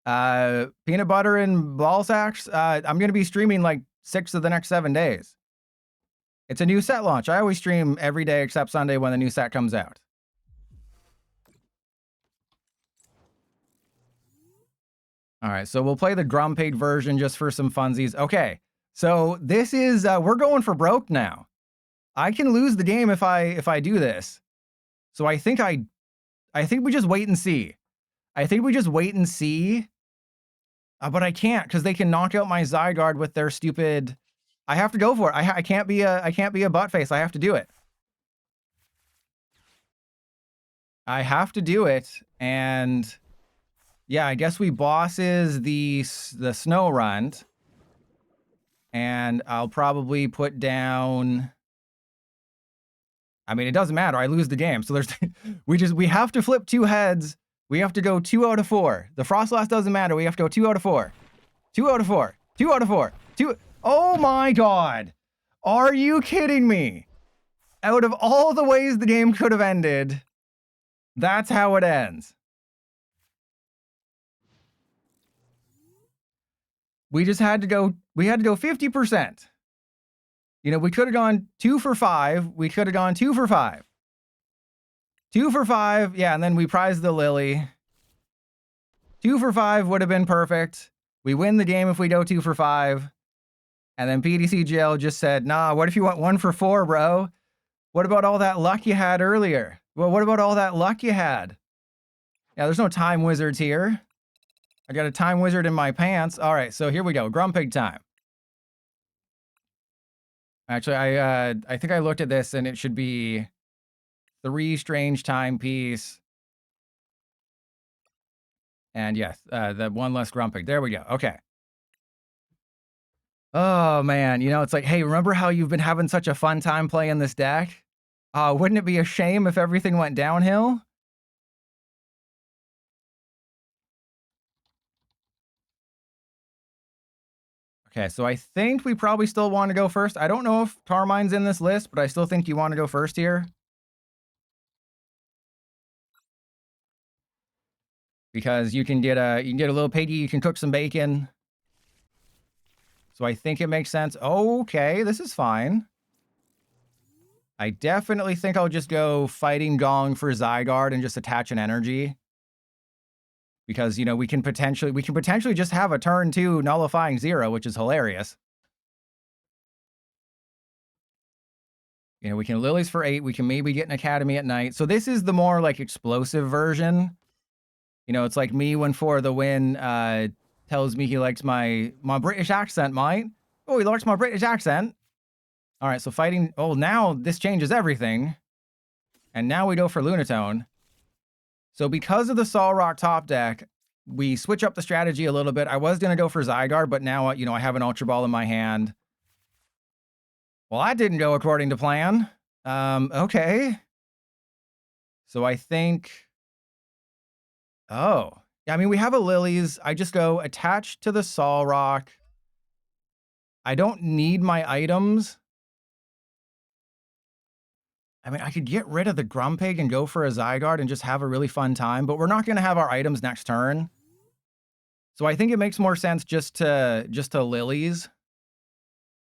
Speaker 1: Peanut butter and ball sacks. I'm gonna be streaming like 6 of the next 7 days. It's a new set launch. I always stream every day except Sunday when the new set comes out. All right, so we'll play the Grumpig version just for some funsies. Okay, so this is we're going for broke now. I can lose the game if I do this. So I think we just wait and see. I think we just wait and see. But I can't because they can knock out my Zygarde with their stupid. I have to go for it. I can't be a butt face. I have to do it. I have to do it, and yeah, I guess we bosses the snow runt, and I'll probably put down. I mean, it doesn't matter. I lose the game, so there's we have to flip 2 heads. We have to go 2 out of 4. The Frostlass doesn't matter. We have to go 2 out of 4. 2 out of 4. 2 out of 4. 2. Oh my God. Are you kidding me? Out of all the ways the game could have ended, that's how it ends. We just had to go, 50%. You know, we could have gone 2 for 5. We could have gone 2 for 5. 2 for 5, yeah, and then we prize the Lily. 2 for 5 would have been perfect. We win the game if we go 2 for 5. And then PDCGL just said, nah, what if you want 1 for 4, bro? What about all that luck you had earlier? Well, what about all that luck you had? Yeah, there's no time wizards here. I got a time wizard in my pants. All right, so here we go. Grumpig time. Actually, I think I looked at this and it should be 3 strange timepiece. And yes, the 1 less Grumpig. There we go. Okay. Oh, man. You know, it's like, hey, remember how you've been having such a fun time playing this deck? Wouldn't it be a shame if everything went downhill? Okay, so I think we probably still want to go first. I don't know if Carmine's in this list, but I still think you want to go first here. because you can get a little piggy, you can cook some bacon. So I think it makes sense. Okay, this is fine. I definitely think I'll just go Fighting Gong for Zygarde and just attach an energy. Because, you know, we can potentially just have a turn 2 nullifying 0, which is hilarious. You know, we can Lilies for 8, we can maybe get an Academy at night. So this is the more like explosive version. You know, it's like me when For the Win tells me he likes my British accent, mate. Oh, he likes my British accent. All right, so fighting. Oh, now this changes everything. And now we go for Lunatone. So because of the Solrock top deck, we switch up the strategy a little bit. I was going to go for Zygarde, but now, you know, I have an Ultra Ball in my hand. Well, that didn't go according to plan. Okay. So I think... Oh. Yeah, I mean, we have a Lilies. I just go attached to the Solrock. I don't need my items. I mean, I could get rid of the Grumpig and go for a Zygarde and just have a really fun time, but we're not going to have our items next turn. So I think it makes more sense just to Lilies.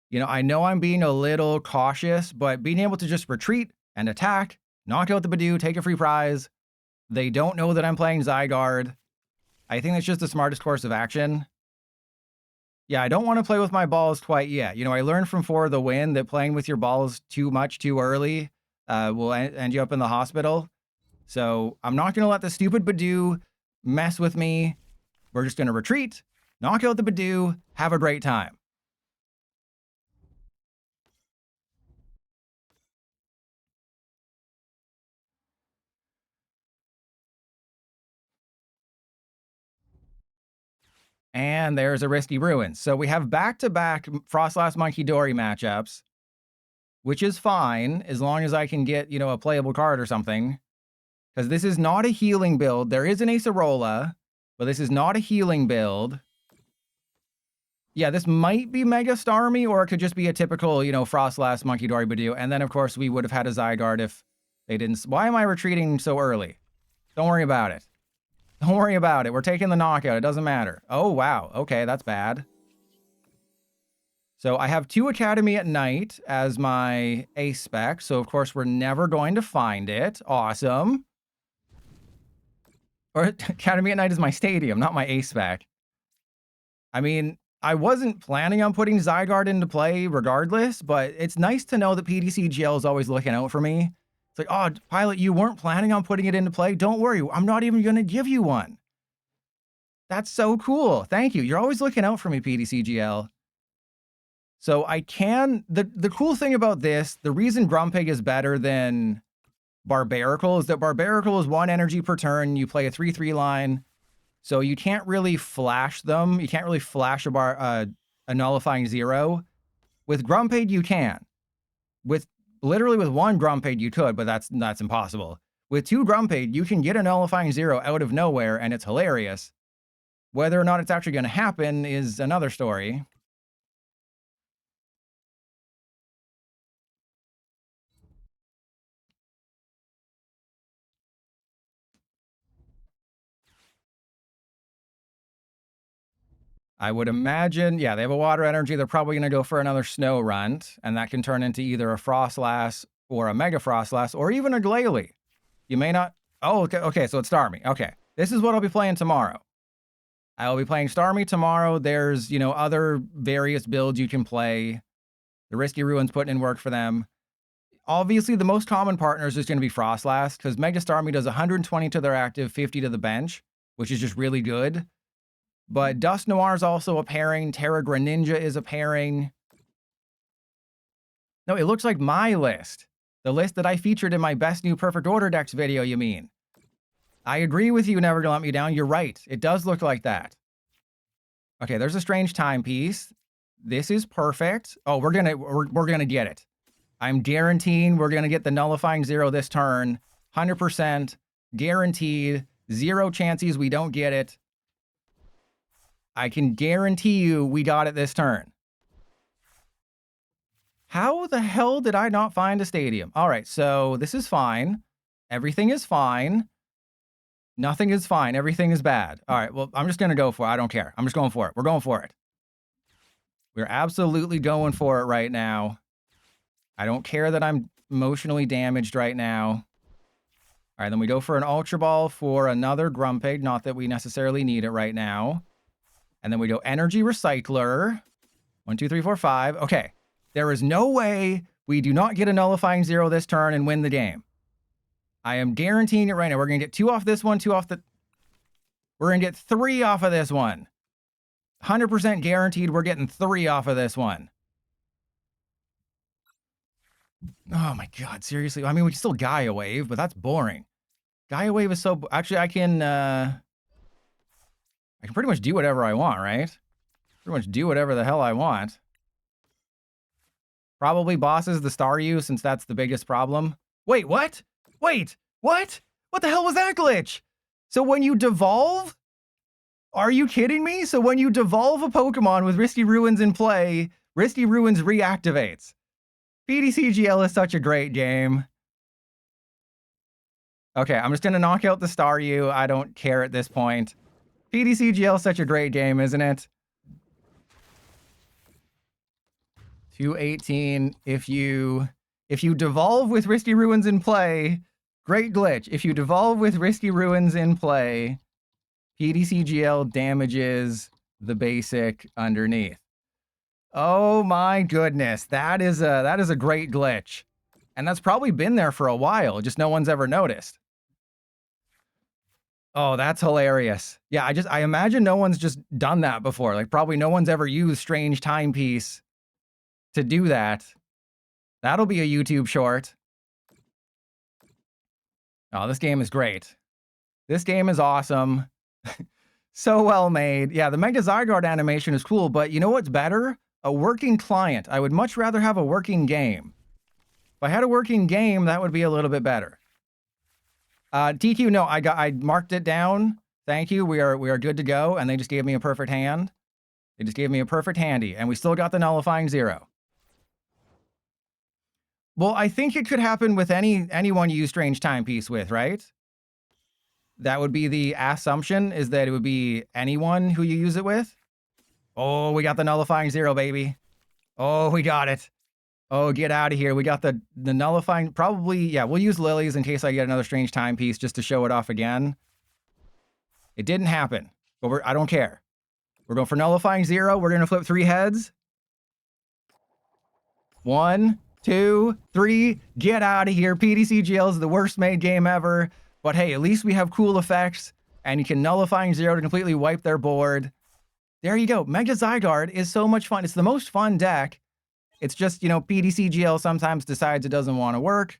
Speaker 1: You know I'm being a little cautious, but being able to just retreat and attack, knock out the Badoo, take a free prize. They don't know that I'm playing Zygarde. I think that's just the smartest course of action. Yeah, I don't want to play with my balls quite yet. You know, I learned from For the Win that playing with your balls too much too early will end you up in the hospital. So I'm not going to let the stupid Badoo mess with me. We're just going to retreat, knock out the Badoo, have a great time. And there's a Risky Ruins. So we have back-to-back Frostlass Monkey-Dory matchups, which is fine as long as I can get, you know, a playable card or something. Because this is not a healing build. There is an Acerola, but this is not a healing build. Yeah, this might be Mega Starmie, or it could just be a typical, you know, Frostlass Monkey-Dory Badoo. And then, of course, we would have had a Zygarde if they didn't... Why am I retreating so early? Don't worry about it. Don't worry about it. We're taking the knockout. It doesn't matter. Oh, wow. Okay, that's bad. So I have 2 Academy at night as my ace spec. So, of course, we're never going to find it. Awesome. Or Academy at night is my stadium, not my ace spec. I mean, I wasn't planning on putting Zygarde into play regardless, but it's nice to know that PDCGL is always looking out for me. It's like, oh, Pilot, you weren't planning on putting it into play? Don't worry, I'm not even going to give you one. That's so cool. Thank you. You're always looking out for me, PDCGL. So I can... The cool thing about this, the reason Grumpig is better than Barbaracle is that Barbaracle is 1 energy per turn. You play a 3/3 line, so you can't really flash them. You can't really flash a nullifying 0. With Grumpig, you can. Literally with 1 Grumpig, you could, but that's impossible. With 2 Grumpig, you can get a nullifying 0 out of nowhere, and it's hilarious. Whether or not it's actually going to happen is another story. I would imagine, yeah, they have a water energy. They're probably going to go for another Snow Runt, and that can turn into either a Frostlass or a Mega Frostlass or even a Glalie. You may not... Oh, okay, so it's Starmie. Okay, this is what I'll be playing tomorrow. I'll be playing Starmie tomorrow. There's, you know, other various builds you can play. The Risky Ruins putting in work for them. Obviously, the most common partners is going to be Frostlass, because Mega Starmie does 120 to their active, 50 to the bench, which is just really good. But Dust Noir is also a pairing. Terra Greninja is a pairing. No, it looks like my list. The list that I featured in my Best New Perfect Order Decks video, you mean. I agree with you, Never Gonna Let Me Down. You're right. It does look like that. Okay, there's a strange timepiece. This is perfect. Oh, we're gonna get it. I'm guaranteeing we're gonna get the nullifying 0 this turn. 100% guaranteed. 0 chances we don't get it. I can guarantee you we got it this turn. How the hell did I not find a stadium? All right, so this is fine. Everything is fine. Nothing is fine. Everything is bad. All right, well, I'm just going to go for it. I don't care. I'm just going for it. We're going for it. We're absolutely going for it right now. I don't care that I'm emotionally damaged right now. All right, then we go for an Ultra Ball for another Grumpig. Not that we necessarily need it right now. And then we go Energy Recycler. 1, 2, 3, 4, 5. Okay. There is no way we do not get a Nullifying Zero this turn and win the game. I am guaranteeing it right now. We're going to get 2 off this one, 2 off the... We're going to get 3 off of this one. 100% guaranteed we're getting 3 off of this one. Oh my god, seriously? I mean, we can still Gaia Wave, but that's boring. Gaia Wave is so... Actually, I can pretty much do whatever I want, right? Pretty much do whatever the hell I want. Probably bosses the Staryu, since that's the biggest problem. Wait, what? Wait, what? What the hell was that glitch? So when you devolve... Are you kidding me? So when you devolve a Pokemon with Risky Ruins in play, Risky Ruins reactivates. PDCGL is such a great game. Okay, I'm just going to knock out the Staryu. I don't care at this point. PDCGL is such a great game, isn't it? 218. If you devolve with Risky Ruins in play, great glitch. If you devolve with Risky Ruins in play, PDCGL damages the basic underneath. Oh my goodness, that is a great glitch. And that's probably been there for a while, just no one's ever noticed. Oh, that's hilarious. Yeah, I imagine no one's just done that before. Like, probably no one's ever used Strange Timepiece to do that. That'll be a YouTube short. Oh, this game is great. This game is awesome. So well made. Yeah, the Mega Zygarde animation is cool, but you know what's better? A working client. I would much rather have a working game. If I had a working game, that would be a little bit better. TQ, no, I marked it down. Thank you. We are good to go, and they just gave me a perfect hand. They just gave me a perfect handy, and we still got the Nullifying Zero. Well, I think it could happen with anyone you use Strange Timepiece with, right? That would be the assumption, is that it would be anyone who you use it with. Oh, we got the Nullifying Zero, baby. Oh, we got it. Oh, get out of here. We got the Nullifying... Probably, yeah, we'll use Lilies in case I get another Strange Timepiece just to show it off again. It didn't happen, but I don't care. We're going for Nullifying Zero. We're going to flip 3 heads. 1, 2, 3. Get out of here. PDCGL is the worst made game ever. But hey, at least we have cool effects, and you can Nullifying Zero to completely wipe their board. There you go. Mega Zygarde is so much fun. It's the most fun deck. It's just, you know, PDCGL sometimes decides it doesn't want to work.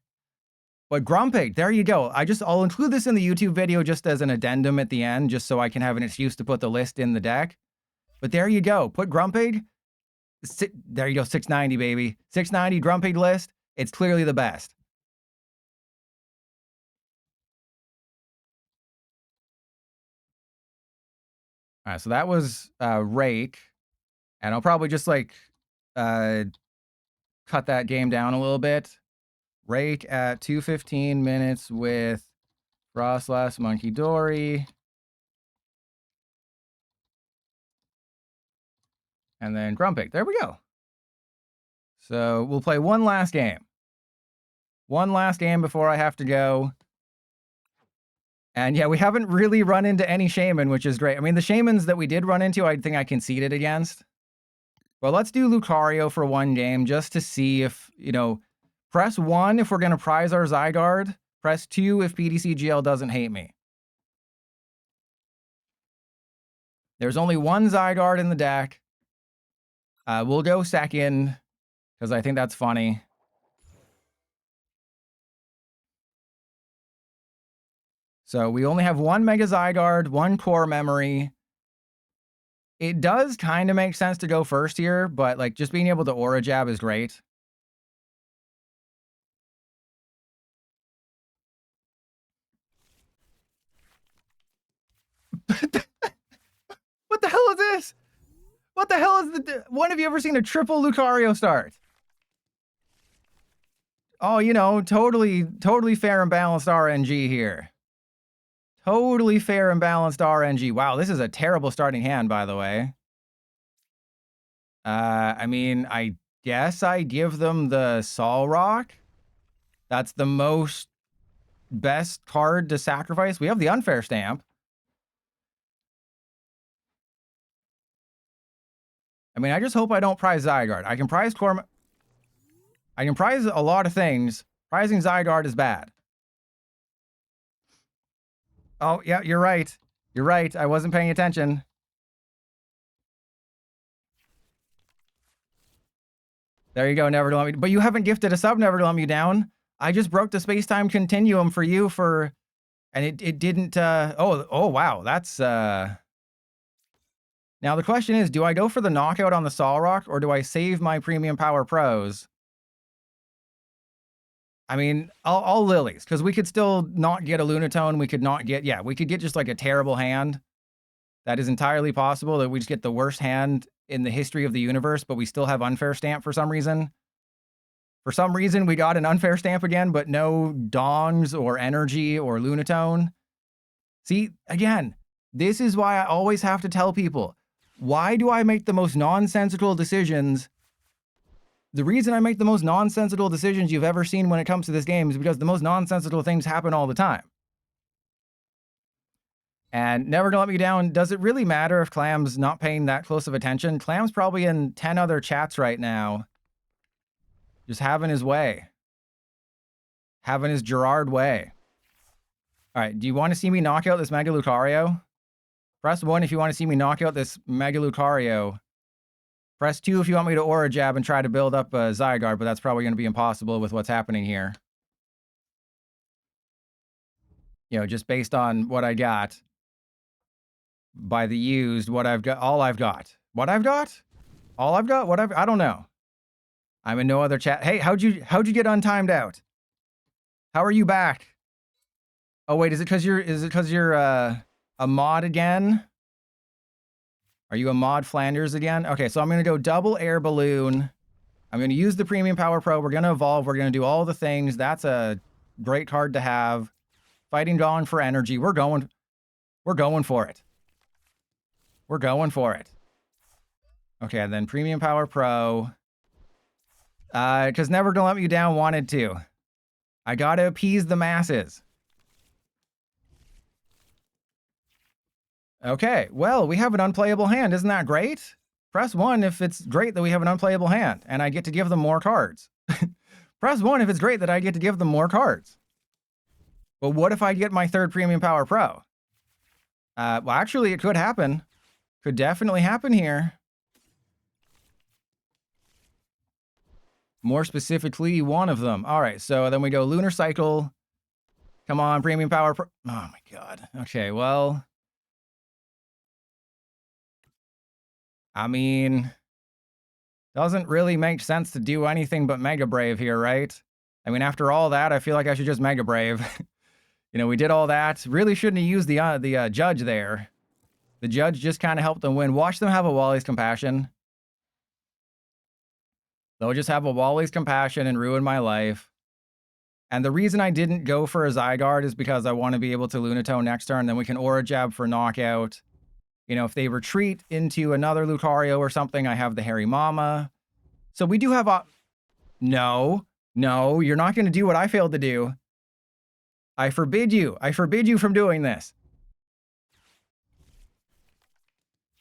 Speaker 1: But Grumpig, there you go. I'll include this in the YouTube video just as an addendum at the end, just so I can have an excuse to put the list in the deck. But there you go. Put Grumpig. There you go. 690, baby. 690 Grumpig list. It's clearly the best. All right, so that was Rake. And I'll probably just like cut that game down a little bit. Rake at 2:15 minutes with Frostlass, Monkey Dory. And then Grumpig. There we go. So we'll play one last game. One last game before I have to go. And yeah, we haven't really run into any Shaman, which is great. I mean, the Shamans that we did run into, I think I conceded against. But let's do Lucario for one game just to see if, you know, press 1 if we're going to prize our Zygarde. Press 2 if PDCGL doesn't hate me. There's only one Zygarde in the deck. We'll go second because I think that's funny. So we only have one Mega Zygarde, one core memory. It does kind of make sense to go first here, but like just being able to Aura Jab is great. What the hell is this? What the hell is the... When have you ever seen a triple Lucario start? Oh, you know, totally fair and balanced RNG here. Totally fair and balanced RNG. Wow, this is a terrible starting hand, by the way. I mean, I guess I give them the Sol Rock. That's the most best card to sacrifice. We have the Unfair Stamp. I mean, I just hope I don't prize Zygarde. I can prize I can prize a lot of things. Prizing Zygarde is bad. Oh, yeah, you're right. You're right. I wasn't paying attention. There you go, Never to Let Me. But you haven't gifted a sub, Never to Let Me Down. I just broke the space-time continuum for you for... And it didn't... Oh, wow. That's... Now, the question is, do I go for the knockout on the Sol Rock, or do I save my Premium Power Pros? I mean, all Lilies, because we could still not get a Lunatone. We could not get... Yeah, we could get just like a terrible hand. That is entirely possible, that we just get the worst hand in the history of the universe, but we still have Unfair Stamp for some reason. For some reason, we got an Unfair Stamp again, but no Dongs or Energy or Lunatone. See, again, this is why I always have to tell people, why do I make the most nonsensical decisions? The reason I make the most nonsensical decisions you've ever seen when it comes to this game is because the most nonsensical things happen all the time. And Never Gonna Let Me Down, does it really matter if Clam's not paying that close of attention? Clam's probably in 10 other chats right now. Just having his way. Having his Gerard way. All right, do you want to see me knock out this Mega Lucario? Press 1 if you want to see me knock out this Mega Lucario. Press 2 if you want me to Aura Jab and try to build up a Zygarde, but that's probably going to be impossible with what's happening here. You know, just based on what I got. By the used, what I've got, all I've got. What I've got? All I've got? I don't know. I'm in no other chat. Hey, how'd you get untimed out? How are you back? Oh wait, is it because you're a mod again? Are you a mod Flanders again? Okay, so I'm gonna go double air balloon. I'm gonna use the Premium Power Pro. We're gonna evolve. We're gonna do all the things. That's a great card to have. Fighting Dawn for energy. We're going for it. We're going for it. Okay, and then Premium Power Pro. Because Never Gonna Let Me Down wanted to. I gotta appease the masses. Okay, well, we have an unplayable hand. Isn't that great? Press 1 if it's great that we have an unplayable hand, and I get to give them more cards. Press 1 if it's great that I get to give them more cards. But what if I get my third Premium Power Pro? Well, actually, it could happen. Could definitely happen here. More specifically, one of them. All right, so then we go Lunar Cycle. Come on, Premium Power Pro. Oh my god. Okay, well... I mean... Doesn't really make sense to do anything but Mega Brave here, right? I mean, after all that, I feel like I should just Mega Brave. You know, we did all that. Really shouldn't have used the judge there. The judge just kind of helped them win. Watch them have a Wally's Compassion. They'll just have a Wally's Compassion and ruin my life. And the reason I didn't go for a Zygarde is because I want to be able to Lunatone next turn. Then we can Aura Jab for knockout. You know, if they retreat into another Lucario or something, I have the Hairy Mama. So we do have a... No, you're not going to do what I failed to do. I forbid you. I forbid you from doing this.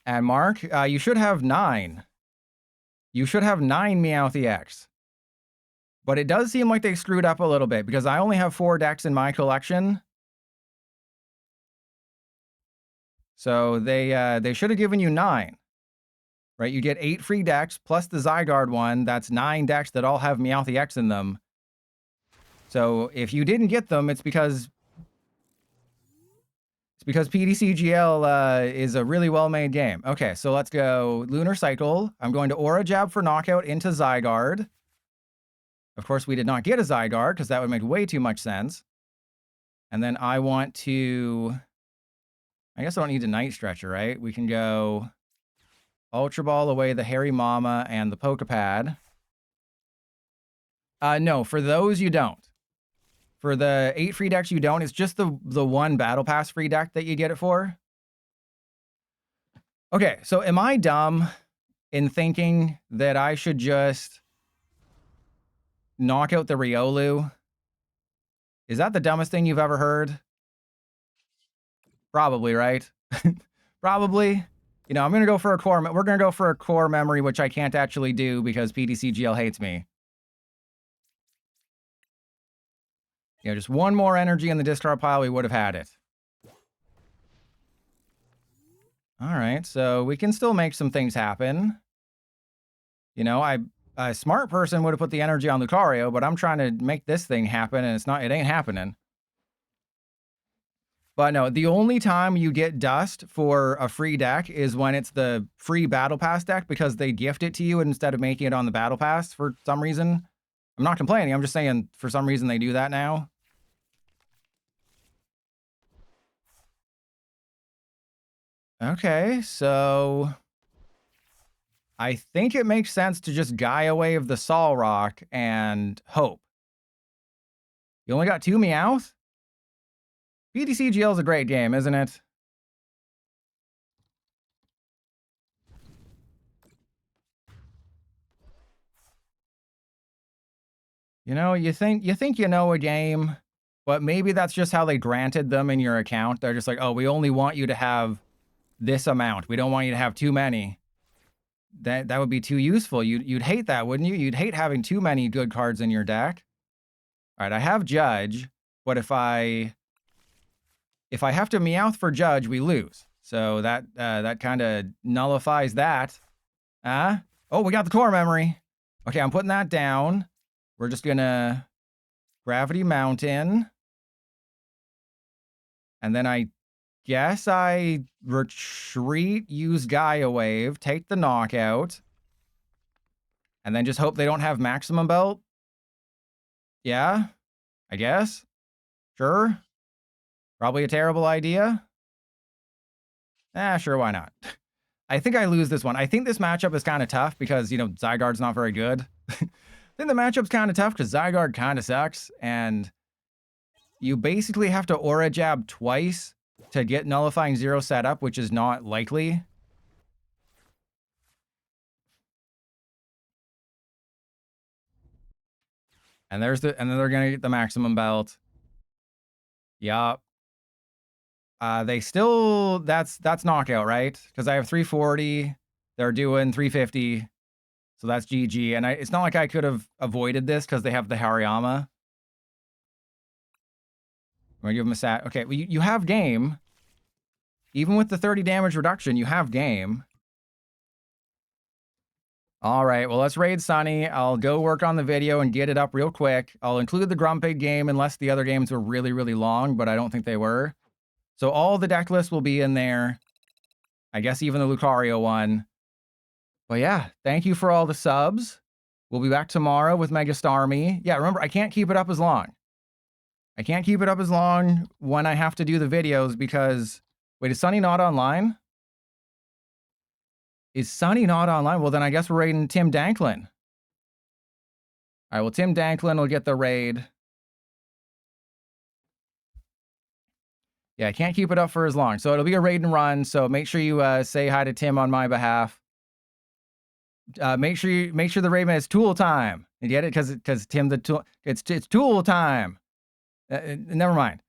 Speaker 1: And Mark, you should have 9. You should have 9 Meowth EX. But it does seem like they screwed up a little bit because I only have 4 decks in my collection. So they should have given you 9. Right? You get 8 free decks plus the Zygarde one. That's 9 decks that all have Meowth EX in them. So if you didn't get them, it's because PDCGL is a really well-made game. Okay, so let's go Lunar Cycle. I'm going to Aura Jab for knockout into Zygarde. Of course, we did not get a Zygarde because that would make way too much sense. And then I want to... I guess I don't need a Night Stretcher, right? We can go Ultra Ball away the Hairy Mama and the Pokepad. No, for those you don't. For the 8 free decks you don't, it's just the one Battle Pass free deck that you get it for. Okay, so am I dumb in thinking that I should just knock out the Riolu? Is that the dumbest thing you've ever heard? Probably, right? Probably. You know, I'm going to go for a core. We're going to go for a core memory, which I can't actually do because PTCGL hates me. You know, just one more energy in the discard pile, we would have had it. All right, so we can still make some things happen. You know, a smart person would have put the energy on Lucario, but I'm trying to make this thing happen, and it ain't happening. But no, the only time you get dust for a free deck is when it's the free Battle Pass deck because they gift it to you instead of making it on the Battle Pass for some reason. I'm not complaining, I'm just saying for some reason they do that now. Okay, so I think it makes sense to just Gaia Wave the Solrock and hope. You only got 2 Meowth? PTCGL is a great game, isn't it? You know, you think you know a game, but maybe that's just how they granted them in your account. They're just like, oh, we only want you to have this amount. We don't want you to have too many. That would be too useful. You'd hate that, wouldn't you? You'd hate having too many good cards in your deck. All right, I have Judge, but if I have to Meowth for Judge, we lose. So that kind of nullifies that. Oh, we got the core memory. Okay, I'm putting that down. We're just gonna Gravity Mountain. And then I guess I retreat, use Gaia Wave, take the knockout. And then just hope they don't have Maximum Belt. Yeah, I guess. Sure. Probably a terrible idea. Sure, why not? I think I lose this one. I think this matchup is kind of tough because, you know, Zygarde's not very good. I think the matchup's kind of tough because Zygarde kind of sucks, and you basically have to Aura Jab twice to get Nullifying Zero set up, which is not likely. And then they're gonna get the Maximum Belt. Yup. They still, that's knockout, right? Because I have 340, they're doing 350, so that's GG. And it's not like I could have avoided this because they have the Hariyama. I'm gonna give them a sat. Okay, well, you have game. Even with the 30 damage reduction, you have game. All right, well, let's raid Sunny. I'll go work on the video and get it up real quick. I'll include the Grumpig game unless the other games were really, really long, but I don't think they were. So all the deck lists will be in there. I guess even the Lucario one. But yeah, thank you for all the subs. We'll be back tomorrow with Mega Starmie. Yeah, remember, I can't keep it up as long. I can't keep it up as long when I have to do the videos because... Wait, is Sunny not online? Is Sunny not online? Well, then I guess we're raiding Tim Danklin. All right, well, Tim Danklin will get the raid. Yeah, I can't keep it up for as long. So it'll be a raid and run. So make sure you say hi to Tim on my behalf. Make sure the raidman is tool time. You get it? Because Tim the tool. It's tool time. Never mind.